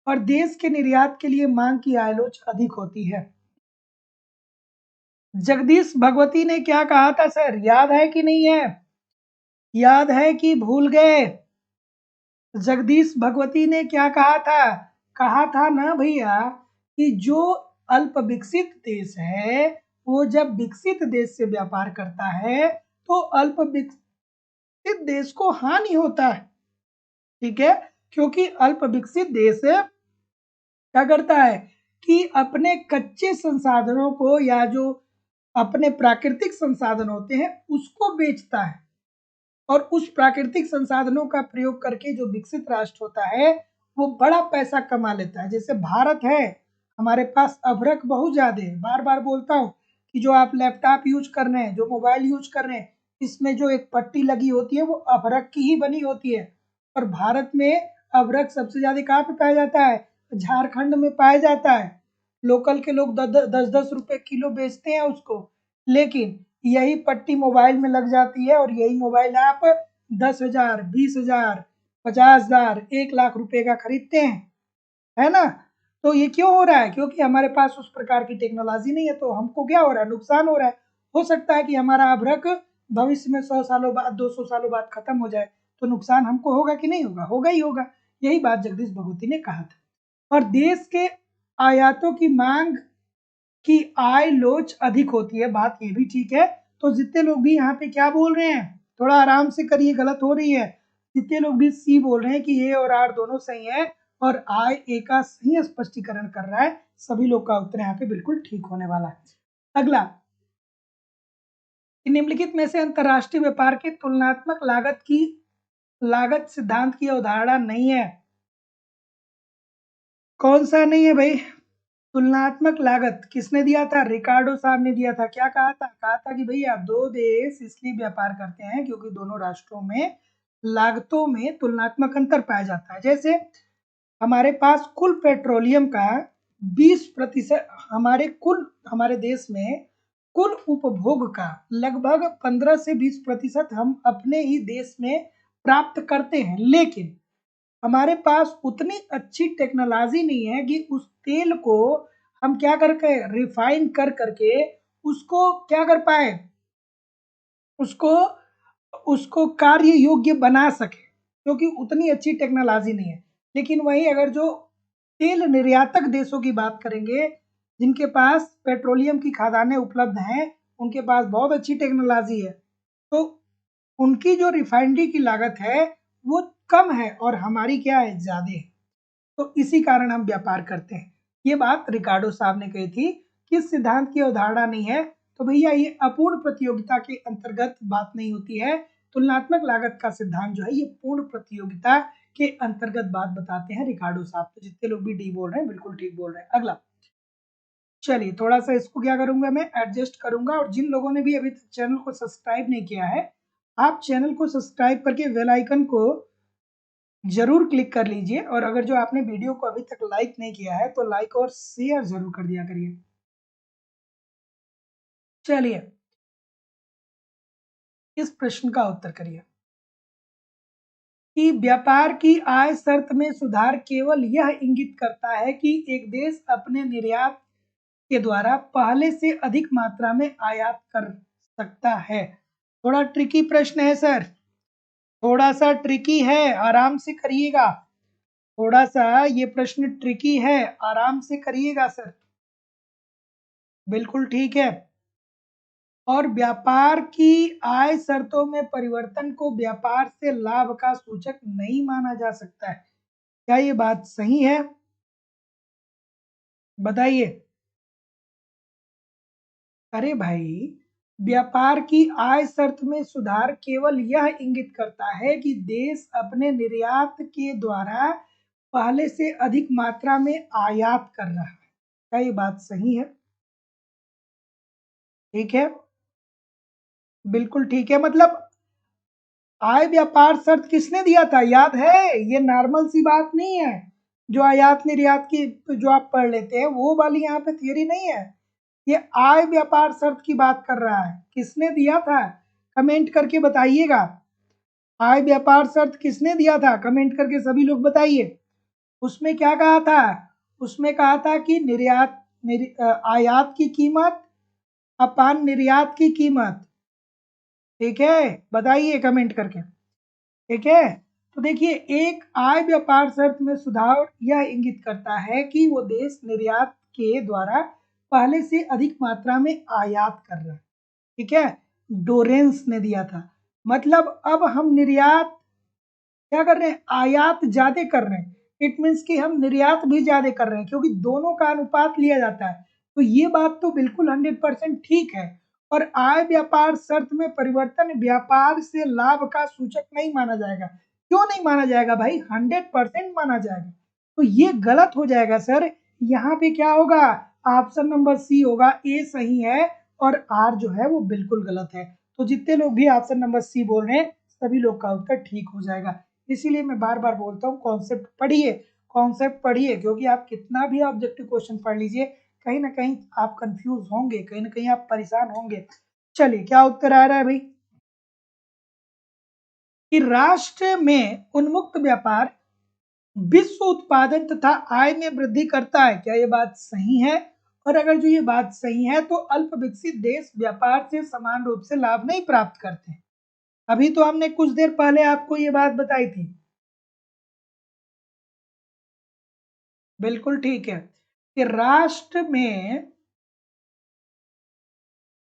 और देश के निर्यात के लिए मांग की आलोच अधिक होती है। जगदीश भगवती ने क्या कहा था सर, याद है कि नहीं है, याद है कि भूल गए? जगदीश भगवती ने क्या कहा था ना भैया, कि जो अल्प विकसित देश है वो जब विकसित देश से व्यापार करता है तो अल्प विकसित देश को हानि होता है। ठीक है, क्योंकि अल्प विकसित देश क्या करता है कि अपने कच्चे संसाधनों को या जो अपने प्राकृतिक संसाधन होते हैं उसको बेचता है, और उस प्राकृतिक संसाधनों का प्रयोग करके जो विकसित राष्ट्र होता है वो बड़ा पैसा कमा लेता है। जैसे भारत है, हमारे पास अभ्रक बहुत ज्यादा है। बार बार बोलता हूँ कि जो आप लैपटॉप यूज कर रहे हैं, जो मोबाइल यूज कर रहे हैं, इसमें जो एक पट्टी लगी होती है वो अभ्रक की ही बनी होती है। और भारत में अभ्रक सबसे ज्यादा कहाँ पे पाया जाता है? झारखंड में पाया जाता है। लोकल के लोग 10-10 रुपए किलो बेचते हैं उसको, लेकिन यही पट्टी मोबाइल में लग जाती है और यही मोबाइल आप 10,000, 20,000, 50,000, 1 लाख रुपए का खरीदते हैं, है ना। तो ये क्यों हो रहा है? क्योंकि हमारे पास उस प्रकार की टेक्नोलॉजी नहीं है, तो हमको क्या हो रहा है? नुकसान हो रहा है। हो सकता है कि हमारा अभ्रक भविष्य में 100 सालों बाद, 200 सालों बाद खत्म हो जाए, तो नुकसान हमको होगा कि नहीं होगा? होगा ही होगा। यही बात जगदीश भगवती ने कहा था। और देश के आयातों की मांग की आय लोच अधिक होती है, बात ये भी ठीक है। तो जितने लोग भी यहाँ पे क्या बोल रहे हैं, थोड़ा आराम से करिए, गलत हो रही है। जितने लोग भी सी बोल रहे हैं कि ए और आर दोनों सही है और आय ए का सही स्पष्टीकरण कर रहा है, सभी लोग का उत्तर यहाँ पे बिल्कुल ठीक होने वाला है। अगला, निम्नलिखित में से अंतरराष्ट्रीय व्यापार के तुलनात्मक लागत सिद्धांत की अवधारणा नहीं है। कौन सा नहीं है भाई? तुलनात्मक लागत किसने दिया था? रिकार्डो साहब ने दिया था। क्या कहा था? कहा था कि भैया दो देश इसलिए व्यापार करते हैं क्योंकि दोनों राष्ट्रों में लागतों में तुलनात्मक अंतर पाया जाता है। जैसे हमारे पास कुल पेट्रोलियम का 20%, हमारे देश में कुल उपभोग का लगभग 15 से 20% हम अपने ही देश में प्राप्त करते हैं, लेकिन हमारे पास उतनी अच्छी टेक्नोलॉजी नहीं है कि उस तेल को हम क्या करके रिफाइन कर करके उसको क्या कर पाए, उसको उसको कार्य योग्य बना सके, क्योंकि उतनी अच्छी टेक्नोलॉजी नहीं है। लेकिन वही अगर जो तेल निर्यातक देशों की बात करेंगे, जिनके पास पेट्रोलियम की खदानें उपलब्ध हैं, उनके पास बहुत अच्छी टेक्नोलॉजी है, तो उनकी जो रिफाइनरी की लागत है वो कम है और हमारी क्या है? ज्यादा है। तो इसी कारण हम व्यापार करते हैं। ये बात रिकार्डो साहब ने कही थी। किस सिद्धांत की अवधारणा नहीं है? तो भैया ये अपूर्ण प्रतियोगिता के अंतर्गत बात नहीं होती है। तुलनात्मक लागत का सिद्धांत जो है ये पूर्ण प्रतियोगिता के अंतर्गत बात बताते हैं रिकार्डो साहब। तो जितने लोग भी डी बोल रहे हैं बिल्कुल ठीक बोल रहे हैं। अगला, चलिए थोड़ा सा इसको क्या करूंगा, मैं एडजस्ट करूंगा। और जिन लोगों ने भी अभी तक चैनल को सब्सक्राइब नहीं किया है, आप चैनल को सब्सक्राइब करके बेल आइकन को जरूर क्लिक कर लीजिए। और अगर जो आपने वीडियो को अभी तक लाइक नहीं किया है तो लाइक और शेयर जरूर कर दिया करिए। चलिए इस प्रश्न का उत्तर करिए कि व्यापार की आय शर्त में सुधार केवल यह इंगित करता है कि एक देश अपने निर्यात के द्वारा पहले से अधिक मात्रा में आयात कर सकता है। थोड़ा ट्रिकी प्रश्न है सर, थोड़ा सा ट्रिकी है, आराम से करिएगा। थोड़ा सा ये प्रश्न ट्रिकी है, आराम से करिएगा सर। बिल्कुल ठीक है। और व्यापार की आय शर्तों में परिवर्तन को व्यापार से लाभ का सूचक नहीं माना जा सकता है। क्या ये बात सही है? बताइए। अरे भाई, व्यापार की आय शर्त में सुधार केवल यह इंगित करता है कि देश अपने निर्यात के द्वारा पहले से अधिक मात्रा में आयात कर रहा है। क्या ये बात सही है? ठीक है, बिल्कुल ठीक है। मतलब आय व्यापार शर्त किसने दिया था? याद है? ये नॉर्मल सी बात नहीं है जो आयात निर्यात की जो आप पढ़ लेते हैं वो वाली यहाँ पे थियरी नहीं है। ये आय व्यापार शर्त की बात कर रहा है। किसने दिया था? कमेंट करके बताइएगा। आय व्यापार शर्त किसने दिया था? कमेंट करके सभी लोग बताइए। उसमें क्या कहा था? उसमें कहा था कि आयात की कीमत अपान निर्यात की कीमत। ठीक है, बताइए कमेंट करके। ठीक है, तो देखिए एक आय व्यापार शर्त में सुधार यह इंगित करता है कि वो देश निर्यात के द्वारा पहले से अधिक मात्रा में आयात कर रहा है, ठीक है, डोरेंस ने दिया था। मतलब अब हम निर्यात क्या कर रहे हैं, आयात ज्यादा कर रहे हैं। इट मीन्स कि हम निर्यात भी ज्यादा कर रहे हैं, क्योंकि दोनों का अनुपात लिया जाता है। तो ये बात तो बिल्कुल 100% ठीक है। और आय व्यापार शर्त में परिवर्तन व्यापार से लाभ का सूचक नहीं माना जाएगा। क्यों नहीं माना जाएगा भाई, 100% माना जाएगा। तो ये गलत हो जाएगा सर। यहाँ पे क्या होगा, ऑप्शन नंबर सी होगा, ए सही है और आर जो है वो बिल्कुल गलत है। तो जितने लोग भी ऑप्शन नंबर सी बोल रहे हैं सभी लोग का उत्तर ठीक हो जाएगा। इसीलिए मैं बार बार बोलता हूँ कॉन्सेप्ट पढ़िए, कॉन्सेप्ट पढ़िए, क्योंकि आप कितना भी ऑब्जेक्टिव क्वेश्चन पढ़ लीजिए कहीं ना कहीं आप कंफ्यूज होंगे, कहीं ना कहीं आप परेशान होंगे। चलिए क्या उत्तर आ रहा है भाई, कि राष्ट्र में उन्मुक्त व्यापार विश्व उत्पादन तथा आय में वृद्धि करता है। क्या ये बात सही है? और अगर जो ये बात सही है तो अल्प विकसित देश व्यापार से समान रूप से लाभ नहीं प्राप्त करते। अभी तो हमने कुछ देर पहले आपको ये बात बताई थी। बिल्कुल ठीक है कि राष्ट्र में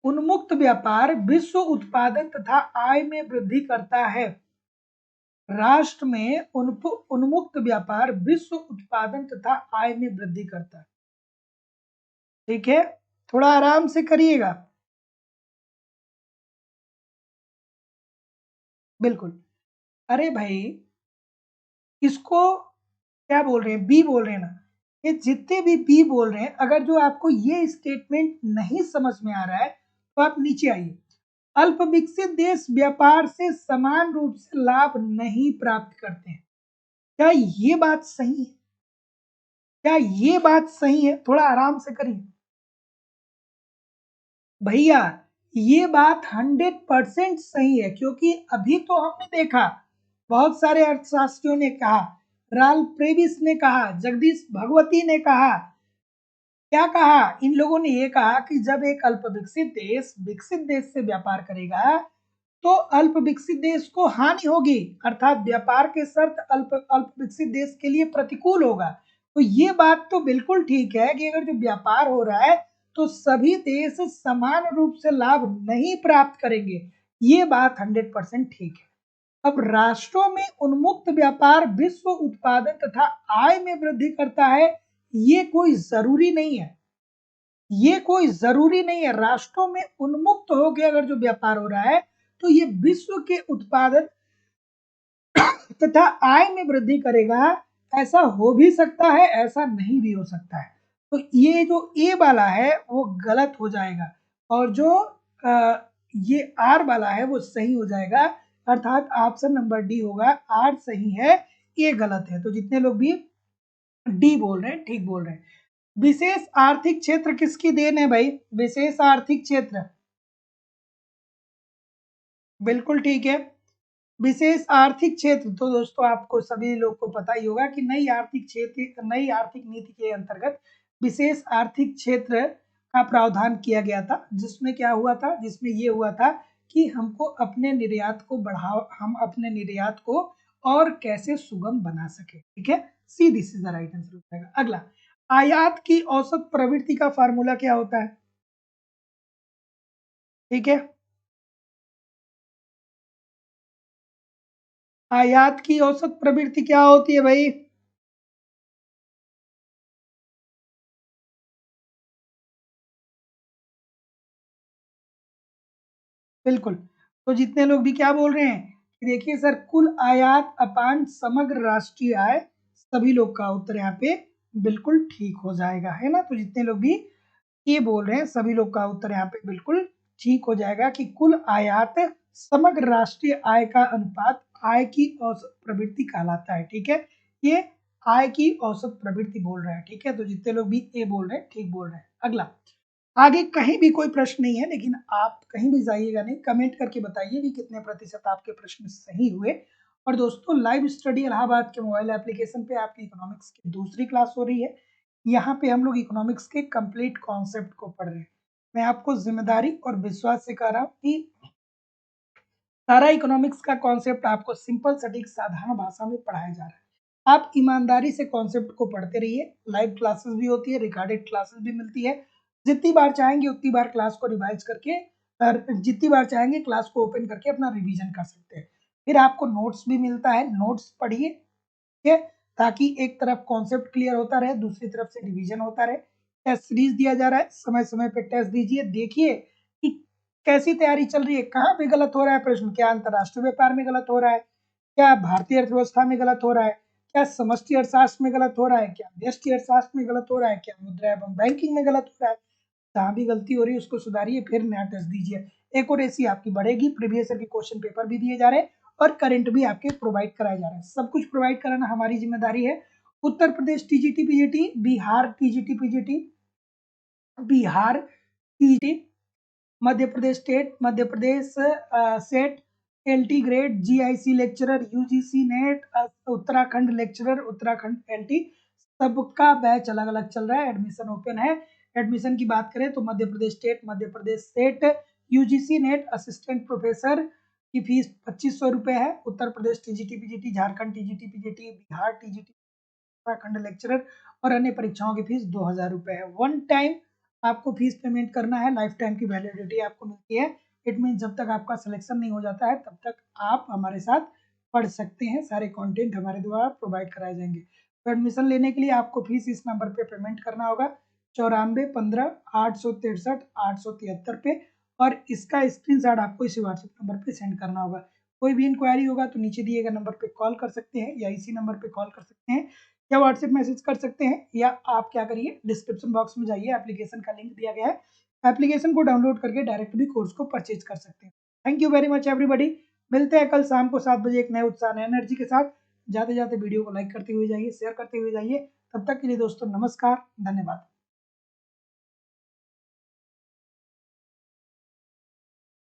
उन्मुक्त व्यापार विश्व उत्पादन तथा आय में वृद्धि करता है। राष्ट्र में उन्मुक्त व्यापार विश्व उत्पादन तथा आय में वृद्धि करता है। ठीक है, थोड़ा आराम से करिएगा। बिल्कुल। अरे भाई, इसको क्या बोल रहे हैं, बी बोल रहे हैं ना। ये जितने भी बी बोल रहे हैं, अगर जो आपको ये स्टेटमेंट नहीं समझ में आ रहा है तो आप नीचे आइए। अल्प विकसित देश व्यापार से समान रूप से लाभ नहीं प्राप्त करते हैं। क्या ये बात सही है? क्या ये बात सही है? थोड़ा आराम से करिए भैया। ये बात 100% सही है, क्योंकि अभी तो हमने देखा बहुत सारे अर्थशास्त्रियों ने कहा, राल्फ प्रेविस ने कहा, जगदीश भगवती ने कहा, क्या कहा, इन लोगों ने ये कहा कि जब एक अल्प विकसित देश से व्यापार करेगा तो अल्प विकसित देश को हानि होगी, अर्थात व्यापार के शर्त अल्प अल्प विकसित देश के लिए प्रतिकूल होगा। तो ये बात तो बिल्कुल ठीक है कि अगर जो व्यापार हो रहा है तो सभी देश समान रूप से लाभ नहीं प्राप्त करेंगे। ये बात 100% ठीक है। अब राष्ट्रों में उन्मुक्त व्यापार विश्व उत्पादन तथा आय में वृद्धि करता है, ये कोई जरूरी नहीं है। ये कोई जरूरी नहीं है। राष्ट्रों में उन्मुक्त होकर अगर जो व्यापार हो रहा है तो ये विश्व के उत्पादन तथा आय में वृद्धि करेगा। ऐसा हो भी सकता है, ऐसा नहीं भी हो सकता है। तो ये जो ए वाला है वो गलत हो जाएगा, और जो ये आर वाला है वो सही हो जाएगा। अर्थात ऑप्शन नंबर डी होगा, आर सही है, ए गलत है। तो जितने लोग भी डी बोल रहे हैं ठीक बोल रहे हैं। विशेष आर्थिक क्षेत्र किसकी देन है भाई? विशेष आर्थिक क्षेत्र बिल्कुल ठीक है। विशेष आर्थिक क्षेत्र तो दोस्तों आपको सभी लोग को पता ही होगा कि नई आर्थिक नीति के अंतर्गत विशेष आर्थिक क्षेत्र का प्रावधान किया गया था, जिसमें क्या हुआ था, जिसमें ये हुआ था कि हम अपने निर्यात को और कैसे सुगम बना सके। ठीक है, see this is the right answer हो जाएगा। अगला, आयात की औसत प्रवृत्ति का फार्मूला क्या होता है? ठीक है, आयात की औसत प्रवृत्ति क्या होती है भाई? बिल्कुल। तो जितने लोग भी क्या बोल रहे हैं कि देखिए सर, कुल आयात अपान समग्र राष्ट्रीय आय, सभी लोग का उत्तर यहाँ पे बिल्कुल ठीक हो जाएगा, है ना। तो जितने लोग भी ये बोल रहे हैं सभी लोग का उत्तर यहाँ पे बिल्कुल ठीक हो जाएगा कि कुल आयात समग्र राष्ट्रीय आय का अनुपात आय की औसत प्रवृत्ति कहलाता है। ठीक है, ये आय की औसत प्रवृत्ति बोल रहा है। ठीक है, तो जितने लोग भी ए बोल रहे हैं ठीक बोल रहे हैं। अगला, आगे कहीं भी कोई प्रश्न नहीं है, लेकिन आप कहीं भी जाइएगा नहीं, कमेंट करके बताइए कि कितने प्रतिशत आपके प्रश्न सही हुए। और दोस्तों, लाइव स्टडी इलाहाबाद के मोबाइल एप्लीकेशन पे आपकी इकोनॉमिक्स की दूसरी क्लास हो रही है। यहाँ पे हम लोग इकोनॉमिक्स के कंप्लीट कॉन्सेप्ट को पढ़ रहे हैं। मैं आपको जिम्मेदारी और विश्वास से कह रहा हूँ कि सारा इकोनॉमिक्स का कॉन्सेप्ट आपको सिंपल सटीक साधारण भाषा में पढ़ाया जा रहा है। आप ईमानदारी से कॉन्सेप्ट को पढ़ते रहिए। लाइव क्लासेस भी होती है, रिकॉर्डेड क्लासेस भी मिलती है। जितनी बार चाहेंगे उतनी बार क्लास को रिवाइज करके और जितनी बार चाहेंगे क्लास को ओपन करके अपना रिवीजन कर सकते हैं। फिर आपको नोट्स भी मिलता है, नोट्स पढ़िए, ठीक है, ताकि एक तरफ कॉन्सेप्ट क्लियर होता रहे, दूसरी तरफ से रिवीजन होता रहे। टेस्ट सीरीज दिया जा रहा है, समय समय पे टेस्ट दीजिए, देखिए कि कैसी तैयारी चल रही है, कहाँ पे गलत हो रहा है प्रश्न, क्या अंतरराष्ट्रीय व्यापार में गलत हो रहा है, क्या भारतीय अर्थव्यवस्था में गलत हो रहा है, क्या समष्टि अर्थशास्त्र में गलत हो रहा है, क्या व्यष्टि अर्थशास्त्र में गलत हो रहा है, क्या मुद्रा एवं बैंकिंग में गलत हो रहा है। जहाँ भी गलती हो रही है उसको सुधारिए, फिर नया टेस्ट दीजिए। एक्यूरेसी आपकी बढ़ेगी, प्रीवियस ईयर के क्वेश्चन पेपर भी दिए जा रहे हैं और करंट भी आपके प्रोवाइड कराए जा रहे हैं। सब कुछ प्रोवाइड कराना हमारी जिम्मेदारी है। Uttar Pradesh TGT PGT, Bihar TGT PGT, Bihar TGT, Madhya Pradesh state, Madhya Pradesh SET, LT grade, GIC lecturer, UGC NET, Uttarakhand lecturer, Uttarakhand LT, सबका बैच अलग अलग चल रहा है, एडमिशन ओपन है। एडमिशन की बात करें तो Madhya Pradesh state, Madhya Pradesh SET, UGC NET assistant professor की फीस 2500 रुपये है। Uttar Pradesh TGT PGT, Jharkhand TGT PGT, Bihar TGT, Uttarakhand lecturer और अन्य परीक्षाओं की फीस 2000 रुपये है। वन टाइम आपको फीस पेमेंट करना है, लाइफ टाइम की वैलिडिटी आपको मिलती है। इट मीन जब तक आपका सिलेक्शन नहीं हो जाता है तब तक आप हमारे साथ पढ़ सकते हैं, सारे कंटेंट हमारे द्वारा प्रोवाइड कराए जाएंगे। तो एडमिशन लेने के लिए आपको फीस इस नंबर पे पेमेंट करना होगा, 9415 863 873 पे, और इसका स्क्रीनशॉट आपको इसी व्हाट्सएप नंबर पे सेंड करना होगा। कोई भी इंक्वायरी होगा तो नीचे दिए गए नंबर पे कॉल कर सकते हैं या इसी नंबर पे कॉल कर सकते हैं या व्हाट्सएप मैसेज कर सकते हैं, या आप क्या करिए डिस्क्रिप्शन बॉक्स में जाइए, एप्लीकेशन का लिंक दिया गया है, एप्लीकेशन को डाउनलोड करके डायरेक्ट भी कोर्स को परचेज कर सकते हैं। Thank you very much everybody. मिलते हैं कल शाम को 7 बजे एक नए उत्साह नए एनर्जी के साथ। जाते जाते वीडियो को लाइक करते हुए जाइए, शेयर करते हुए जाइए। तब तक के लिए दोस्तों नमस्कार, धन्यवाद।